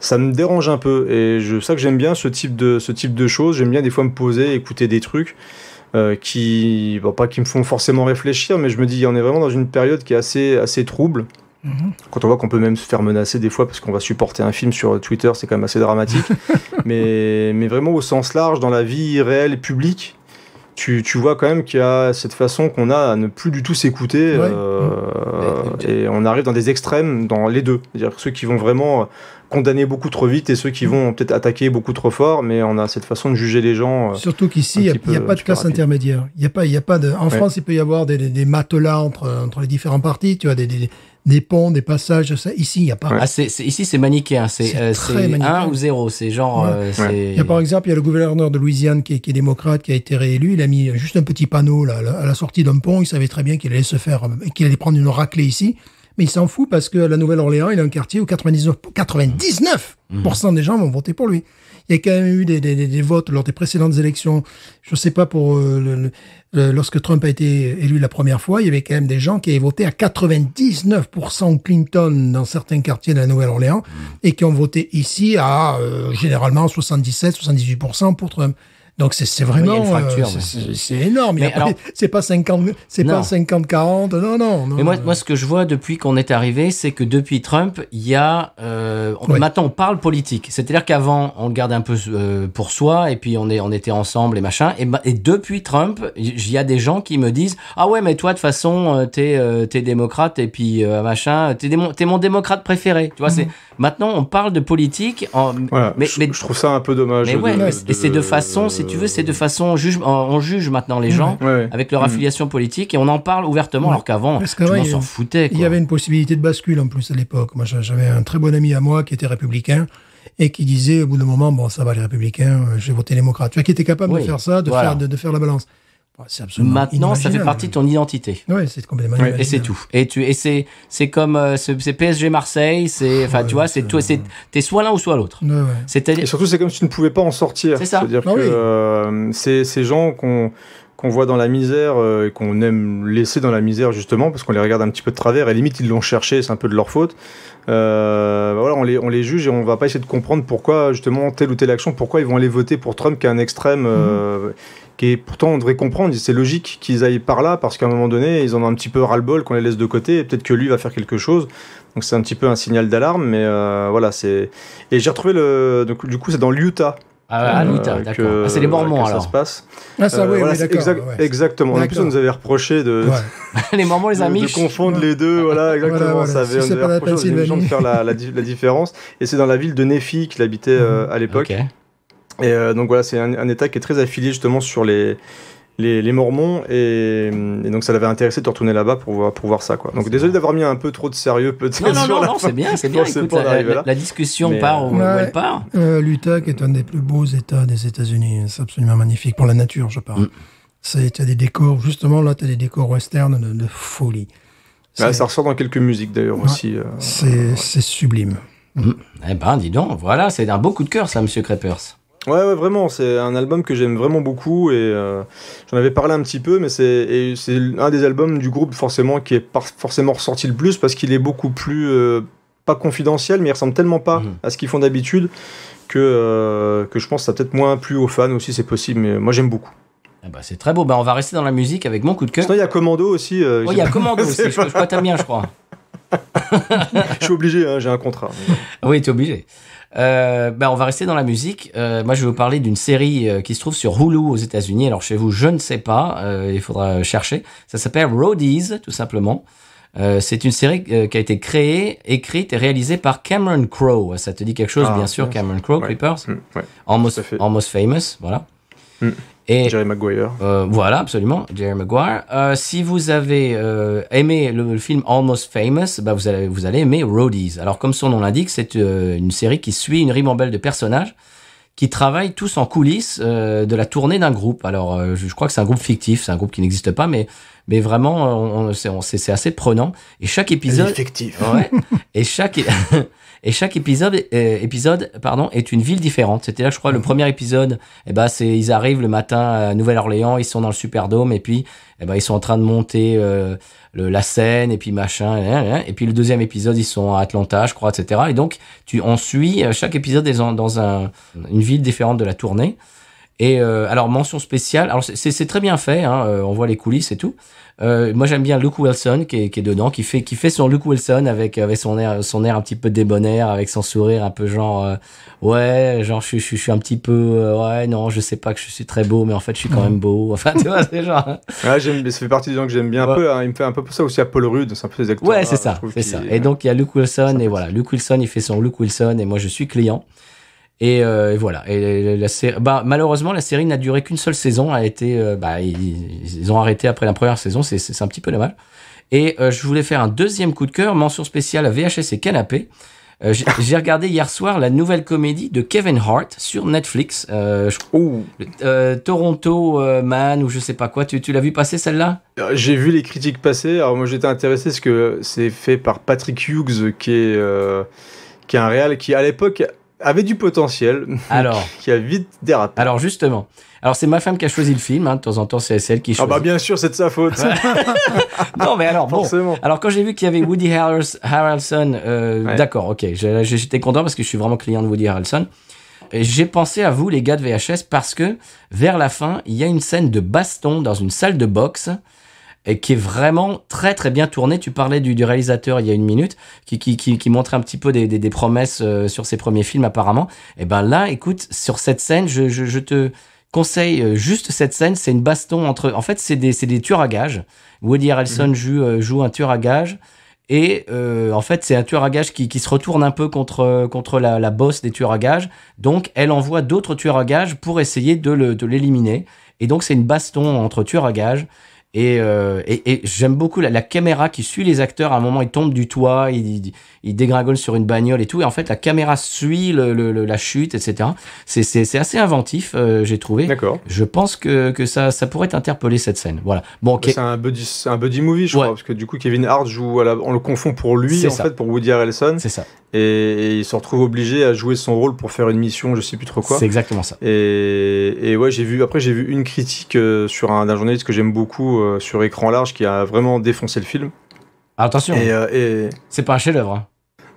Speaker 4: ça me dérange un peu, et c'est ça que j'aime bien, ce type de choses, j'aime bien des fois me poser, écouter des trucs, pas qui me font forcément réfléchir, mais je me dis, on est vraiment dans une période qui est assez trouble. Quand on voit qu'on peut même se faire menacer des fois parce qu'on va supporter un film sur Twitter, c'est quand même assez dramatique. mais vraiment au sens large, dans la vie réelle et publique, tu vois quand même qu'il y a cette façon qu'on a à ne plus du tout s'écouter, et on arrive dans des extrêmes dans les deux. C'est-à-dire ceux qui vont vraiment condamner beaucoup trop vite et ceux qui vont peut-être attaquer beaucoup trop fort, mais on a cette façon de juger les gens.
Speaker 2: Surtout qu'ici, il n'y a pas de classe intermédiaire. En France, il peut y avoir des matelas entre les différents partis, tu vois, des ponts, des passages, ça. Ici, il n'y a pas.
Speaker 1: Ici, c'est manichéen. C'est 1 ou 0. C'est genre.
Speaker 2: Il y a, par exemple, le gouverneur de Louisiane qui est démocrate, qui a été réélu. Il a mis juste un petit panneau là, à la sortie d'un pont. Il savait très bien qu'il allait prendre une raclée ici. Mais il s'en fout parce que la Nouvelle-Orléans, il a un quartier où 99% des gens vont voter pour lui. Il y a quand même eu des votes lors des précédentes élections. Je ne sais pas, lorsque Trump a été élu la première fois, il y avait quand même des gens qui avaient voté à 99% Clinton dans certains quartiers de la Nouvelle-Orléans et qui ont voté ici à généralement 77-78% pour Trump. Donc c'est vraiment c'est énorme. Mais après, c'est pas 50, pas 50-40. Non.
Speaker 1: Mais moi, ce que je vois depuis qu'on est arrivé, c'est que depuis Trump, il y a maintenant on parle politique. C'est-à-dire qu'avant on le gardait un peu pour soi et puis on était ensemble et machin. Et depuis Trump, il y a des gens qui me disent ah ouais mais toi de toute façon t'es démocrate et puis machin t'es mon démocrate préféré. Tu vois maintenant on parle de politique. Mais
Speaker 4: je trouve ça un peu dommage.
Speaker 1: Mais et c'est de façon tu veux, c'est de façon on juge maintenant les gens avec leur affiliation politique et on en parle ouvertement alors qu'avant tout le monde s'en foutait.
Speaker 2: Il y avait une possibilité de bascule en plus à l'époque. Moi, j'avais un très bon ami à moi qui était républicain et qui disait au bout d'un moment, bon, ça va les républicains, je vais voter démocrate. Tu vois, qui était capable de faire ça, de faire la balance. C'est absolument
Speaker 1: maintenant, ça fait partie de ton identité.
Speaker 2: Oui, c'est complètement
Speaker 1: et c'est tout. Et c'est comme c'est PSG Marseille, enfin tu vois, t'es soit l'un ou soit l'autre.
Speaker 4: Et surtout, c'est comme si tu ne pouvais pas en sortir.
Speaker 1: C'est ça.
Speaker 4: C'est-à-dire que ces gens qu'on voit dans la misère et qu'on aime laisser dans la misère justement parce qu'on les regarde un petit peu de travers et limite ils l'ont cherché, c'est un peu de leur faute. On les juge et on va pas essayer de comprendre pourquoi justement telle ou telle action, pourquoi ils vont aller voter pour Trump qui est un extrême qui est pourtant on devrait comprendre, c'est logique qu'ils aillent par là parce qu'à un moment donné ils en ont un petit peu ras-le-bol qu'on les laisse de côté et peut-être que lui va faire quelque chose. Donc c'est un petit peu un signal d'alarme, mais c'est. Et j'ai retrouvé donc du coup c'est dans l'Utah.
Speaker 1: L'Utah, d'accord. C'est les Mormons alors.
Speaker 4: Ça se passe.
Speaker 2: D'accord.
Speaker 4: Exactement. En plus, on nous avait reproché de.
Speaker 1: Les Mormons, les Amish.
Speaker 4: De confondre les deux, exactement. On avait reproché aux gens de faire la différence. Et c'est dans la ville de Nephi qu'il habitait à l'époque. Et donc voilà, c'est un État qui est très affilié justement sur les Mormons et donc ça l'avait intéressé de retourner là-bas pour voir ça quoi. Donc désolé d'avoir mis un peu trop de sérieux peut-être.
Speaker 1: Non, c'est bien. Écoute, la discussion part où elle part.
Speaker 2: L'Utah qui est un des plus beaux États des États-Unis, c'est absolument magnifique pour la nature, je parle. Tu as des décors, justement là, tu as des décors westerns de folie.
Speaker 4: Ça ressort dans quelques musiques d'ailleurs aussi.
Speaker 2: C'est sublime.
Speaker 1: Eh ben, dis donc, voilà, c'est un beau coup de cœur ça, Monsieur Crepers.
Speaker 4: Ouais, vraiment, c'est un album que j'aime vraiment beaucoup et j'en avais parlé un petit peu, mais c'est un des albums du groupe forcément qui est pas forcément ressorti le plus parce qu'il est beaucoup plus pas confidentiel, mais ils ressemblent tellement pas à ce qu'ils font d'habitude que je pense que ça peut-être moins plu aux fans aussi, c'est possible, mais moi j'aime beaucoup.
Speaker 1: Ah bah, c'est très beau. On va rester dans la musique avec mon coup de cœur.
Speaker 4: Sinon, il y a Commando aussi.
Speaker 1: Il y a Commando aussi. Je crois que t'aimes bien, je crois.
Speaker 4: Je suis obligé, hein, j'ai un contrat.
Speaker 1: Oui, t'es obligé. On va rester dans la musique. Moi, je vais vous parler d'une série qui se trouve sur Hulu aux États-Unis. Alors, chez vous, je ne sais pas. Il faudra chercher. Ça s'appelle Roadies, tout simplement. C'est une série qui a été créée, écrite et réalisée par Cameron Crowe. Ça te dit quelque chose, bien sûr, Cameron Crowe, Creepers.
Speaker 4: Ouais.
Speaker 1: Almost Famous, voilà.
Speaker 4: Et Jerry Maguire.
Speaker 1: Voilà, absolument, Jerry Maguire. Si vous avez aimé le film Almost Famous, vous allez aimer Roadies. Alors, comme son nom l'indique, c'est une série qui suit une ribambelle de personnages qui travaillent tous en coulisses de la tournée d'un groupe. Alors, je crois que c'est un groupe fictif, c'est un groupe qui n'existe pas, mais vraiment, c'est assez prenant. Et chaque épisode...
Speaker 4: Fictif.
Speaker 1: Ouais. Et chaque épisode est une ville différente. C'était là, je crois, le premier épisode. Ils arrivent le matin à Nouvelle-Orléans, ils sont dans le Superdome, et puis, ils sont en train de monter la scène, et puis machin. Et puis le deuxième épisode, ils sont à Atlanta, je crois, etc. Et donc, on suit chaque épisode dans une ville différente de la tournée. Et alors, mention spéciale. Alors, c'est très bien fait. On voit les coulisses et tout. Moi, j'aime bien Luke Wilson qui est dedans, qui fait son Luke Wilson avec son air un petit peu débonnaire, avec son sourire un peu genre je suis un petit peu non, je sais pas que je suis très beau, mais en fait, je suis quand même beau. Enfin, tu vois, c'est genre.
Speaker 4: Ça fait partie des gens que j'aime bien un peu. Hein, il me fait un peu ça aussi à Paul Rudd, c'est un peu des acteurs.
Speaker 1: Ouais, c'est ça. Et donc il y a Luke Wilson et voilà, Luke Wilson, il fait son Luke Wilson et moi je suis client. Et voilà. Et la série, malheureusement, la série n'a duré qu'une seule saison. A été, ils ont arrêté après la première saison. C'est un petit peu dommage. Et je voulais faire un deuxième coup de cœur, mention spéciale à VHS et Canapé. J'ai regardé hier soir la nouvelle comédie de Kevin Hart sur Netflix. Toronto Man ou je sais pas quoi. Tu l'as vu passer celle-là?
Speaker 4: J'ai vu les critiques passer. Alors moi j'étais intéressé parce que c'est fait par Patrick Hughes qui est un réal qui à l'époque avait du potentiel, qui a vite dérapé.
Speaker 1: Alors justement, c'est ma femme qui a choisi le film, de temps en temps c'est elle qui choisit.
Speaker 4: Bien sûr, c'est de sa faute.
Speaker 1: Non mais alors
Speaker 4: forcément.
Speaker 1: Bon, alors quand j'ai vu qu'il y avait Woody Harrelson, d'accord, ok, j'étais content parce que je suis vraiment client de Woody Harrelson. Et j'ai pensé à vous les gars de VHS parce que vers la fin, il y a une scène de baston dans une salle de boxe et qui est vraiment très très bien tourné. Tu parlais du réalisateur il y a une minute, qui montrait un petit peu des promesses sur ses premiers films apparemment. Et là, écoute, sur cette scène, je te conseille juste cette scène. C'est une baston entre... En fait, c'est des tueurs à gages. Woody Harrelson joue un tueur à gages. Et en fait, c'est un tueur à gages qui se retourne un peu contre la boss des tueurs à gages. Donc, elle envoie d'autres tueurs à gages pour essayer de l'éliminer. Et donc, c'est une baston entre tueurs à gages. Et j'aime beaucoup la caméra qui suit les acteurs. À un moment, ils tombent du toit, ils dégringolent sur une bagnole et tout. Et en fait, la caméra suit la chute, etc. C'est assez inventif, j'ai trouvé.
Speaker 4: D'accord.
Speaker 1: Je pense que ça pourrait t'interpeller, cette scène. Voilà. Bon, okay.
Speaker 4: C'est un buddy movie, je crois, parce que du coup, Kevin Hart joue on le confond pour lui, fait, pour Woody Harrelson.
Speaker 1: C'est ça.
Speaker 4: Et il se retrouve obligé à jouer son rôle pour faire une mission, je sais plus trop quoi.
Speaker 1: C'est exactement ça.
Speaker 4: Et ouais, j'ai vu une critique sur d'un journaliste que j'aime beaucoup sur Écran Large qui a vraiment défoncé le film.
Speaker 1: Attention, c'est pas un chef-d'œuvre.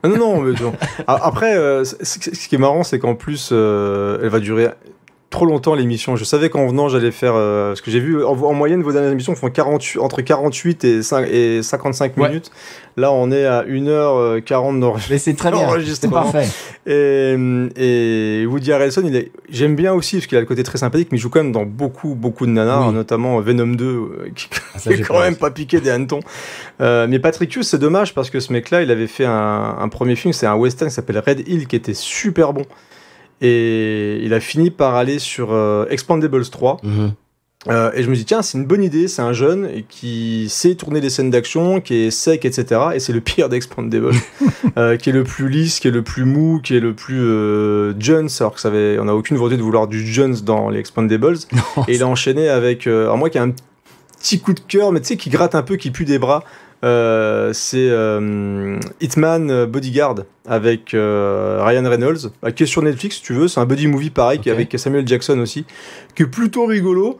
Speaker 4: Non, mais non. Après, ce qui est marrant, c'est qu'en plus, elle va durer trop longtemps l'émission. Je savais qu'en venant, j'allais faire... parce que j'ai vu, en moyenne, vos dernières émissions font entre 48 et 55 minutes. Là, on est à 1h40
Speaker 1: Mais c'est très bien, c'est parfait.
Speaker 4: Et Woody Harrelson, j'aime bien aussi, parce qu'il a le côté très sympathique, mais il joue quand même dans beaucoup de nanars, notamment Venom 2, qui est quand même pas piqué des hannetons. Mais Patrick Hughes, c'est dommage, parce que ce mec-là, il avait fait un premier film, c'est un western qui s'appelle Red Hill, qui était super bon. Et il a fini par aller sur Expendables 3. Et je me dis, tiens, c'est une bonne idée, c'est un jeune qui sait tourner des scènes d'action, qui est sec, etc. Et c'est le pire d'Expendables, qui est le plus lisse, qui est le plus mou, qui est le plus Jones, alors on n'a aucune volonté de vouloir du Jones dans les Expendables. Non, et il a enchaîné avec, alors moi qui ai un petit coup de cœur, mais tu sais, qui gratte un peu, qui pue des bras. C'est Hitman Bodyguard avec Ryan Reynolds, qui est sur Netflix si tu veux. C'est un buddy movie pareil, avec Samuel Jackson aussi, qui est plutôt rigolo,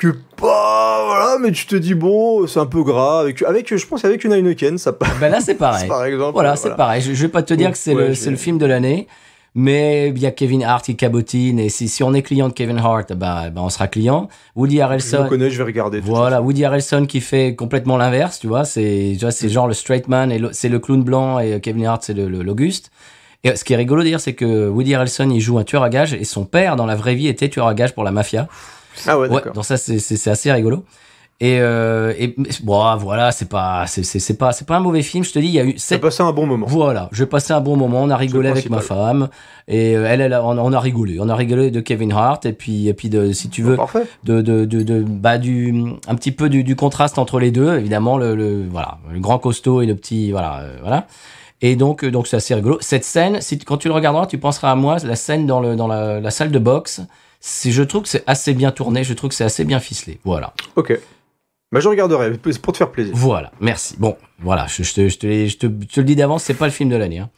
Speaker 4: que pas, voilà, mais tu te dis bon, c'est un peu gras avec je pense avec une Heineken, ça passe.
Speaker 1: Ben là c'est pareil.
Speaker 4: Par exemple.
Speaker 1: Voilà, c'est pareil. Je vais pas te dire que c'est le film de l'année, mais il y a Kevin Hart qui cabotine et si on est client de Kevin Hart, ben on sera client. Woody Harrelson.
Speaker 4: Je le connais, je vais regarder.
Speaker 1: Voilà, Woody Harrelson qui fait complètement l'inverse, tu vois, c'est genre le straight man et c'est le clown blanc et Kevin Hart c'est l'Auguste. Et ce qui est rigolo d'ailleurs, c'est que Woody Harrelson il joue un tueur à gages et son père dans la vraie vie était tueur à gages pour la mafia.
Speaker 4: Ah ouais, d'accord.
Speaker 1: Donc ça c'est assez rigolo. Et bon, voilà, c'est pas un mauvais film, je te dis, il y a eu
Speaker 4: J'ai passé un bon moment.
Speaker 1: Voilà, j'ai passé un bon moment, on a rigolé avec ma femme et on a rigolé de Kevin Hart et puis de si tu veux un petit peu du contraste entre les deux, évidemment le grand costaud et le petit voilà. Et donc c'est assez rigolo. Cette scène, quand tu le regarderas, tu penseras à moi, la scène dans la salle de boxe. Je trouve que c'est assez bien tourné, je trouve que c'est assez bien ficelé. Voilà.
Speaker 4: Ok. Bah, je regarderai, pour te faire plaisir.
Speaker 1: Voilà, merci. Bon, voilà, je te le dis d'avance, c'est pas le film de l'année. Hein.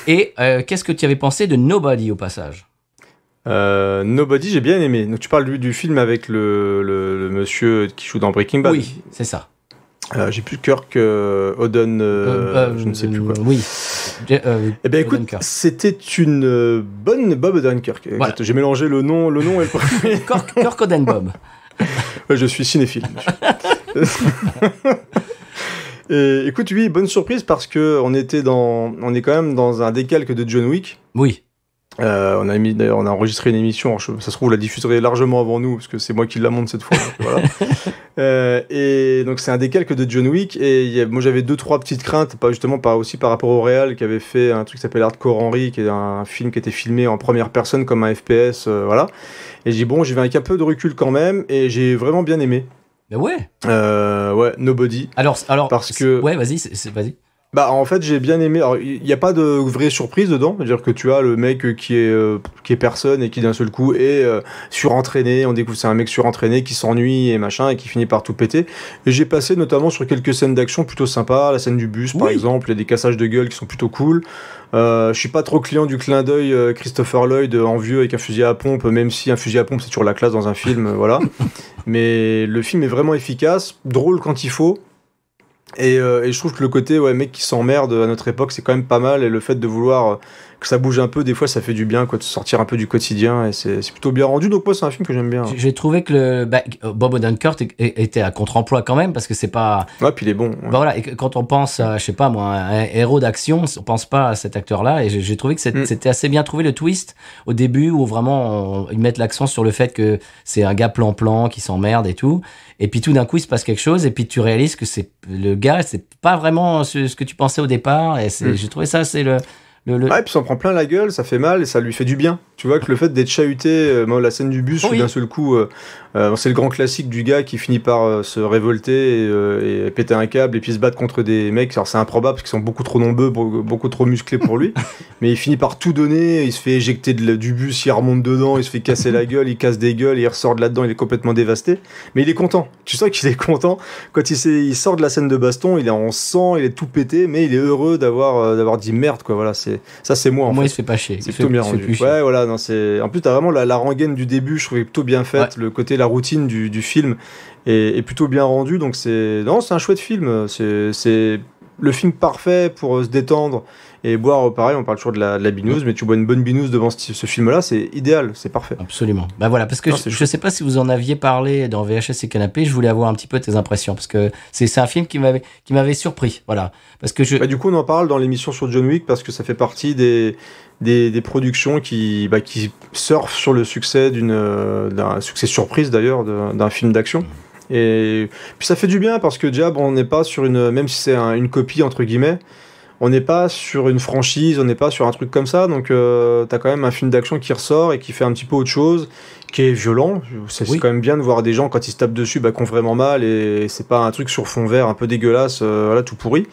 Speaker 1: Et qu'est-ce que tu avais pensé de Nobody au passage ?
Speaker 4: Nobody, j'ai bien aimé. Donc tu parles du film avec le monsieur qui joue dans Breaking Bad.
Speaker 1: Oui, c'est ça.
Speaker 4: J'ai plus Kirk Oden, je ne sais plus quoi.
Speaker 1: Oui.
Speaker 4: Eh ben écoute, c'était une bonne Bob Odenkirk. Voilà. J'ai mélangé le nom et le premier.
Speaker 1: Kirk Oden Bob.
Speaker 4: Ouais, je suis cinéphile. Et écoute, oui, bonne surprise parce que on est quand même dans un décalque de John Wick.
Speaker 1: Oui.
Speaker 4: On a enregistré une émission. Ça se trouve, vous la diffuserez largement avant nous parce que c'est moi qui la monte cette fois. Donc, voilà. Et donc c'est un décalque de John Wick. Et moi j'avais 2-3 petites craintes, aussi par rapport au réal qui avait fait un truc qui s'appelle Hardcore Henry, qui est un film qui était filmé en première personne comme un FPS, voilà. Et j'ai dit bon, j'y vais avec un peu de recul quand même, et j'ai vraiment bien aimé.
Speaker 1: Mais ouais.
Speaker 4: Ouais, Nobody.
Speaker 1: Alors
Speaker 4: parce que
Speaker 1: ouais, vas-y.
Speaker 4: Bah en fait j'ai bien aimé. Alors il n'y a pas de vraie surprise dedans, c'est-à-dire que tu as le mec qui est personne et qui d'un seul coup est surentraîné. On découvre c'est un mec surentraîné qui s'ennuie et machin et qui finit par tout péter. Et j'ai passé notamment sur quelques scènes d'action plutôt sympas, la scène du bus par exemple, il y a des cassages de gueule qui sont plutôt cool. Je suis pas trop client du clin d'œil Christopher Lloyd en vieux avec un fusil à pompe, même si un fusil à pompe c'est toujours la classe dans un film, voilà. Mais le film est vraiment efficace, drôle quand il faut. Et je trouve que le côté mec qui s'emmerde à notre époque c'est quand même pas mal, et le fait de vouloir que ça bouge un peu des fois ça fait du bien quoi, de sortir un peu du quotidien, et c'est plutôt bien rendu, donc moi c'est un film que j'aime bien.
Speaker 1: J'ai trouvé que Bob Odenkirk était à contre-emploi quand même parce que c'est pas
Speaker 4: puis il est bon. Ouais.
Speaker 1: Bah voilà, et quand on pense à je sais pas moi un héros d'action, on pense pas à cet acteur là, et j'ai trouvé que c'était assez bien trouvé le twist au début où vraiment ils mettent l'accent sur le fait que c'est un gars plan qui s'emmerde et tout. Et puis tout d'un coup, il se passe quelque chose, et puis tu réalises que le gars, c'est pas vraiment ce que tu pensais au départ. Et j'ai trouvé ça, c'est le.
Speaker 4: Ouais, et puis ça en prend plein la gueule, ça fait mal et ça lui fait du bien. Tu vois que le fait d'être chahuté, la scène du bus, où d'un seul coup, c'est le grand classique du gars qui finit par se révolter et péter un câble et puis se battre contre des mecs. Alors c'est improbable parce qu'ils sont beaucoup trop nombreux, beaucoup trop musclés pour lui. Mais il finit par tout donner, il se fait éjecter du bus, il remonte dedans, il se fait casser la gueule, il casse des gueules, il ressort de là-dedans, il est complètement dévasté. Mais il est content. Tu sens qu'il est content. Quand il sort de la scène de baston, il est en sang, il est tout pété, mais il est heureux d'avoir dit merde, quoi. Voilà, c'est moi.
Speaker 1: Moi, il se fait pas chier.
Speaker 4: C'est plutôt bien rendu. Ouais, voilà. Non, en plus, t'as vraiment la rengaine du début, je trouvais plutôt bien faite. Ouais. Le côté, la routine du film est plutôt bien rendu. Donc, c'est un chouette film. C'est le film parfait pour se détendre et boire. Pareil, on parle toujours de la binouse, mais tu bois une bonne binouse devant ce film-là, c'est idéal, c'est parfait.
Speaker 1: Absolument. Bah voilà, parce que je sais pas si vous en aviez parlé dans VHS et Canapé, je voulais avoir un petit peu tes impressions, parce que c'est un film qui m'avait surpris. Voilà. Parce que
Speaker 4: du coup, on en parle dans l'émission sur John Wick, parce que ça fait partie des productions qui surfent sur le succès d'un succès surprise d'ailleurs d'un film d'action. Et puis ça fait du bien parce que déjà on n'est pas sur même si c'est une copie entre guillemets, on n'est pas sur une franchise, on n'est pas sur un truc comme ça, donc t'as quand même un film d'action qui ressort et qui fait un petit peu autre chose, qui est violent. C'est quand même bien de voir des gens quand ils se tapent dessus qui ont vraiment mal, et c'est pas un truc sur fond vert un peu dégueulasse, tout pourri.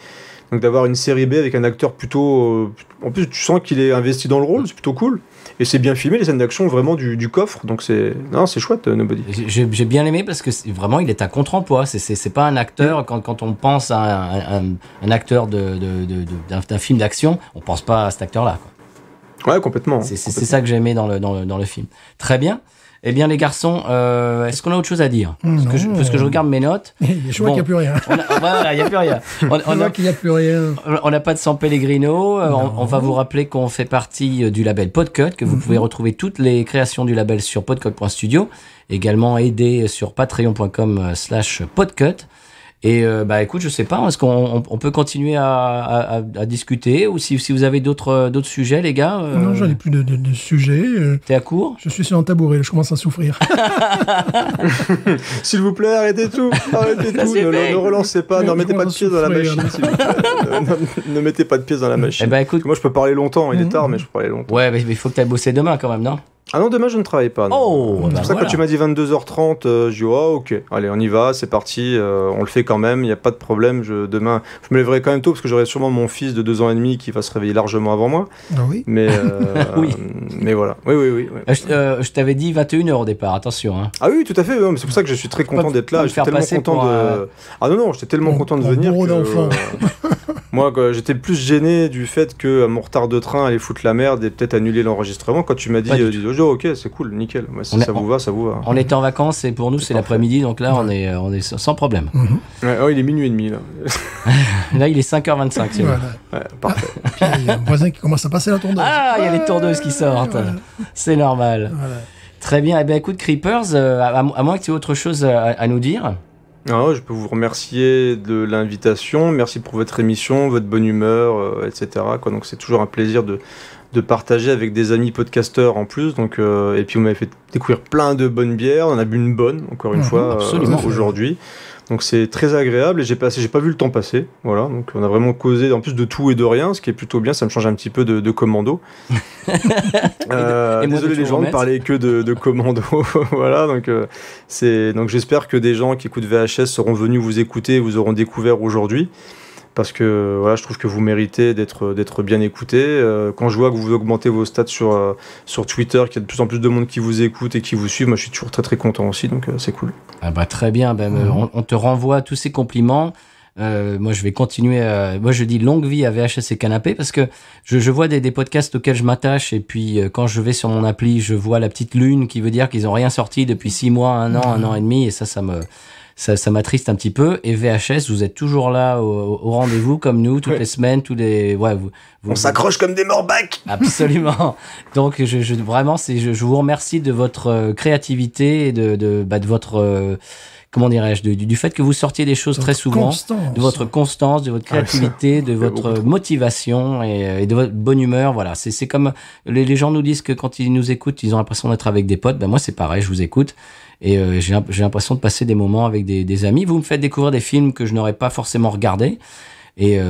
Speaker 4: Donc d'avoir une série B avec un acteur plutôt... en plus, tu sens qu'il est investi dans le rôle, c'est plutôt cool. Et c'est bien filmé, les scènes d'action vraiment du coffre. Donc c'est chouette, Nobody.
Speaker 1: J'ai bien aimé parce que vraiment, il est à contre-emploi. C'est pas un acteur... Quand on pense à un acteur d'un film d'action, on pense pas à cet acteur-là, quoi.
Speaker 4: Ouais, complètement.
Speaker 1: C'est ça que j'ai aimé dans le film. Très bien. Eh bien, les garçons, est-ce qu'on a autre chose à dire parce que je regarde mes notes.
Speaker 2: Je vois qu'il n'y a plus rien.
Speaker 1: Voilà, il n'y a plus rien.
Speaker 2: Qu'il n'y a plus rien.
Speaker 1: On n'a pas de San Pellegrino. On va vous rappeler qu'on fait partie du label Podcut, que vous pouvez retrouver toutes les créations du label sur podcut.studio. Également aider sur patreon.com/podcut. Et écoute, je sais pas, est-ce qu'on peut continuer à discuter ou si vous avez d'autres sujets, les gars
Speaker 2: Non, j'en ai plus de sujets.
Speaker 1: T'es à court?
Speaker 2: Je suis sur un tabouret, je commence à souffrir.
Speaker 4: S'il vous plaît, arrêtez tout. Ne relancez pas, ne remettez pas de pieds dans la machine. Ne mettez pas de pieds dans la machine.
Speaker 1: Eh ben, écoute,
Speaker 4: moi, je peux parler longtemps. Il est tard, mais je peux parler longtemps.
Speaker 1: Ouais, mais il faut que t'ailles bosser demain quand même, non?
Speaker 4: Ah non, demain je ne travaille pas. Non.
Speaker 1: Oh,
Speaker 4: c'est pour ça que quand tu m'as dit 22h30, je dis ok, allez on y va, c'est parti, on le fait quand même, il n'y a pas de problème. Demain, je me lèverai quand même tôt parce que j'aurai sûrement mon fils de 2 ans et demi qui va se réveiller largement avant moi.
Speaker 2: Ah oui.
Speaker 4: Mais
Speaker 1: oui.
Speaker 4: Mais voilà. Oui.
Speaker 1: Je t'avais dit 21h au départ, attention. Hein.
Speaker 4: Ah oui, tout à fait. Ouais, c'est pour ça que je suis très content d'être là. J'étais tellement content de. Ah non, j'étais tellement content de venir. Moi, j'étais plus gêné du fait que mon retard de train allait foutre la merde et peut-être annuler l'enregistrement. Quand tu m'as dit, ok, c'est cool, nickel. Ouais, ça vous va. On
Speaker 1: était en vacances et pour nous c'est l'après-midi, donc là on est sans problème.
Speaker 4: Ouais, il est minuit et demi là.
Speaker 1: Là il est 5h25. C'est
Speaker 2: voilà.
Speaker 4: Ouais, parfait.
Speaker 2: Puis il y a un voisin qui commence à passer la tondeuse.
Speaker 1: Ah, il y a les tondeuses qui sortent. Voilà. C'est normal. Voilà. Très bien. Eh bien, écoute, Creepers, à moins que tu aies autre chose à nous dire.
Speaker 4: Alors, je peux vous remercier de l'invitation. Merci pour votre émission, votre bonne humeur, etc. Donc, c'est toujours un plaisir de partager avec des amis podcasteurs en plus. Donc, et puis, vous m'avez fait découvrir plein de bonnes bières. On a bu une bonne, encore une fois, aujourd'hui. Donc, c'est très agréable et j'ai pas vu le temps passer. Voilà. Donc, on a vraiment causé en plus de tout et de rien, ce qui est plutôt bien. Ça me change un petit peu de commando. Désolé les gens, ne parlaient que de commando. Voilà. Donc, donc, j'espère que des gens qui écoutent VHS seront venus vous écouter et vous auront découvert aujourd'hui. Parce que voilà, je trouve que vous méritez d'être bien écoutés. Quand je vois que vous augmentez vos stats sur Twitter, qu'il y a de plus en plus de monde qui vous écoute et qui vous suit, moi je suis toujours très très content aussi, donc c'est cool.
Speaker 1: Ah bah très bien, on te renvoie tous ces compliments. Moi je vais continuer. Moi je dis longue vie à VHS et Canapé parce que je vois des podcasts auxquels je m'attache et puis quand je vais sur mon appli, je vois la petite lune qui veut dire qu'ils ont rien sorti depuis 6 mois, 1 an, 1 an et demi et ça m'attriste un petit peu. Et VHS, vous êtes toujours là au rendez-vous comme nous, toutes les semaines,
Speaker 4: on s'accroche comme des morbacs.
Speaker 1: Absolument. Donc, vraiment, je vous remercie de votre créativité et de votre, comment dirais-je, du fait que vous sortiez des choses très souvent, de votre constance, de votre créativité, de votre motivation et de votre bonne humeur. Voilà. C'est comme les gens nous disent que quand ils nous écoutent, ils ont l'impression d'être avec des potes. Ben, moi, c'est pareil, je vous écoute. Et j'ai l'impression de passer des moments avec des amis. Vous me faites découvrir des films que je n'aurais pas forcément regardés. Et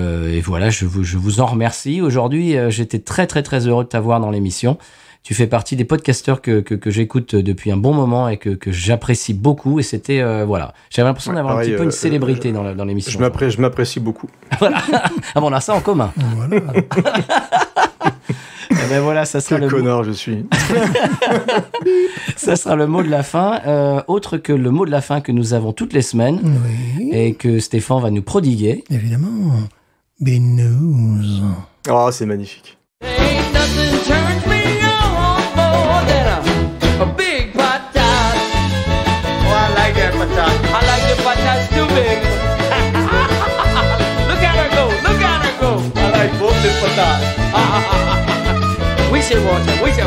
Speaker 1: voilà, je vous en remercie. Aujourd'hui, j'étais très très très heureux de t'avoir dans l'émission. Tu fais partie des podcasteurs que j'écoute depuis un bon moment et que j'apprécie beaucoup. Et c'était voilà, j'avais l'impression d'avoir un petit peu une célébrité dans l'émission.
Speaker 4: Je m'apprécie beaucoup.
Speaker 1: Voilà. Ah bon, on a ça en commun.
Speaker 2: Voilà.
Speaker 1: Et ben voilà, ça sera
Speaker 4: Quel connard je suis.
Speaker 1: Ça sera le mot de la fin, autre que le mot de la fin que nous avons toutes les semaines et que Stéphane va nous prodiguer.
Speaker 2: Évidemment, B-News.
Speaker 4: Oh, c'est magnifique.
Speaker 5: We should